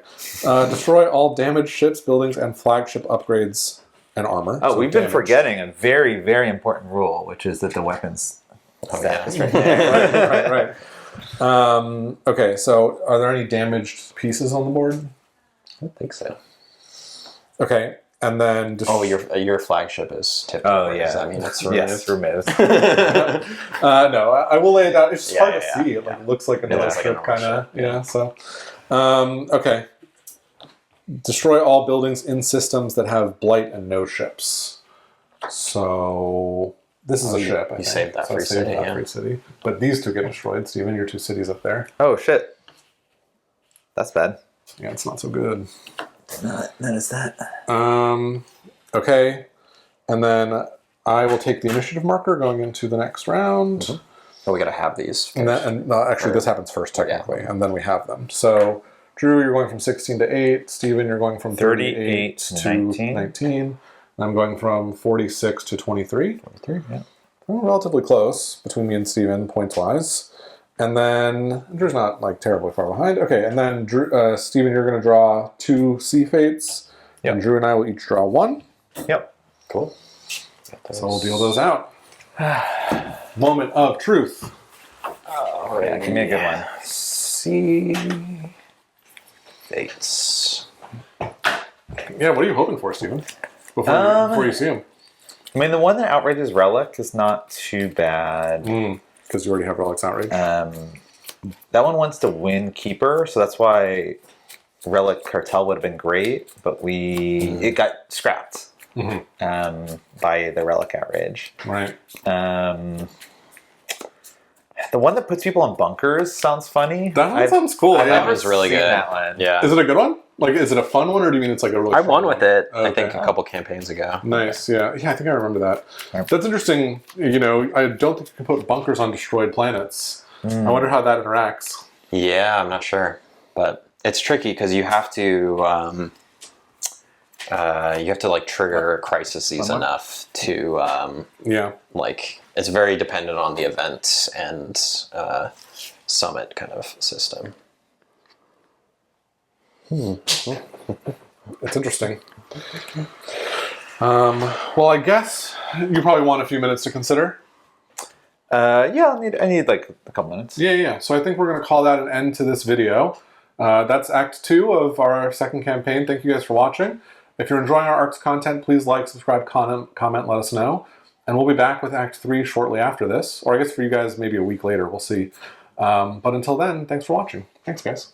Destroy all damaged ships, buildings, and flagship upgrades and armor. Oh, So we've been damage. forgetting a very, very important rule, which is that the weapons stack is right there. Right. Okay, so are there any damaged pieces on the board? I don't think so. Okay, and then... Your flagship is tipped. Oh, yeah. Does that mean it's removed? Yes, removed. No, I will lay it out. It's just hard to yeah, see. It looks like another looks like a ship, normal kind of. ship, yeah. So, okay. Destroy all buildings in systems that have blight and no ships. So this is a ship. I think. saved that So I free saved city, that yeah. free city. But these two get destroyed. Steven, your 2 cities up there. Oh, shit. That's bad. Yeah, it's not so good. That is that. Okay, and then I will take the initiative marker going into the next round. Mm-hmm. Oh, we gotta have these. Actually, this happens first, technically, and then we have them. So, Drew, you're going from 16 to 8. Steven, you're going from 38 to 19. And I'm going from 46 to 23. 23, yeah. Well, relatively close between me and Steven, points-wise. And then, Drew's not, like, terribly far behind. Okay, and then, Drew, Steven, you're going to draw 2 sea fates. Yep. And Drew and I will each draw 1. Yep. Cool. So we'll deal those out. Moment of truth. Oh, Yeah, give me a good one. See fates. Yeah, what are you hoping for, Steven? Before you see him. I mean, the one that outrages Relic is not too bad. Because you already have Relic's Outrage. That one wants to win Keeper, so that's why Relic Cartel would have been great, but it got scrapped by the Relic Outrage. Right. The one that puts people in bunkers sounds funny. That one sounds cool. I've Yeah. That never was really seen good. that one. Yeah. Is it a good one? Like, is it a fun one, or do you mean it's like a really I fun won one? with it, I Okay. think, a couple campaigns ago. Nice, yeah. Yeah, I think I remember that. Yeah. That's interesting. You know, I don't think you can put bunkers on destroyed planets. I wonder how that interacts. Yeah, I'm not sure. But it's tricky because you have to like trigger crises enough to Yeah. like it's very dependent on the event and summit kind of system. It's interesting. Well, I guess you probably want a few minutes to consider. Yeah, I need like a couple minutes. Yeah. So I think we're going to call that an end to this video. That's Act 2 of our second campaign. Thank you guys for watching. If you're enjoying our ARCS content, please like, subscribe, comment, let us know. And we'll be back with Act 3 shortly after this. Or I guess for you guys, maybe a week later. We'll see. But until then, thanks for watching. Thanks, guys.